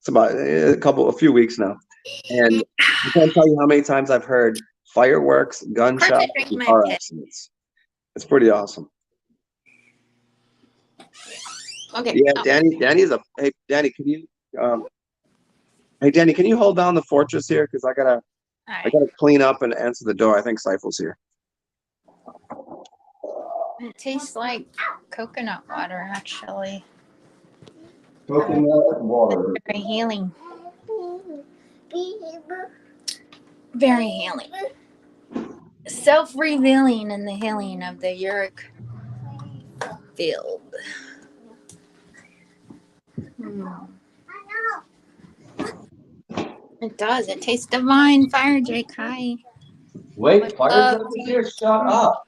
It's about a few weeks now, and I can't tell you how many times I've heard fireworks, gunshots, and car accidents. It's pretty awesome. Okay. Yeah, Danny's hey, Danny, can you hey Danny, can you hold down the fortress here? Because I gotta clean up and answer the door. I think Seifel's here. It tastes like coconut water, actually. Coconut water. Very healing. Very healing. Self-revealing in the healing of the uric field. It does. It tastes divine. Fire Drake. Hi. Wait, Fire Drake is here? Shut up.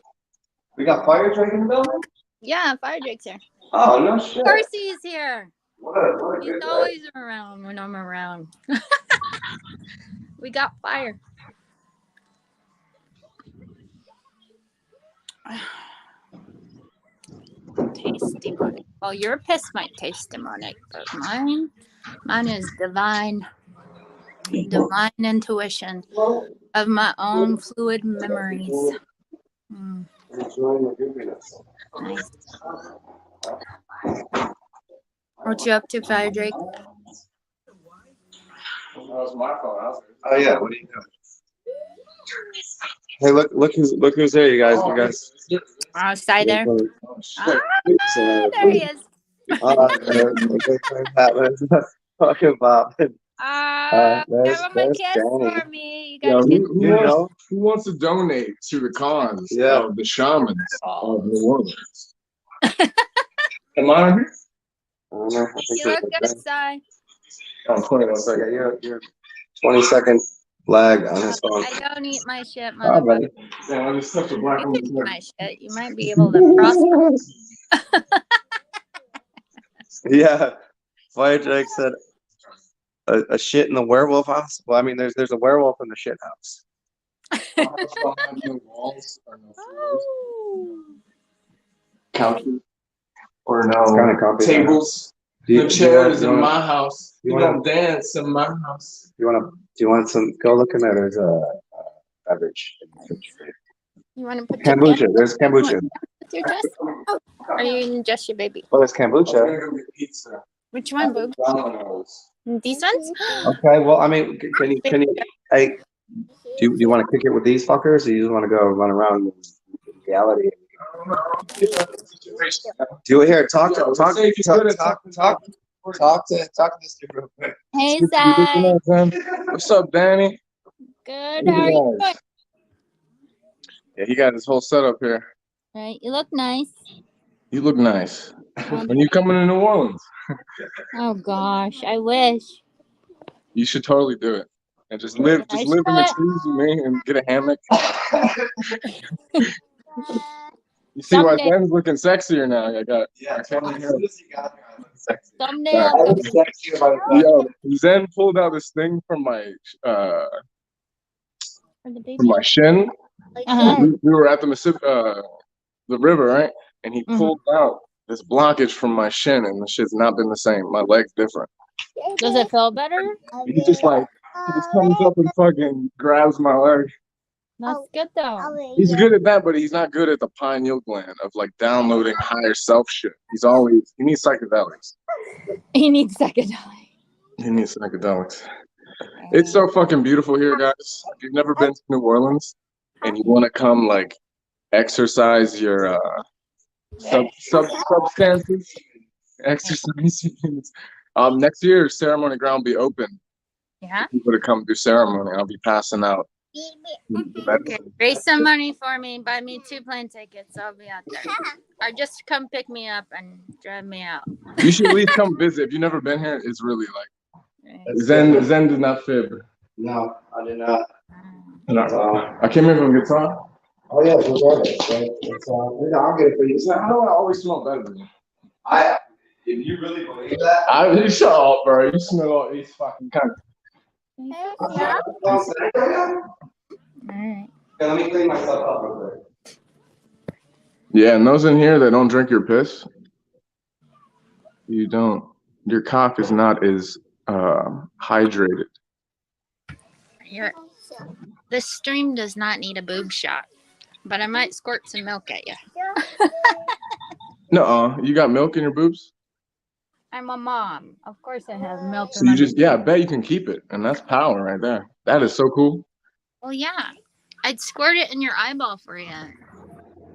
We got Fire Drake in the building? Yeah, Fire Drake's here. Oh, no shit. Of course he's here. What He's always around when I'm around. We got fire. Taste demonic. Well, your piss might taste demonic, but mine is divine intuition of my own fluid memories. Enjoying the goodness. Nice. What you up to, Fire Drake? That was my fault. Oh yeah, what are you doing? Hey, look who's there, you guys. You guys. Outside there. There he is. Fucking Bob. Give him a kiss Danny. for me. You gotta Who wants to donate to the cause of the shamans of New Orleans? Am I on here? I don't know. You look good, Si. Oh, 21 seconds. You're 20-second lag on his phone. I don't eat my shit, Oh, motherfucker. Yeah, I just touched a black You can eat woman's my shit. You might be able to prosper. Yeah. Fire Drake said a shit in the werewolf house. Well, I mean, there's a werewolf in the shit house. Couches or no It's kind of complicated. tables. The chairs in my house. You don't dance in my house. Do you want some? Go look in there. There's a beverage in the refrigerator. You want to put Kombucha. your There's kombucha. with your dress? Oh, are you eating just your baby? Well, there's kombucha. Pizza. Which one, boob? Domino's. These ones? Okay. Well, I mean, can you? Hey, do you want to kick it with these fuckers, or you just want to go run around in reality? Do it here. Talk to this dude real quick. Hey, Sai. What's up, Danny? Good. How are you doing? Yeah, he got his whole setup here. Right. You look nice. You look nice. When you coming to New Orleans? Oh gosh, I wish. You should totally do it. And just live in the trees with me and get a hammock. You see why Zen's looking sexier now. I got family hair. Someday I'll come. Yo, Zen pulled out this thing from my shin. We were at the river, right? And he pulled out this blockage from my shin, and the shit's not been the same. My leg's different. Does it feel better? He just comes up and fucking grabs my leg. That's good though. He's good at that, but he's not good at the pineal gland of like downloading higher self shit. He needs psychedelics. He needs psychedelics. He needs psychedelics. It's so fucking beautiful here, guys. If you've never been to New Orleans and you want to come like exercise your substances, next year ceremony ground will be open. Yeah. People to come do ceremony. I'll be passing out. Okay. Raise some money for me. Buy me 2 plane tickets. I'll be out there. Or just come pick me up and drive me out. You should at least come visit. If you've never been here, it's really like Zen did not fib. No, I did not. I came here from guitar. Oh yeah, I'll get it for you. How do I always smell better than you? If you really believe that, You shut up, bro. You smell all these fucking kind of. Alright. Let me clean myself up real quick. Yeah, and those in here that don't drink your piss, your cock is not as hydrated. This stream does not need a boob shot, but I might squirt some milk at you. No, you got milk in your boobs? I'm a mom. Of course I have milk. So I bet you can keep it, and that's power right there. That is so cool. Well, yeah. I'd squirt it in your eyeball for you,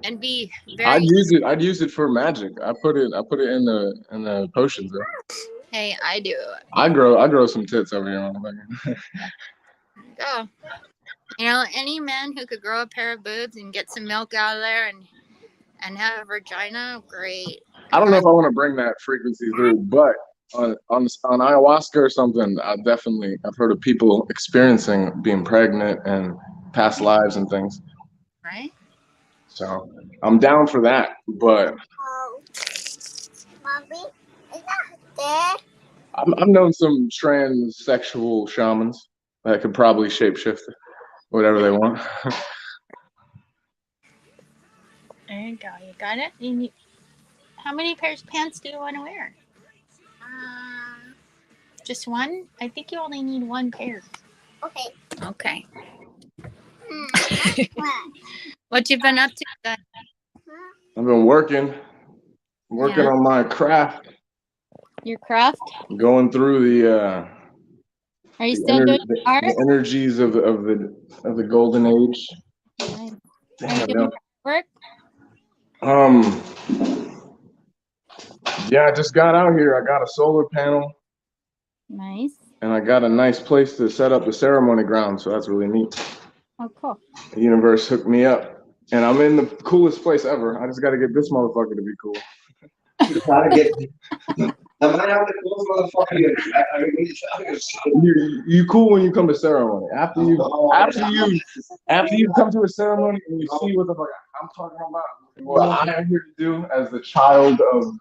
and be very. I'd use it for magic. I put it in the potions. Hey, I do. I grow some tits over here on the back. Go. You know, any man who could grow a pair of boobs and get some milk out of there and have a vagina, great. I don't know if I want to bring that frequency through, but on ayahuasca or something, I've heard of people experiencing being pregnant and past lives and things. Right. So I'm down for that, but Mommy, is that there? I've known some transsexual shamans that could probably shapeshift whatever they want. There you go. You got it. How many pairs of pants do you want to wear? Just one? I think you only need 1 pair. Okay. Okay. What you been up to then? I've been working on my craft. Your craft? Going through the Are you still doing art? the energies of the golden age. Nice. Are you doing work? Yeah, I just got out here. I got a solar panel. Nice. And I got a nice place to set up the ceremony ground, so that's really neat. Oh, cool. The universe hooked me up, and I'm in the coolest place ever. I just got to get this motherfucker to be cool. How to get? Am I not the coolest motherfucker? You cool when you come to ceremony. After you come to a ceremony and you see what the fuck I'm talking about, what I am here to do as the child of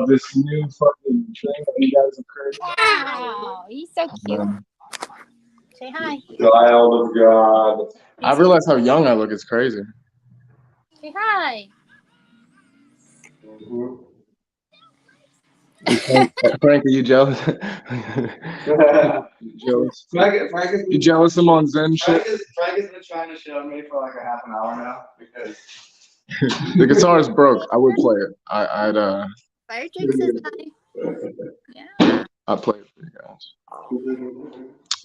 this new fucking thing that you guys have created. Wow, he's so cute. Say hi. Child of God. I realize how young I look. It's crazy. Say hi. Frank, are you jealous? Jealous? You jealous I'm on Zen shit? Frank has been trying to show me for like a half an hour now because the guitar is broke. I would play it. I'd Fire Jake says hi. Yeah. I'd play it for you guys.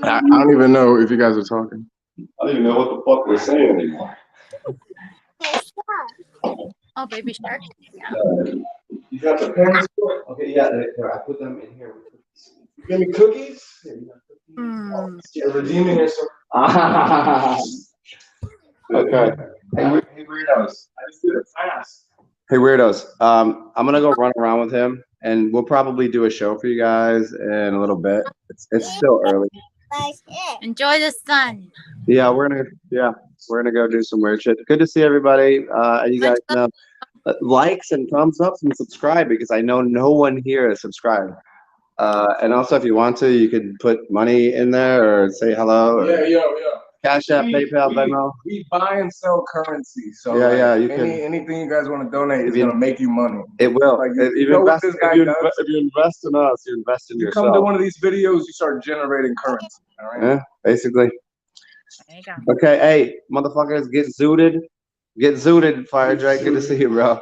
I don't even know if you guys are talking. I don't even know what the fuck we're saying anymore. Oh, baby shark. Yeah. You got the parents? Okay, yeah, there. I put them in here. You give me cookies? You're redeeming yourself. Okay. Hey, weirdos. I just did it fast. Hey, weirdos. I'm gonna go run around with him and we'll probably do a show for you guys in a little bit. It's still early. That's it. Enjoy the sun. Yeah, we're gonna go do some weird shit. Good to see everybody. You guys know, likes and thumbs ups and subscribe, because I know no one here is subscribed. And also, if you want to, you could put money in there or say hello. Or Yeah. Cash App, PayPal, Venmo. We buy and sell currency. So Yeah, you can. Anything you guys want to donate is gonna make you money. It will. Like, if you invest in us, you invest in you yourself. come to one of these videos, you start generating currency. All right. Yeah, basically. There you go. Okay, hey, motherfuckers, get zooted. Get zooted, Fire Drake. Good to see you, bro.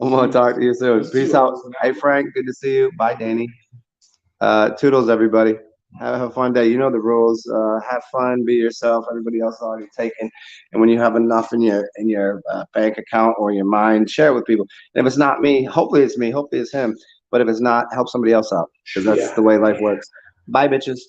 I'm gonna talk to you soon. Peace out. Hey, Frank. Good to see you. Bye, Danny. Toodles, everybody. Have a fun day. You know the rules. Have fun. Be yourself. Everybody else is already taken. And when you have enough in your bank account or your mind, share it with people. And if it's not me, hopefully it's me. Hopefully it's him. But if it's not, help somebody else out, because that's the way life works. Bye, bitches.